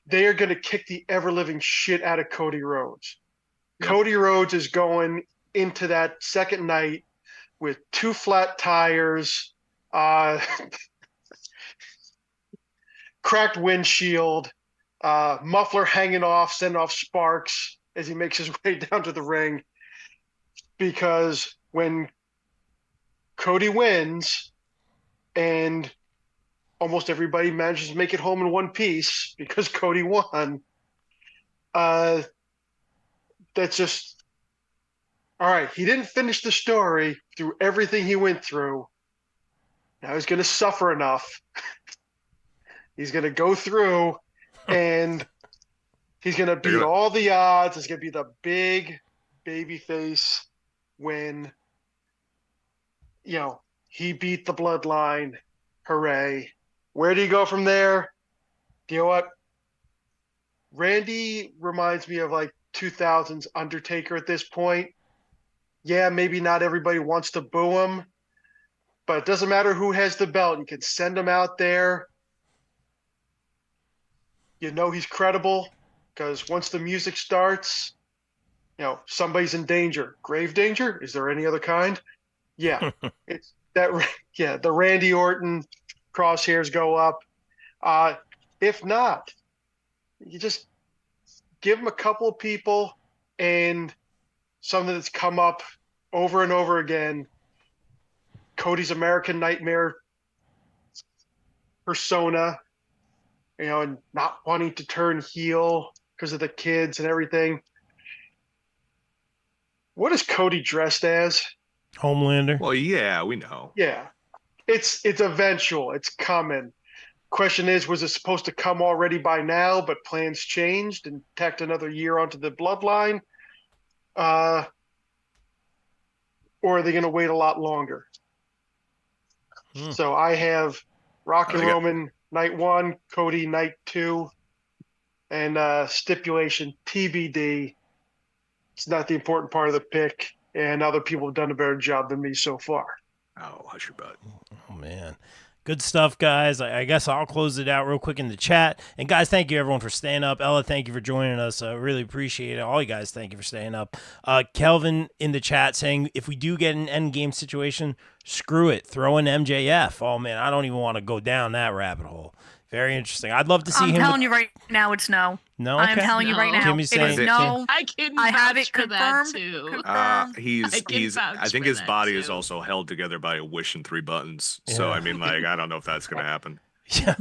they are going to kick the ever-living shit out of Cody Rhodes. Yep. Cody Rhodes is going into that second night with 2 flat tires, cracked windshield, muffler hanging off, sending off sparks as he makes his way down to the ring. Because when Cody wins and almost everybody manages to make it home in one piece because Cody won, that's just, all right, he didn't finish the story through everything he went through. Now he's going to suffer enough. He's going to go through and he's going to beat all the odds. It's going to be the big baby face when, he beat the bloodline. Hooray. Where do you go from there? You know what? Randy reminds me of like 2000s Undertaker at this point. Yeah, maybe not everybody wants to boo him, but it doesn't matter who has the belt. You can send him out there. He's credible because once the music starts, somebody's in danger. Grave danger? Is there any other kind? Yeah. It's that. Yeah, the Randy Orton crosshairs go up. If not, you just give him a couple of people and something that's come up over and over again. Cody's American Nightmare persona, and not wanting to turn heel because of the kids and everything. What is Cody dressed as? Homelander. Well, yeah, we know. Yeah. It's eventual. It's coming. Question is, was it supposed to come already by now, but plans changed and tacked another year onto the bloodline? Or are they going to wait a lot longer? So I have Rock and Roman night 1, Cody night 2, and stipulation TBD. It's not the important part of the pick, and other people have done a better job than me so far. Oh, hush your butt. Oh, man. Good stuff, guys. I guess I'll close it out real quick in the chat. And, guys, thank you, everyone, for staying up. Ella, thank you for joining us. I really appreciate it. All you guys, thank you for staying up. Kelvin in the chat saying, if we do get an endgame situation, screw it. Throw in MJF. Oh, man, I don't even want to go down that rabbit hole. Very interesting. I'd love to see him. I'm telling you right now, it's no. No, I'm telling you right now, Timmy's it is saying no. I can I have vouch it for that confirmed. too. I think his body is too. also held together by a wish and 3 buttons. So I mean, I don't know if that's gonna happen. Yeah.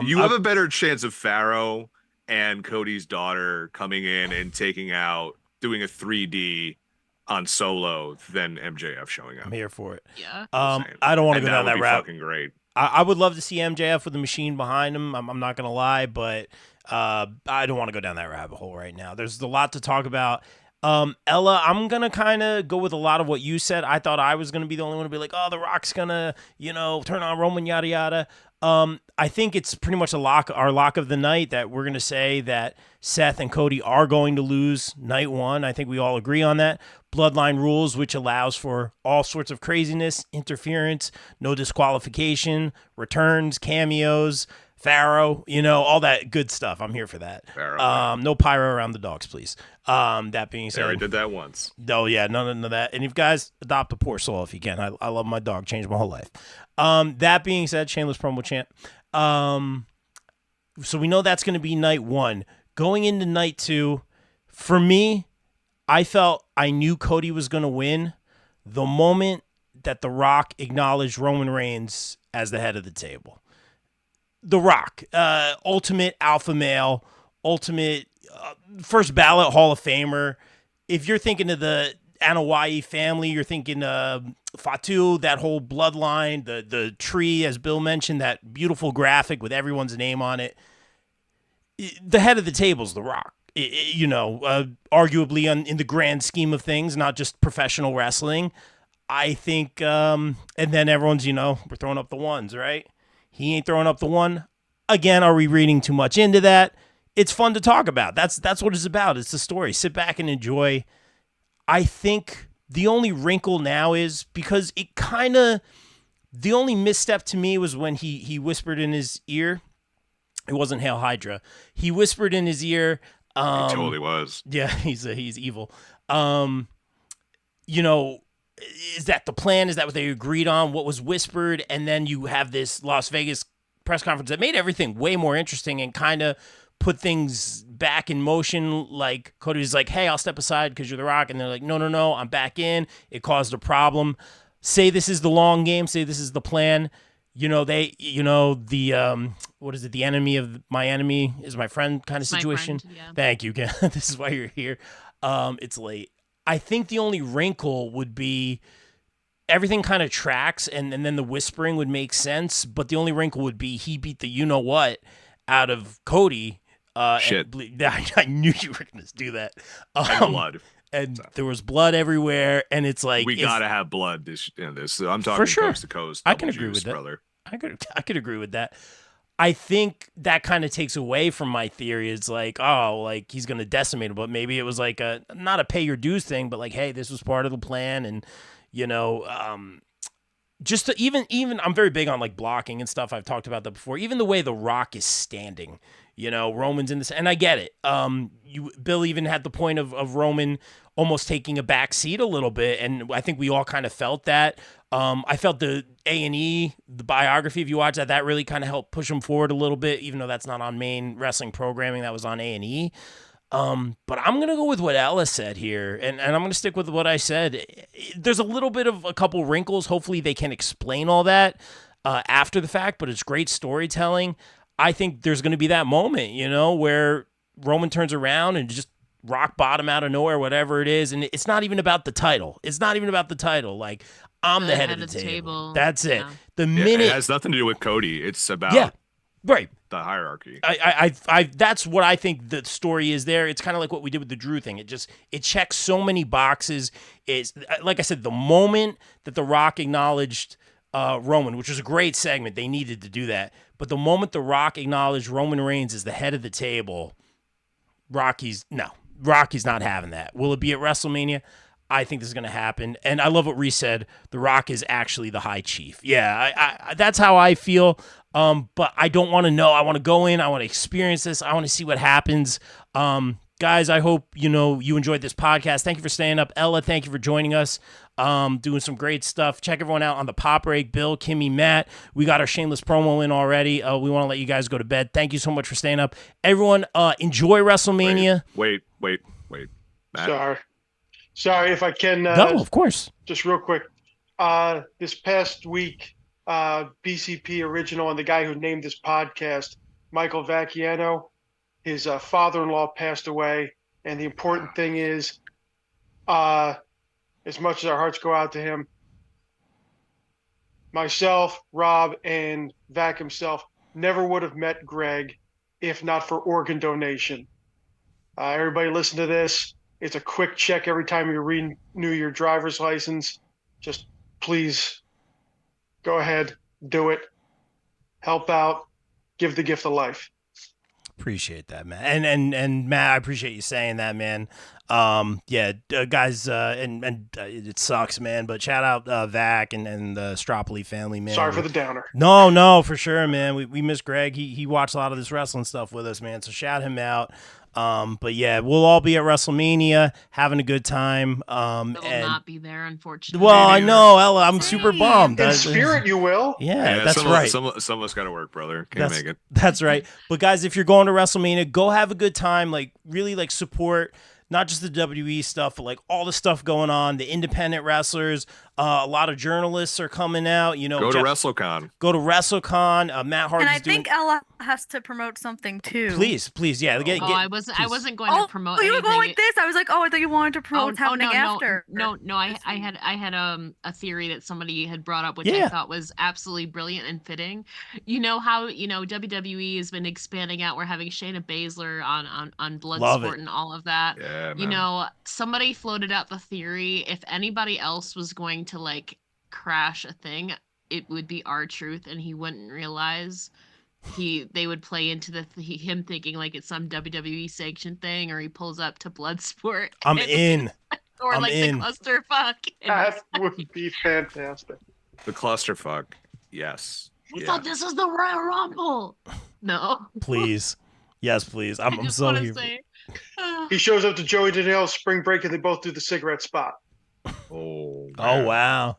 You have a better chance of Pharaoh and Cody's daughter coming in and doing a 3D on Solo than MJF showing up. I'm here for it. Yeah. I don't want to go down that route. Fucking great. I would love to see MJF with the machine behind him. I'm not going to lie, but I don't want to go down that rabbit hole right now. There's a lot to talk about. Ella, I'm going to kind of go with a lot of what you said. I thought I was going to be the only one to be like, oh, The Rock's going to, turn on Roman, yada, yada. I think it's pretty much our lock of the night that we're going to say that Seth and Cody are going to lose night 1. I think we all agree on that. Bloodline rules, which allows for all sorts of craziness, interference, no disqualification, returns, cameos, Pharaoh, all that good stuff. I'm here for that. No pyro around the dogs, please. That being said, I did that once. Oh yeah, none of that. And if you guys adopt a poor soul if you can. I love my dog. Changed my whole life. That being said, shameless promo chant. So we know that's going to be night 1. Going into night 2, for me, I felt I knew Cody was going to win the moment that The Rock acknowledged Roman Reigns as the head of the table. The Rock, ultimate alpha male, ultimate first ballot Hall of Famer. If you're thinking of the Anoa'i family, you're thinking Fatu, that whole bloodline, the tree, as Bill mentioned, that beautiful graphic with everyone's name on it. The head of the table is The Rock. Arguably in the grand scheme of things, not just professional wrestling. I think, and then everyone's, we're throwing up the ones, right? He ain't throwing up the one. Again, are we reading too much into that? It's fun to talk about. That's what it's about. It's the story. Sit back and enjoy. I think the only wrinkle now is because the only misstep to me was when he whispered in his ear. It wasn't Hail Hydra. He whispered in his ear. He totally was. Yeah, he's evil. you know, is that the plan? Is that what they agreed on? What was whispered? And then you have this Las Vegas press conference that made everything way more interesting and kind of put things back in motion. Like Cody's like, hey, I'll step aside because you're The Rock. And they're like, no, I'm back in. It caused a problem. Say this is the long game. Say this is the plan. You know, the what is it? The enemy of my enemy is my friend kind of situation. Friend, yeah. Thank you. This is why you're here. It's late. I think the only wrinkle would be everything kind of tracks and then the whispering would make sense. But the only wrinkle would be he beat the you-know-what out of Cody. Shit. I knew you were going to do that. And blood. And there was blood everywhere. And it's like... We got to have blood in this. So I'm talking for sure. coast to coast. I can agree with that. Brother. I could agree with that. I think that kind of takes away from my theory. It's like, oh, like he's going to decimate him, but maybe it was like not a pay your dues thing, but like, hey, this was part of the plan. And, you know, just to even I'm very big on like blocking and stuff. I've talked about that before. Even the way The Rock is standing, you know, Roman's in this, and I get it. Bill even had the point of Roman almost taking a back seat a little bit, and I think we all kind of felt that. I felt the A&E, the biography, if you watch that really kind of helped push him forward a little bit, even though that's not on main wrestling programming, that was on A&E. But I'm going to go with what Ella said here, and I'm going to stick with what I said. There's a little bit of a couple wrinkles. Hopefully they can explain all that after the fact, but it's great storytelling. I think there's going to be that moment, you know, where Roman turns around and just rock bottom out of nowhere, whatever it is. And it's not even about the title. Like, I'm the head of the table. That's it. Yeah. The minute it has nothing to do with Cody. It's about right. the hierarchy. I that's what I think the story is there. It's kind of like what we did with the Drew thing. It checks so many boxes. Is like I said, the moment that The Rock acknowledged Roman, which was a great segment, they needed to do that. But the moment The Rock acknowledged Roman Reigns as the head of the table, Rocky's not having that. Will it be at WrestleMania? I think this is going to happen. And I love what Reese said. The Rock is actually the high chief. Yeah, I that's how I feel. But I don't want to know. I want to go in. I want to experience this. I want to see what happens. Guys, I hope, you enjoyed this podcast. Thank you for staying up. Ella, thank you for joining us. Doing some great stuff. Check everyone out on the Pop Break. Bill, Kimmy, Matt. We got our shameless promo in already. We want to let you guys go to bed. Thank you so much for staying up. Everyone, enjoy WrestleMania. Wait. Matt? Sorry, if I can. No, of course. Just real quick. This past week, BCP original and the guy who named this podcast, Michael Vacchiano, his father-in-law passed away. And the important thing is, as much as our hearts go out to him, myself, Rob, and Vac himself never would have met Greg if not for organ donation. Everybody listen to this. It's a quick check every time you renew your driver's license. Just please go ahead, do it, help out, give the gift of life. Appreciate that, man. And Matt, I appreciate you saying that, man. Guys, and it sucks, man. But shout out Vac and the Stropoli family, man. Sorry for the downer. No, for sure, man. We miss Greg. He watched a lot of this wrestling stuff with us, man. So shout him out. But yeah, we'll all be at WrestleMania having a good time. I will not be there, unfortunately. Well, I know, Ella. I'm super bummed. In spirit, you will. Yeah, that's right. Some of us got to work, brother. Can't make it. That's right. But guys, if you're going to WrestleMania, go have a good time. Like, really, like, support not just the WWE stuff, but like all the stuff going on, the independent wrestlers. A lot of journalists are coming out. Go to WrestleCon. Go to WrestleCon. Matt Hardy's and I think Ella has to promote something too. Please, yeah. I wasn't going to promote. Oh, you were anything. going like this. I was like, I thought you wanted to promote what's happening after. No. I had a theory that somebody had brought up, which I thought was absolutely brilliant and fitting. You know how WWE has been expanding out. We're having Shayna Baszler on Bloodsport and all of that. Yeah, somebody floated out the theory if anybody else was going to like crash a thing, it would be R-Truth, and he wouldn't realize. They would play into him thinking like it's some WWE sanctioned thing, or he pulls up to Bloodsport. I'm in. Or I'm like in. the clusterfuck. That would be fantastic. the clusterfuck. Yes. I thought this was the Royal Rumble. No. Please. Yes, please. I'm just so wanna here. say, He shows up to Joey Janela's spring break and they both do the cigarette spot. Oh, Oh, man. wow.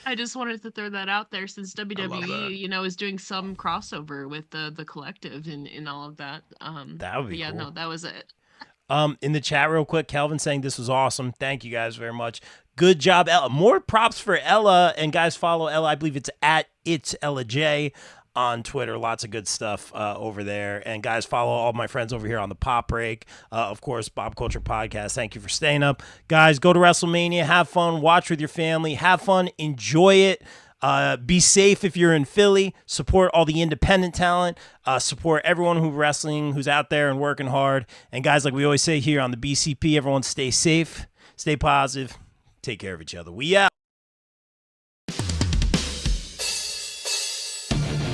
I just wanted to throw that out there since that. WWE, is doing some crossover with the collective and all of that. That would be but yeah, cool. no, that was it. In the chat real quick, Kelvin saying this was awesome. Thank you guys very much. Good job, Ella. More props for Ella. And guys, follow Ella. I believe it's at It's Ella J on Twitter. Lots of good stuff over there. And guys, follow all my friends over here on the Pop Break. Of course, Bob Culture Podcast. Thank you for staying up. Guys, go to WrestleMania. Have fun. Watch with your family. Have fun. Enjoy it. Be safe if you're in Philly. Support all the independent talent. Support everyone who's out there and working hard. And guys, like we always say here on the BCP, everyone stay safe, stay positive, take care of each other. We out.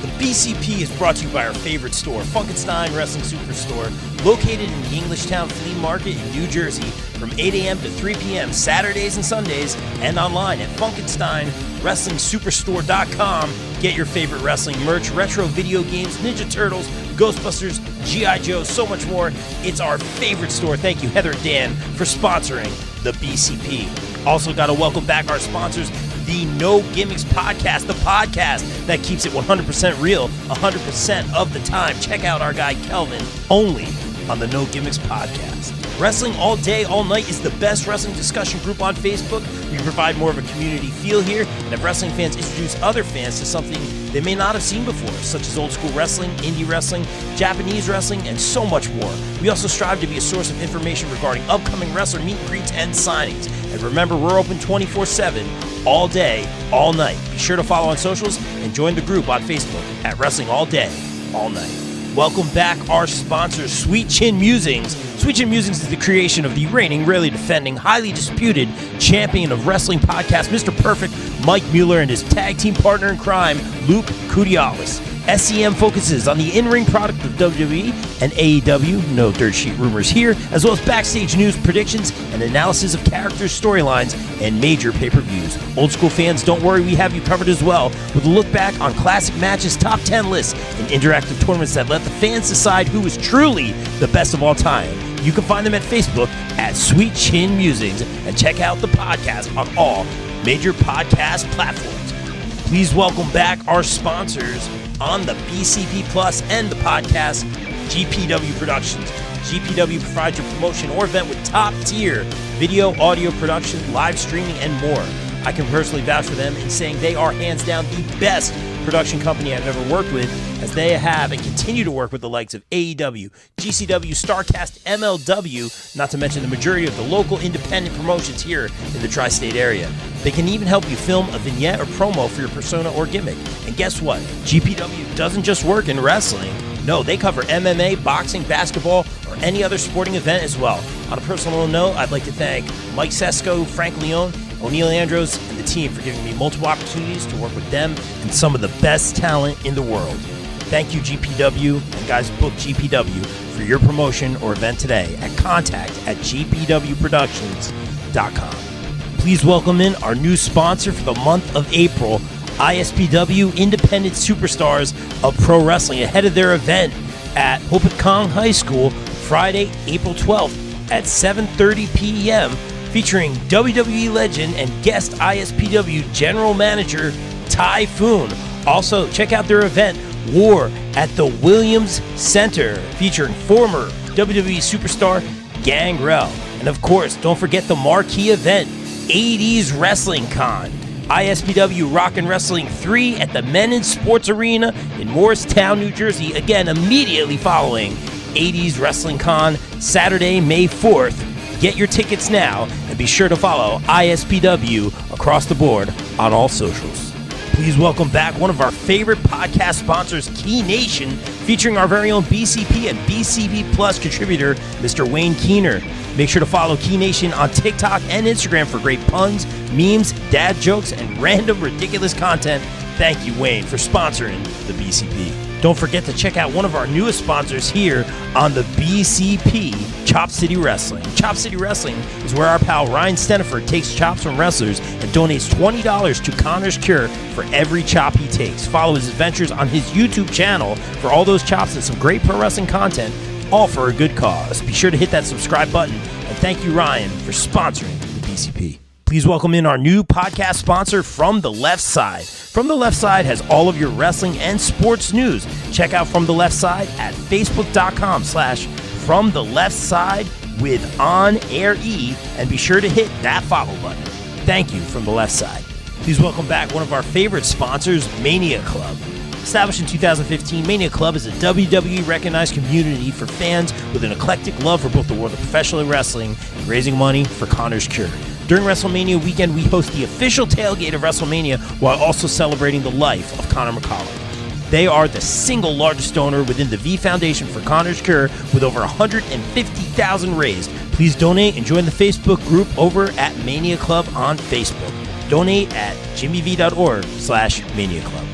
The BCP is brought to you by our favorite store, Funkenstein Wrestling Superstore, located in the Englishtown Flea Market in New Jersey from 8 a.m. to 3 p.m. Saturdays and Sundays, and online at FunkensteinWrestlingSuperstore.com. Get your favorite wrestling merch, retro video games, Ninja Turtles, Ghostbusters, G.I. Joe, so much more. It's our favorite store. Thank you, Heather and Dan, for sponsoring the BCP. Also got to welcome back our sponsors, the No Gimmicks Podcast, the podcast that keeps it 100% real 100% of the time. Check out our guy Kelvin, only on the No Gimmicks Podcast. Wrestling All Day, All Night is the best wrestling discussion group on Facebook. We provide more of a community feel here and have wrestling fans introduce other fans to something they may not have seen before, such as old school wrestling, indie wrestling, Japanese wrestling, and so much more. We also strive to be a source of information regarding upcoming wrestler meet and greets and signings. And remember, we're open 24/7, all day, all night. Be sure to follow on socials and join the group on Facebook at Wrestling All Day, All Night. Welcome back our sponsor, Sweet Chin Musings. Sweet Chin Musings is the creation of the reigning, rarely defending, highly disputed champion of wrestling podcast, Mr. Perfect, Mike Mueller, and his tag team partner in crime, Luke Kudialis. SCM focuses on the in-ring product of WWE and AEW, no dirt sheet rumors here, as well as backstage news, predictions, and analysis of characters, storylines, and major pay-per-views. Old school fans, don't worry, we have you covered as well, with a look back on classic matches, top 10 lists, and interactive tournaments that let the fans decide who is truly the best of all time. You can find them at Facebook at Sweet Chin Musings, and check out the podcast on all major podcast platforms. Please welcome back our sponsors on the BCP Plus and the podcast, GPW Productions. GPW provides your promotion or event with top-tier video, audio production, live streaming, and more. I can personally vouch for them in saying they are hands down the best production company I've ever worked with, as they have and continue to work with the likes of AEW, GCW, StarCast, MLW, not to mention the majority of the local independent promotions here in the tri-state area. They can even help you film a vignette or promo for your persona or gimmick. And guess what? GPW doesn't just work in wrestling. No, they cover MMA, boxing, basketball, or any other sporting event as well. On a personal note, I'd like to thank Mike Sesko, Frank Leone, O'Neil Andros, and the team for giving me multiple opportunities to work with them and some of the best talent in the world. Thank you, GPW, and guys, book GPW for your promotion or event today at contact@gpwproductions.com. Please welcome in our new sponsor for the month of April, ISPW Independent Superstars of Pro Wrestling, ahead of their event at Hopatcong High School, Friday, April 12th at 7:30 p.m., featuring WWE legend and guest ISPW General Manager Typhoon. Also, check out their event, War at the Williams Center, featuring former WWE superstar Gangrel. And of course, don't forget the marquee event, 80s Wrestling Con, ISPW Rockin' Wrestling 3 at the Men Sports Arena in Morristown, New Jersey, again immediately following 80s Wrestling Con, Saturday, May 4th. Get your tickets now, and be sure to follow ISPW across the board on all socials. Please welcome back one of our favorite podcast sponsors, Key Nation, featuring our very own BCP and BCP Plus contributor, Mr. Wayne Keener. Make sure to follow Key Nation on TikTok and Instagram for great puns, memes, dad jokes, and random ridiculous content. Thank you, Wayne, for sponsoring the BCP. Don't forget to check out one of our newest sponsors here on the BCP, Chop City Wrestling. Chop City Wrestling is where our pal Ryan Steniford takes chops from wrestlers and donates $20 to Connor's Cure for every chop he takes. Follow his adventures on his YouTube channel for all those chops and some great pro wrestling content, all for a good cause. Be sure to hit that subscribe button, and thank you, Ryan, for sponsoring the BCP. Please welcome in our new podcast sponsor, From the Left Side. From the Left Side has all of your wrestling and sports news. Check out From the Left Side at facebook.com/From the Left Side with On Air E, and be sure to hit that follow button. Thank you, From the Left Side. Please welcome back one of our favorite sponsors, Mania Club. Established in 2015, Mania Club is a WWE recognized community for fans with an eclectic love for both the world of professional wrestling and raising money for Connor's Cure. During WrestleMania weekend, we host the official tailgate of WrestleMania while also celebrating the life of Conor McCallum. They are the single largest donor within the V Foundation for Connor's Cure with over $150,000 raised. Please donate and join the Facebook group over at Mania Club on Facebook. Donate at jimmyv.org/Mania Club.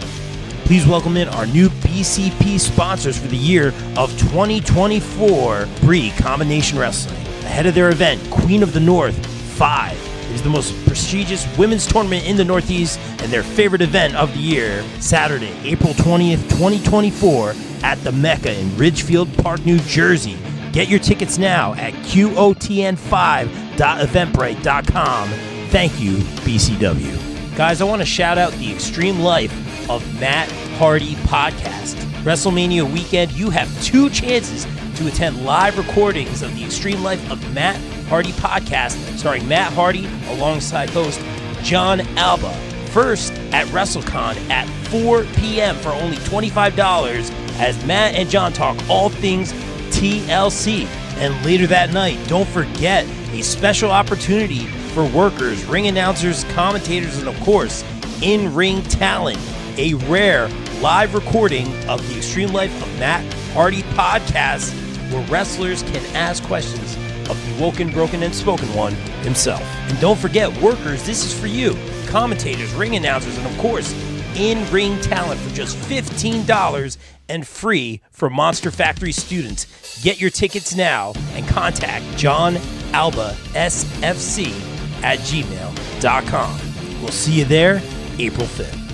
Please welcome in our new BCP sponsors for the year of 2024, Bree Combination Wrestling. Ahead of their event, Queen of the North 5 is the most prestigious women's tournament in the Northeast and their favorite event of the year, Saturday, April 20th, 2024 at the Mecca in Ridgefield Park, New Jersey. Get your tickets now at qotn5.eventbrite.com. Thank you, BCW. Guys, I want to shout out the Extreme Life of Matt Hardy podcast. WrestleMania weekend, you have 2 chances to attend live recordings of the Extreme Life of Matt Hardy podcast, starring Matt Hardy alongside host Jon Alba. First at WrestleCon at 4 p.m. for only $25 as Matt and Jon talk all things TLC. And later that night, don't forget a special opportunity for workers, ring announcers, commentators, and of course, in-ring talent. A rare live recording of the Extreme Life of Matt Hardy podcast where wrestlers can ask questions of the woken, broken, and spoken one himself. And don't forget, workers, this is for you. Commentators, ring announcers, and of course, in-ring talent for just $15 and free for Monster Factory students. Get your tickets now and contact jonalbasfc@gmail.com. We'll see you there April 5th.